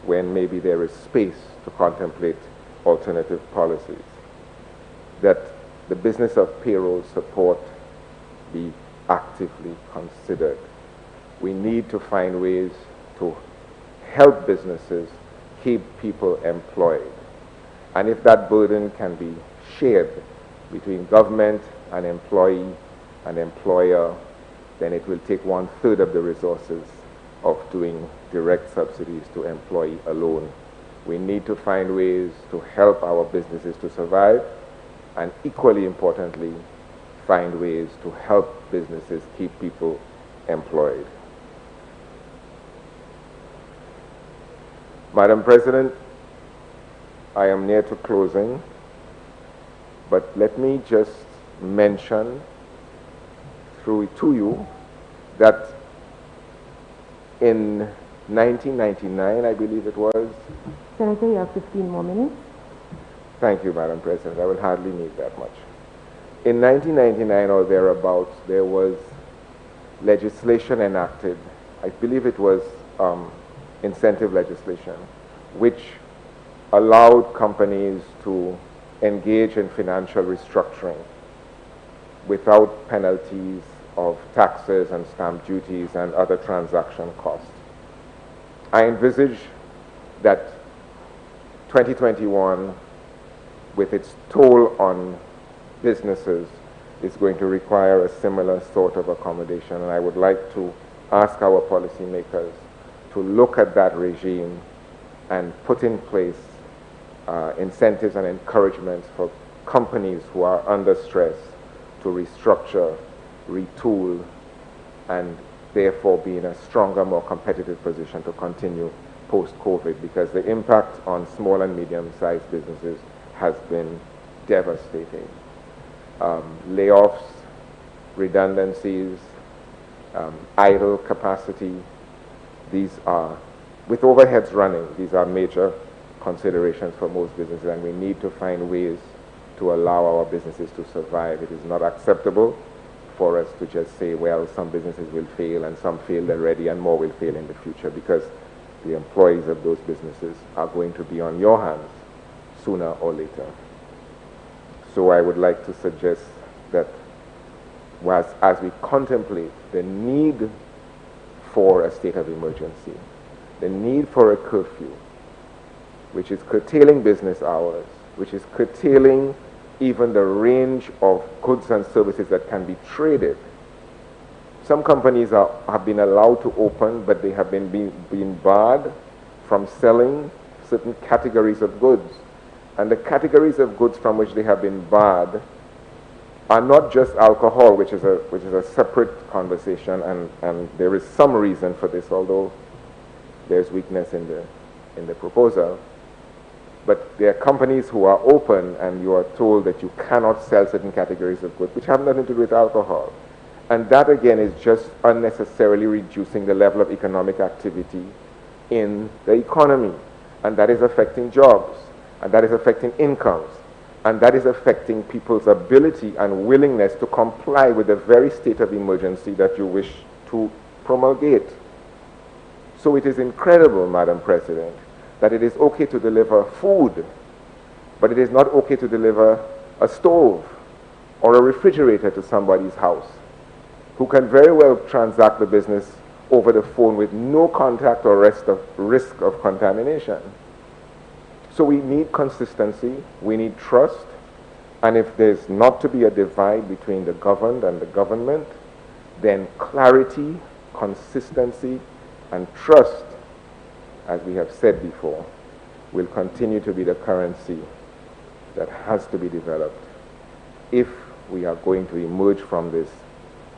when maybe there is space to contemplate alternative policies, that the business of payroll support be actively considered. We need to find ways to help businesses keep people employed. And if that burden can be shared between government and employee and employer, then it will take 1/3 of the resources of doing direct subsidies to employee alone. We need to find ways to help our businesses to survive, and equally importantly, find ways to help businesses keep people employed. Madam President, I am near to closing, but let me just mention through to you that in 1999, I believe it was. Senator, you have 15 more minutes. Thank you, Madam President. I will hardly need that much. In 1999 or thereabouts, there was legislation enacted. I believe it was incentive legislation, which allowed companies to engage in financial restructuring without penalties of taxes and stamp duties and other transaction costs. I envisage that 2021, with its toll on businesses, is going to require a similar sort of accommodation, and I would like to ask our policymakers to look at that regime and put in place incentives and encouragements for companies who are under stress to restructure, retool, and therefore be in a stronger, more competitive position to continue post-COVID, because the impact on small and medium-sized businesses has been devastating. Layoffs, redundancies, idle capacity, these are, with overheads running, these are major considerations for most businesses, and we need to find ways to allow our businesses to survive. It is not acceptable for us to just say, well, some businesses will fail and some failed already and more will fail in the future, because the employees of those businesses are going to be on your hands sooner or later. So I would like to suggest that as we contemplate the need for a state of emergency, the need for a curfew, which is curtailing business hours, which is curtailing even the range of goods and services that can be traded. Some companies have been allowed to open, but they have been barred from selling certain categories of goods. And the categories of goods from which they have been barred are not just alcohol, which is a separate conversation, and there is some reason for this, although there's weakness in the proposal. But there are companies who are open and you are told that you cannot sell certain categories of goods, which have nothing to do with alcohol. And that again is just unnecessarily reducing the level of economic activity in the economy. And that is affecting jobs, and that is affecting incomes, and that is affecting people's ability and willingness to comply with the very state of emergency that you wish to promulgate. So it is incredible, Madam President, that it is okay to deliver food, but it is not okay to deliver a stove or a refrigerator to somebody's house, who can very well transact the business over the phone with no contact or risk of contamination. So we need consistency, we need trust, and if there's not to be a divide between the governed and the government, then clarity, consistency, and trust, as we have said before, will continue to be the currency that has to be developed if we are going to emerge from this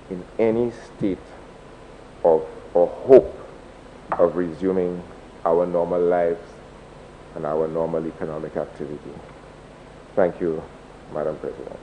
in any state of or hope of resuming our normal lives and our normal economic activity. Thank you, Madam President.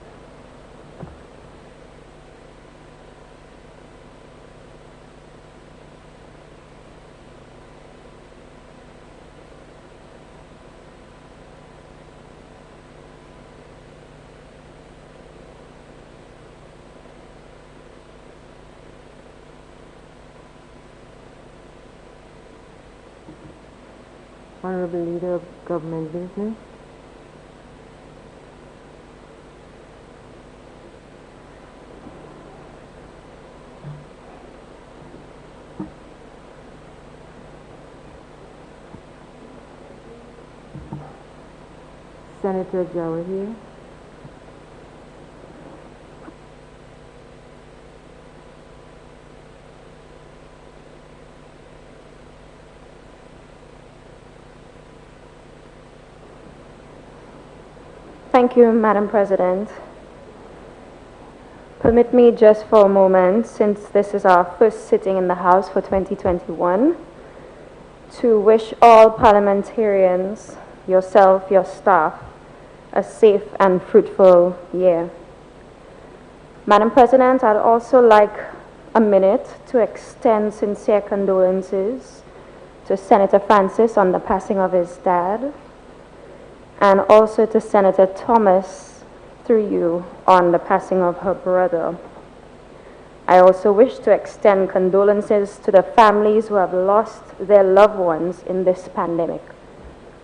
Honorable Leader of Government Business. Senator Jawar here. Thank you, Madam President. Permit me just for a moment, since this is our first sitting in the House for 2021, to wish all parliamentarians, yourself, your staff, a safe and fruitful year. Madam President, I'd also like a minute to extend sincere condolences to Senator Francis on the passing of his dad, and also to Senator Thomas, through you, on the passing of her brother. I also wish to extend condolences to the families who have lost their loved ones in this pandemic.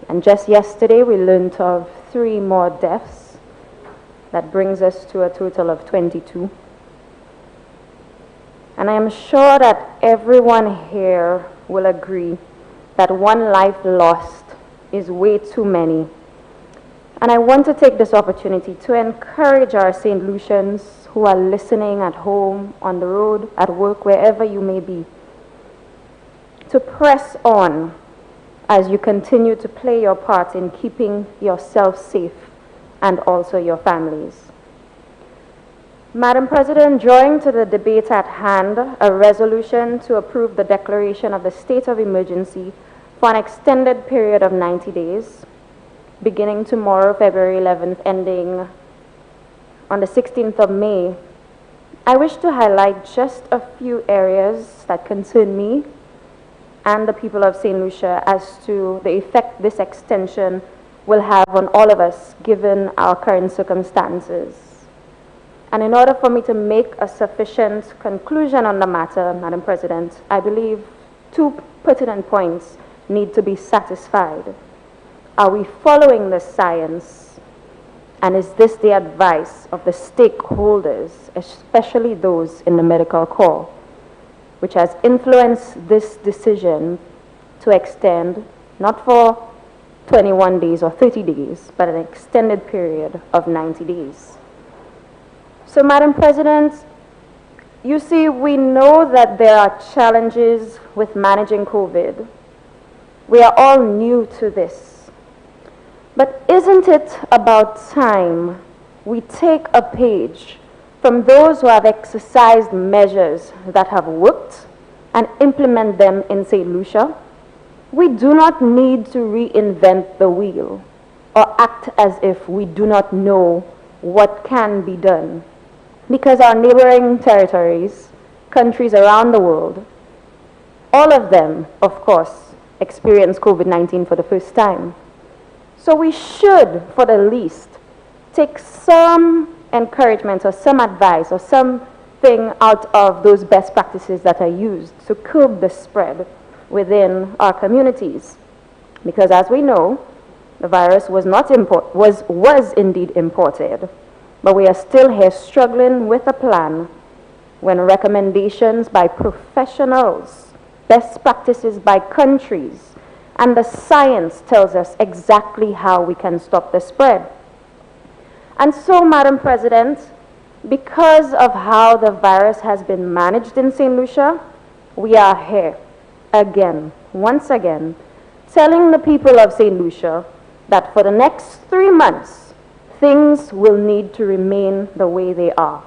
And just yesterday, we learned of 3 more deaths. That brings us to a total of 22. And I am sure that everyone here will agree that one life lost is way too many. And I want to take this opportunity to encourage our St. Lucians who are listening at home, on the road, at work, wherever you may be, to press on as you continue to play your part in keeping yourself safe and also your families. Madam President, drawing to the debate at hand, a resolution to approve the declaration of the state of emergency for an extended period of 90 days, beginning tomorrow, February 11th, ending on the 16th of May, I wish to highlight just a few areas that concern me and the people of St. Lucia as to the effect this extension will have on all of us, given our current circumstances. And in order for me to make a sufficient conclusion on the matter, Madam President, I believe 2 pertinent points need to be satisfied. Are we following the science? And is this the advice of the stakeholders, especially those in the medical corps, which has influenced this decision to extend, not for 21 days or 30 days, but an extended period of 90 days? So, Madam President, you see, we know that there are challenges with managing COVID. We are all new to this. But isn't it about time we take a page from those who have exercised measures that have worked and implement them in St. Lucia? We do not need to reinvent the wheel or act as if we do not know what can be done, because our neighboring territories, countries around the world, all of them, of course, experience COVID-19 for the first time. So we should, for the least, take some encouragement or some advice or something out of those best practices that are used to curb the spread within our communities. Because as we know, the virus was indeed imported, but we are still here struggling with a plan when recommendations by professionals, best practices by countries, and the science tells us exactly how we can stop the spread. And so, Madam President, because of how the virus has been managed in St. Lucia, we are here again, once again, telling the people of St. Lucia that for the next 3 months, things will need to remain the way they are.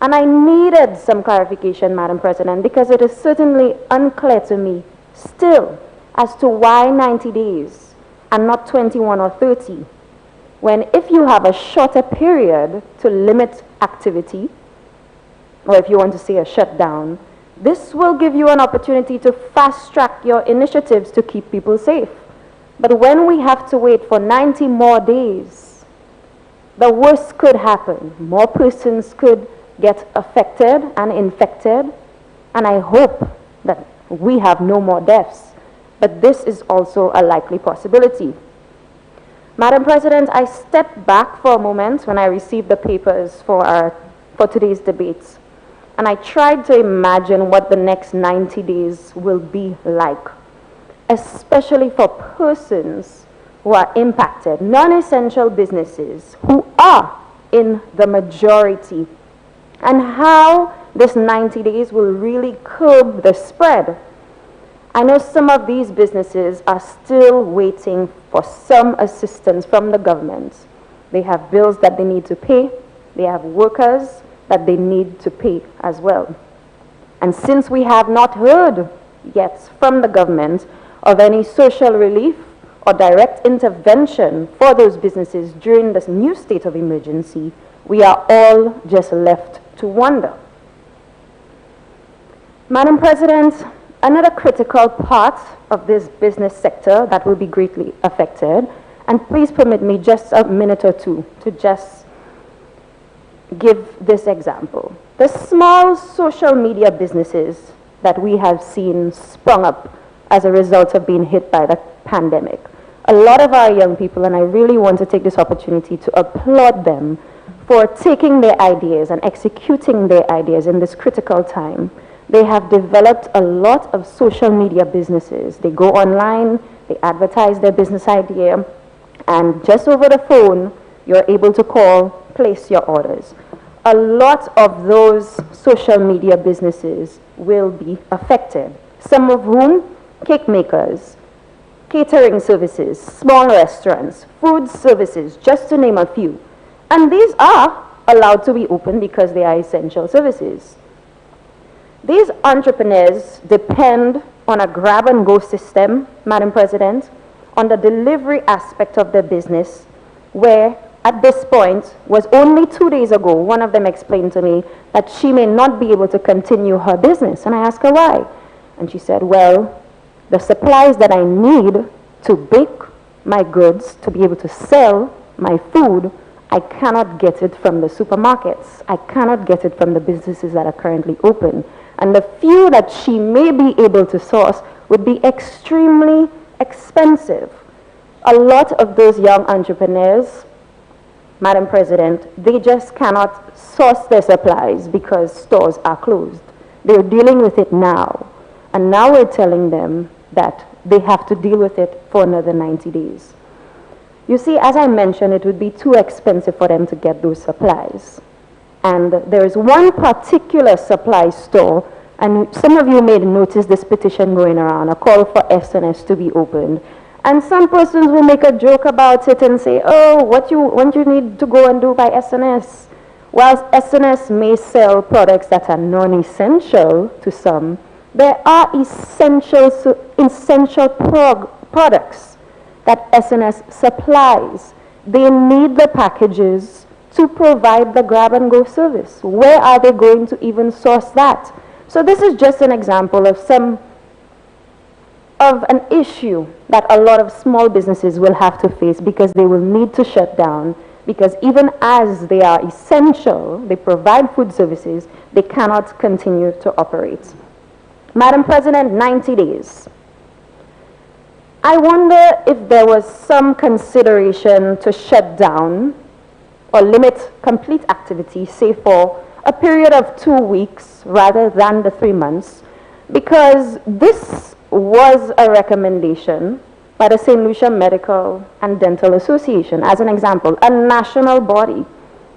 And I needed some clarification, Madam President, because it is certainly unclear to me still as to why 90 days and not 21 or 30, when if you have a shorter period to limit activity, or if you want to say a shutdown, this will give you an opportunity to fast-track your initiatives to keep people safe. But when we have to wait for 90 more days, the worst could happen. More persons could get affected and infected, and I hope that we have no more deaths. But this is also a likely possibility. Madam President, I stepped back for a moment when I received the papers for today's debates, and I tried to imagine what the next 90 days will be like, especially for persons who are impacted, non-essential businesses who are in the majority, and how this 90 days will really curb the spread. I know some of these businesses are still waiting for some assistance from the government. They have bills that they need to pay. They have workers that they need to pay as well. And since we have not heard yet from the government of any social relief or direct intervention for those businesses during this new state of emergency, we are all just left to wonder. Madam President, another critical part of this business sector that will be greatly affected, and please permit me just a minute or two to just give this example. The small social media businesses that we have seen sprung up as a result of being hit by the pandemic. A lot of our young people, and I really want to take this opportunity to applaud them for taking their ideas and executing their ideas in this critical time. They have developed a lot of social media businesses. They go online, they advertise their business idea, and just over the phone, you're able to call, place your orders. A lot of those social media businesses will be affected, some of whom cake makers, catering services, small restaurants, food services, just to name a few. And these are allowed to be open because they are essential services. These entrepreneurs depend on a grab-and-go system, Madam President, on the delivery aspect of their business, where at this point was only 2 days ago, one of them explained to me that she may not be able to continue her business. And I asked her why. And she said, well, the supplies that I need to bake my goods, to be able to sell my food, I cannot get it from the supermarkets. I cannot get it from the businesses that are currently open. And the few that she may be able to source would be extremely expensive. A lot of those young entrepreneurs, Madam President, they just cannot source their supplies because stores are closed. They're dealing with it now. And now we're telling them that they have to deal with it for another 90 days. You see, as I mentioned, it would be too expensive for them to get those supplies. And there is one particular supply store, and some of you may notice this petition going around, a call for SNS to be opened. And some persons will make a joke about it and say, oh, what you need to go and do by SNS? Whilst SNS may sell products that are non-essential to some, there are essential products that SNS supplies. They need the packages to provide the grab-and-go service. Where are they going to even source that? So this is just an example of an issue that a lot of small businesses will have to face because they will need to shut down, because even as they are essential, they provide food services, they cannot continue to operate. Madam President, 90 days. I wonder if there was some consideration to shut down or limit complete activity, say for a period of 2 weeks rather than the 3 months, because this was a recommendation by the St. Lucia Medical and Dental Association, as an example, a national body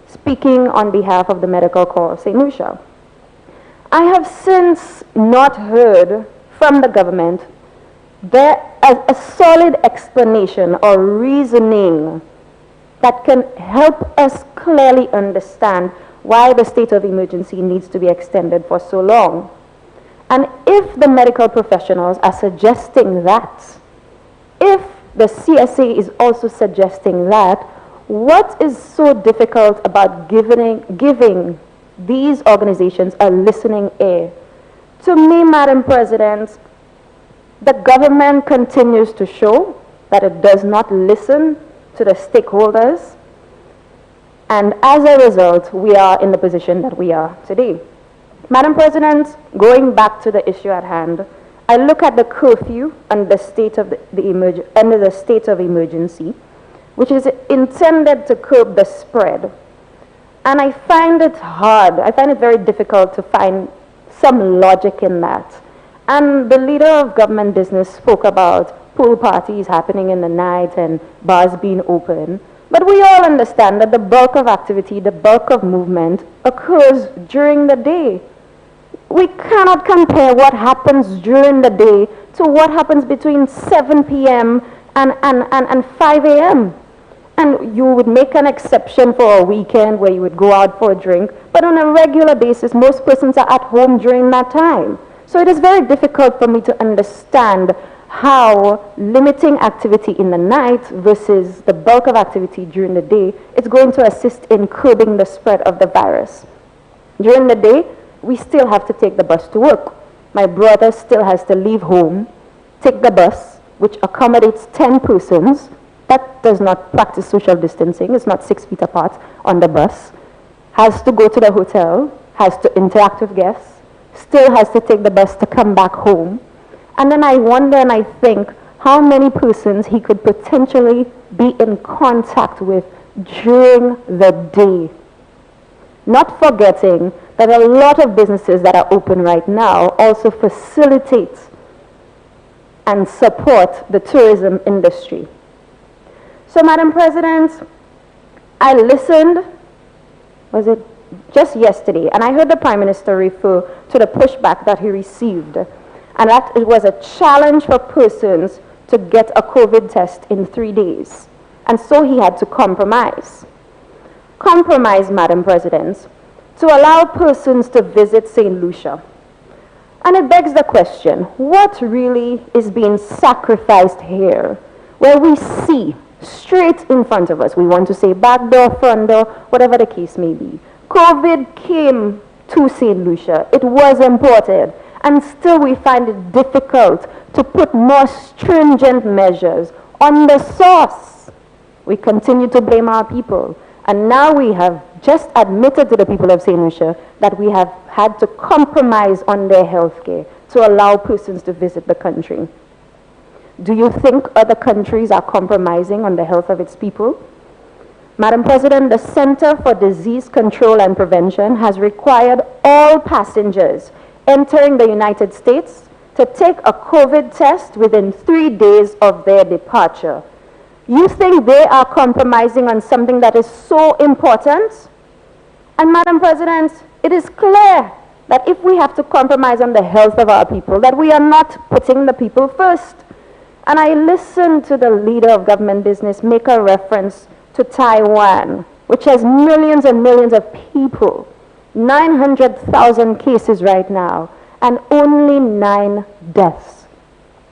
speaking on behalf of the Medical Corps of St. Lucia. I have since not heard from the government a solid explanation or reasoning that can help us clearly understand why the state of emergency needs to be extended for so long. And if the medical professionals are suggesting that, if the CSA is also suggesting that, what is so difficult about giving these organizations a listening ear? To me, Madam President, the government continues to show that it does not listen to the stakeholders, and as a result, we are in the position that we are today. Madam President, going back to the issue at hand, I look at the curfew under the state of under the state of emergency, which is intended to curb the spread. And I find it hard, I find it very difficult to find some logic in that. And the leader of government business spoke about pool parties happening in the night and bars being open. But we all understand that the bulk of activity, the bulk of movement occurs during the day. We cannot compare what happens during the day to what happens between 7 p.m. and 5 a.m. And you would make an exception for a weekend where you would go out for a drink, but on a regular basis, most persons are at home during that time. So it is very difficult for me to understand how limiting activity in the night versus the bulk of activity during the day is going to assist in curbing the spread of the virus. During the day, we still have to take the bus to work. My brother still has to leave home, take the bus, which accommodates 10 persons. That does not practice social distancing. It's not 6 feet apart on the bus. Has to go to the hotel, has to interact with guests, still has to take the bus to come back home. And then I wonder and I think how many persons he could potentially be in contact with during the day. Not forgetting that a lot of businesses that are open right now also facilitate and support the tourism industry. So, Madam President, I listened, was it just yesterday, and I heard the Prime Minister refer to the pushback that he received, and that it was a challenge for persons to get a COVID test in 3 days. And so he had to compromise. Compromise, Madam President, to allow persons to visit St. Lucia. And it begs the question, what really is being sacrificed here, where we see straight in front of us, we want to say back door, front door, whatever the case may be, COVID came to St. Lucia, it was imported, and still we find it difficult to put more stringent measures on the source. We continue to blame our people. And now we have just admitted to the people of St. Lucia that we have had to compromise on their health care to allow persons to visit the country. Do you think other countries are compromising on the health of its people? Madam President, the Center for Disease Control and Prevention has required all passengers entering the United States to take a COVID test within 3 days of their departure. You think they are compromising on something that is so important? And Madam President, it is clear that if we have to compromise on the health of our people, that we are not putting the people first. And I listened to the leader of government business make a reference to Taiwan, which has millions and millions of people, 900,000 cases right now, and only 9 deaths.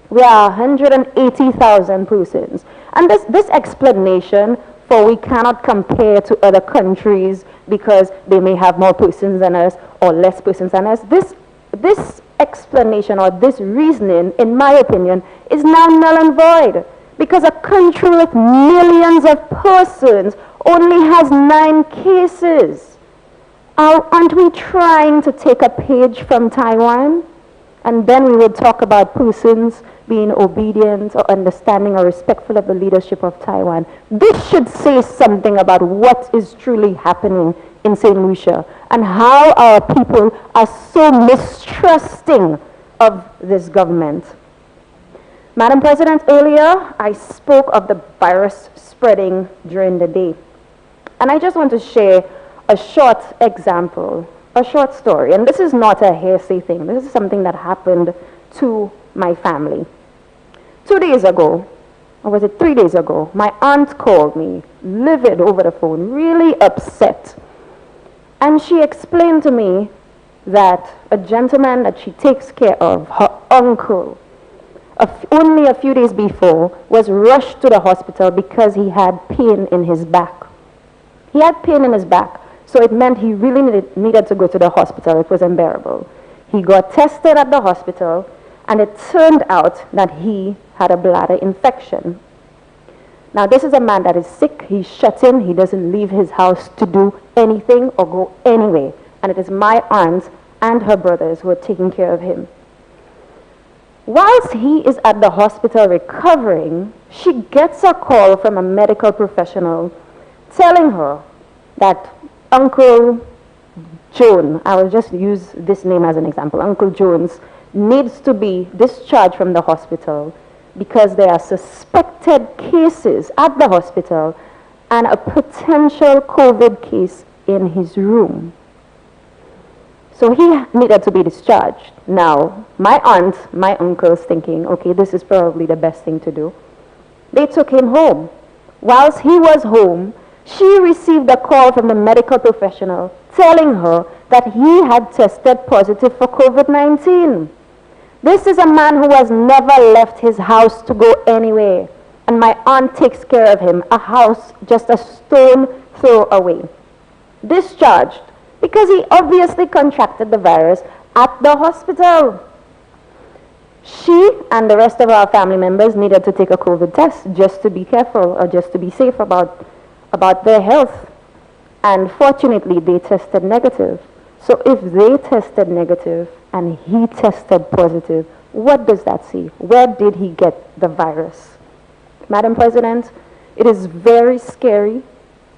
We are 180,000 persons. And this explanation for we cannot compare to other countries because they may have more persons than us or less persons than us, this explanation or this reasoning, in my opinion, is now null and void. Because a country with millions of persons only has 9 cases. Aren't we trying to take a page from Taiwan? And then we would talk about persons being obedient or understanding or respectful of the leadership of Taiwan. This should say something about what is truly happening in St. Lucia and how our people are so mistrusting of this government. Madam President, earlier I spoke of the virus spreading during the day. And I just want to share a short example, a short story. And this is not a hearsay thing. This is something that happened to my family. 2 days ago, or was it 3 days ago, my aunt called me, livid over the phone, really upset. And she explained to me that a gentleman that she takes care of, her uncle, only a few days before, was rushed to the hospital because he had pain in his back. He had pain in his back, so it meant he really needed to go to the hospital. It was unbearable. He got tested at the hospital, and it turned out that he had a bladder infection. Now, this is a man that is sick. He's shut in. He doesn't leave his house to do anything or go anywhere. And it is my aunt and her brothers who are taking care of him. Whilst he is at the hospital recovering, she gets a call from a medical professional telling her that Uncle Joan, I will just use this name as an example, Uncle Jones needs to be discharged from the hospital because there are suspected cases at the hospital and a potential COVID case in his room. So he needed to be discharged. Now, my aunt, my uncle's thinking, okay, this is probably the best thing to do. They took him home. Whilst he was home, she received a call from the medical professional telling her that he had tested positive for COVID-19. This is a man who has never left his house to go anywhere. And my aunt takes care of him, a house just a stone throw away. Discharged because he obviously contracted the virus at the hospital. She and the rest of our family members needed to take a COVID test just to be careful or just to be safe about their health. And fortunately, they tested negative. So if they tested negative and he tested positive, what does that say? Where did he get the virus? Madam President, it is very scary,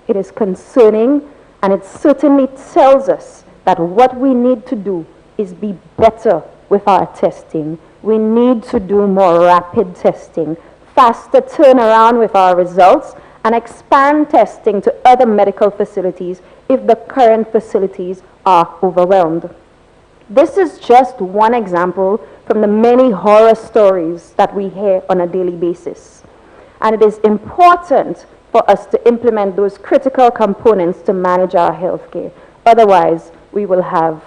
it is concerning, and it certainly tells us that what we need to do is be better with our testing. We need to do more rapid testing, faster turnaround with our results, and expand testing to other medical facilities if the current facilities are overwhelmed. This is just one example from the many horror stories that we hear on a daily basis. And it is important for us to implement those critical components to manage our healthcare. Otherwise, we will have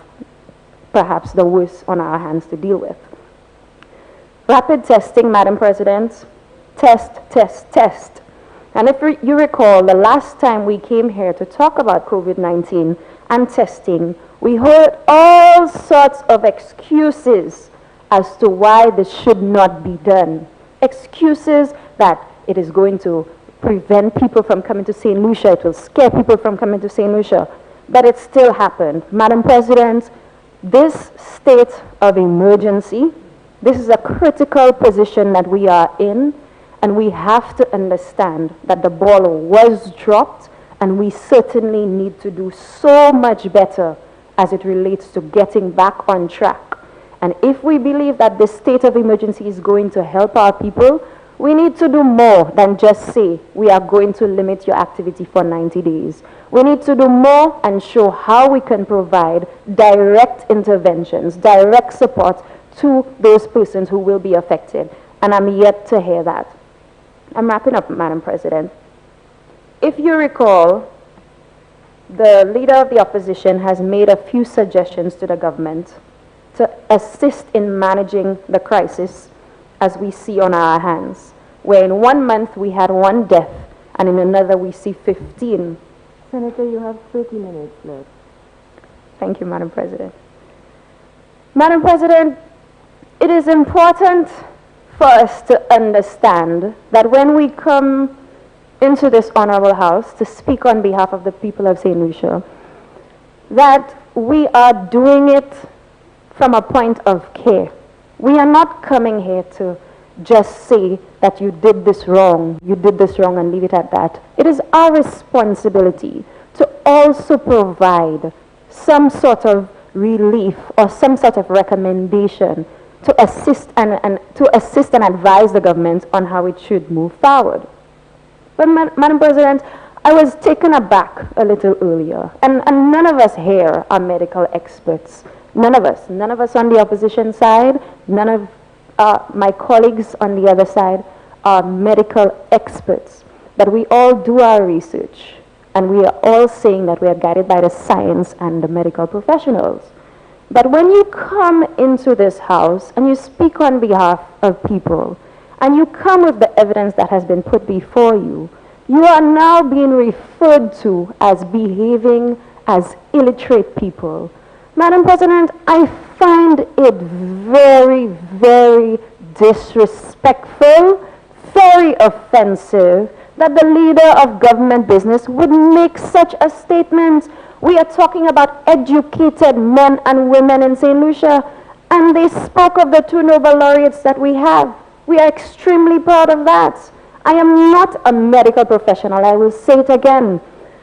perhaps the worst on our hands to deal with. Rapid testing, Madam President, test, test, test. And if you recall, the last time we came here to talk about COVID-19 and testing, we heard all sorts of excuses as to why this should not be done. Excuses that it is going to prevent people from coming to St. Lucia, it will scare people from coming to St. Lucia, but it still happened. Madam President, this state of emergency, this is a critical position that we are in, and we have to understand that the ball was dropped, and we certainly need to do so much better as it relates to getting back on track. And if we believe that this state of emergency is going to help our people, we need to do more than just say we are going to limit your activity for 90 days. We need to do more and show how we can provide direct interventions, direct support to those persons who will be affected. And I'm yet to hear that. I'm wrapping up, Madam President. If you recall, the leader of the opposition has made a few suggestions to the government to assist in managing the crisis as we see on our hands, where in 1 month we had 1 death, and in another we see 15. Senator, you have 30 minutes left. Thank you, Madam President. Madam President, it is important for us to understand that when we come into this honorable house to speak on behalf of the people of St. Lucia, that we are doing it from a point of care. We are not coming here to just say that you did this wrong and leave it at that. It is our responsibility to also provide some sort of relief or some sort of recommendation to assist and advise the government on how it should move forward. But Madam President, I was taken aback a little earlier, and none of us here are medical experts. None of us on the opposition side, none of my colleagues on the other side are medical experts. But we all do our research. And we are all saying that we are guided by the science and the medical professionals. But when you come into this house and you speak on behalf of people, and you come with the evidence that has been put before you, you are now being referred to as behaving as illiterate people. Madam President, I find it very, very disrespectful, very offensive that the leader of government business would make such a statement. We are talking about educated men and women in St. Lucia, and they spoke of the two Nobel laureates that we have. We are extremely proud of that. I am not a medical professional, I will say it again,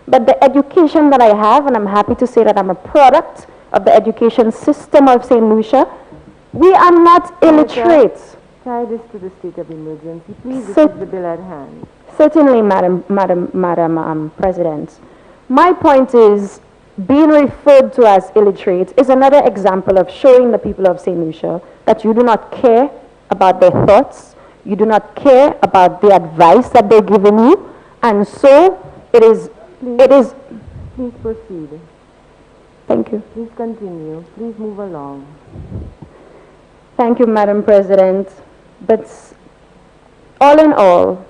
but the education that I have, and I'm happy to say that I'm a product of the education system of St. Lucia, we are not illiterate. Tie this to the state of emergency. Please, this is the bill at hand. Certainly, Madam President. My point is, being referred to as illiterate is another example of showing the people of St. Lucia that you do not care about their thoughts, you do not care about the advice that they're giving you, and so Please proceed. Thank you. Please continue. Please move along. Thank you, Madam President. But all in all,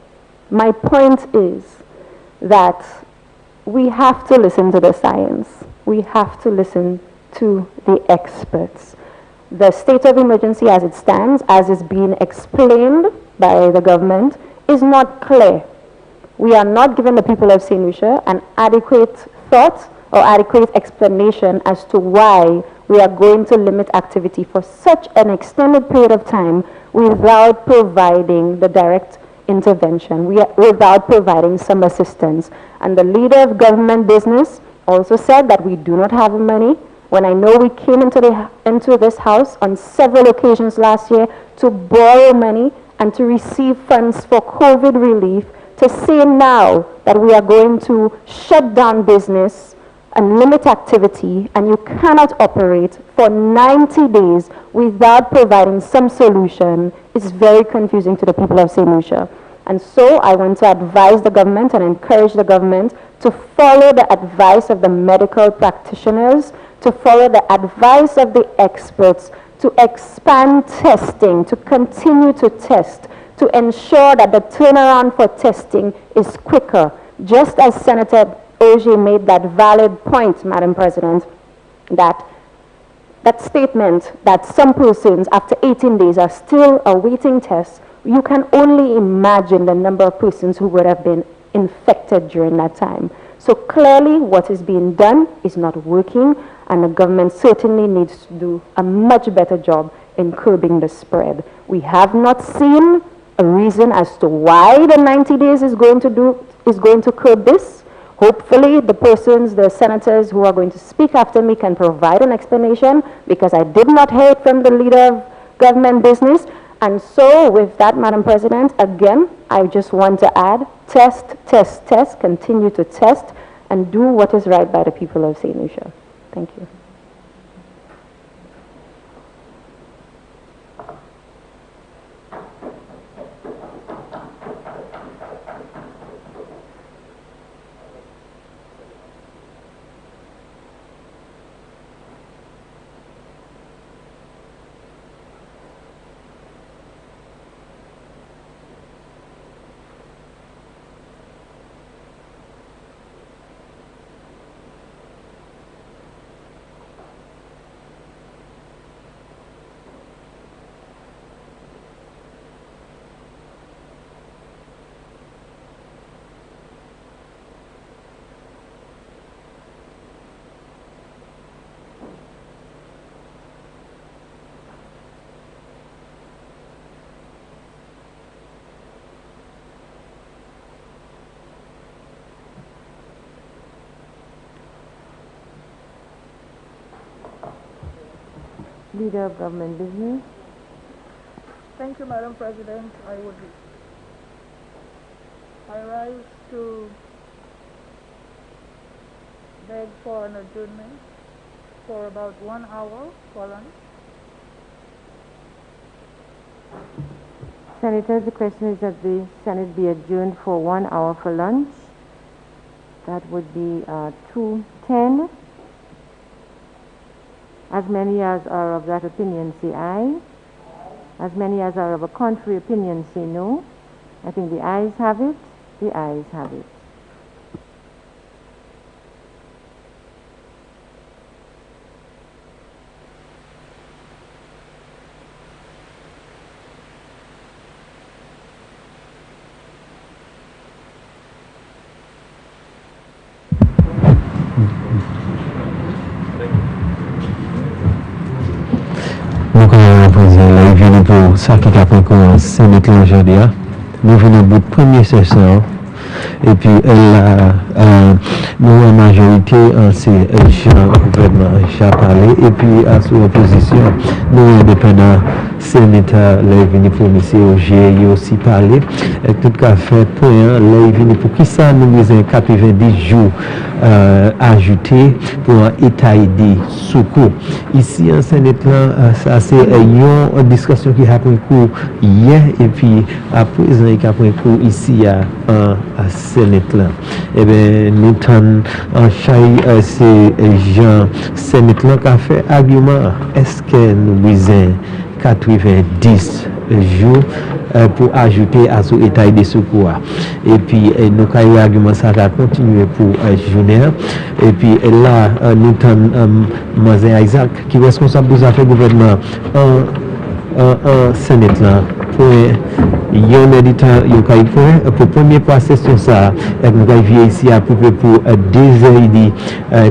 my point is that we have to listen to the science. We have to listen to the experts. The state of emergency as it stands, as is being explained by the government, is not clear. We are not giving the people of St. Lucia an adequate thought or adequate explanation as to why we are going to limit activity for such an extended period of time without providing the direct intervention, without providing some assistance. And the leader of government business also said that we do not have the money, when I know we came into this house on several occasions last year to borrow money and to receive funds for COVID relief, to say now that we are going to shut down business and limit activity, and you cannot operate for 90 days without providing some solution, is very confusing to the people of St. Lucia. And so I want to advise the government and encourage the government to follow the advice of the medical practitioners, to follow the advice of the experts, to expand testing, to continue to test, to ensure that the turnaround for testing is quicker. Just as Senator Oje made that valid point, Madam President, that statement that some persons after 18 days are still awaiting tests, you can only imagine the number of persons who would have been infected during that time. So clearly what is being done is not working, and the government certainly needs to do a much better job in curbing the spread. We have not seen a reason as to why the 90 days is going to curb this. Hopefully the senators who are going to speak after me can provide an explanation, because I did not hear it from the leader of government business. And so with that, Madam President, again, I just want to add, test, test, test, continue to test, and do what is right by the people of St. Lucia. Thank you. Leader of government business. Thank you, Madam President. I rise to beg for an adjournment for about 1 hour for lunch. Senators, the question is that the Senate be adjourned for 1 hour for lunch. That would be 210. As many as are of that opinion say aye. As many as are of a contrary opinion say no. I think the ayes have it. The ayes have it. Nous venons pour ça qui a pris comme Sénat aujourd'hui. Nous venons au bout de première session. Et puis, nous, en majorité, c'est le gouvernement qui a parlé. Et puis, à son opposition, nous, indépendants, sénateurs, les venus pour nous, j'ai aussi parlé. Et tout cas, fait point, les venus pour qui ça, nous avons 90 jours ajoutés pour un état de secours. Ici, en Sénat, ça, c'est une discussion qui a pris cours hier. Et puis, à présent, il a pris cours ici à Sénat. Eh bien, nous avons en chaque ces gens Sénat qui a fait argument. Est-ce que nous avons 90 jours pour ajouter à ce état de secours? Et puis, nous avons argument ça va continuer pour journée. Et puis là, nous avons Mazen Isaac qui est responsable des affaires gouvernement en Sénat pour un éditeur pour la première passage sur ça, nous avons ici à peu près pour 2 heures et demie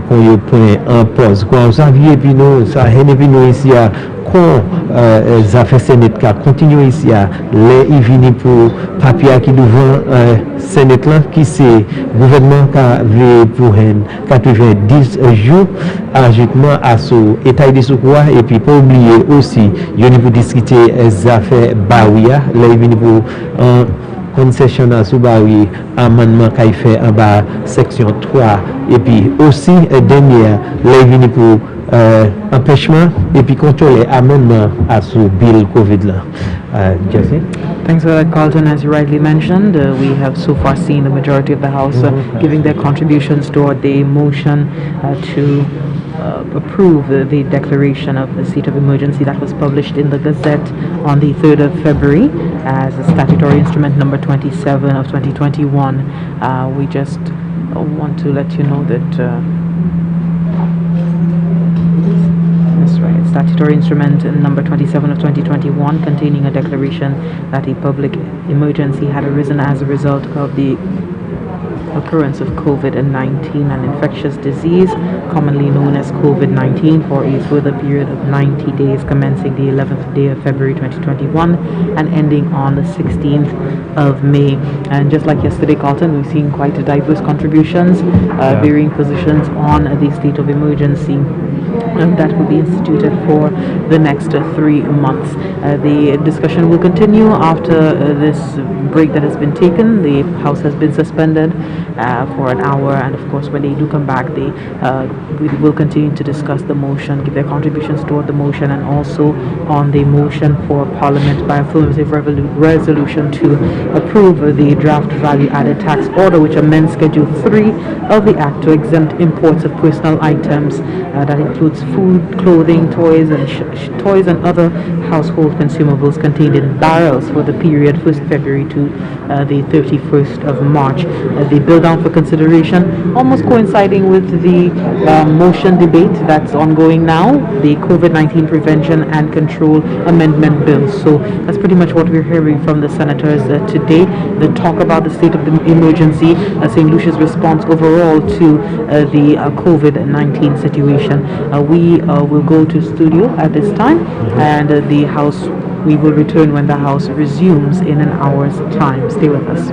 qu'on point en pause. Quand ça vient, puis nous, ça nous ici à quand ça fait Sénat qui continue ici à les venir pour papier qui devant Sénat qui c'est gouvernement qui a pour 90 jours ajoutement à ce état de secours et puis pas oublier aussi il y a pour discuter les affaires Baouia les venir pour concession à Soubaoui amendement qui fait en bas section 3 et puis aussi dernière les venir pour empêchement et puis contrôler amendement à ce bill COVID là. Jesse? Thanks for that, Carlton. As you rightly mentioned, we have so far seen the majority of the House giving their contributions toward the motion to approve the declaration of the state of emergency that was published in the Gazette on the 3rd of February as a statutory instrument number 27 of 2021. We just want to let you know that statutory instrument number 27 of 2021 containing a declaration that a public emergency had arisen as a result of the occurrence of COVID-19, an infectious disease commonly known as COVID-19, for a further period of 90 days commencing the 11th day of February 2021 and ending on the 16th of May. And just like yesterday, Carlton, we've seen quite diverse contributions, varying positions on the state of emergency that will be instituted for the next 3 months. The discussion will continue after this break that has been taken. The House has been suspended for an hour, and of course when they do come back, they will continue to discuss the motion, give their contributions toward the motion, and also on the motion for Parliament by affirmative resolution to approve the draft value-added tax order which amends Schedule 3 of the Act to exempt imports of personal items that includes food, clothing, toys and other household consumables contained in barrels for the period 1st February to the 31st of March. The bill down for consideration, almost coinciding with the motion debate that's ongoing now, the COVID-19 Prevention and Control Amendment Bill. So that's pretty much what we're hearing from the senators today. They talk about the state of the emergency, St. Lucia's response overall to the COVID-19 situation. We will go to studio at this time, and the House, we will return when the House resumes in an hour's time. Stay with us.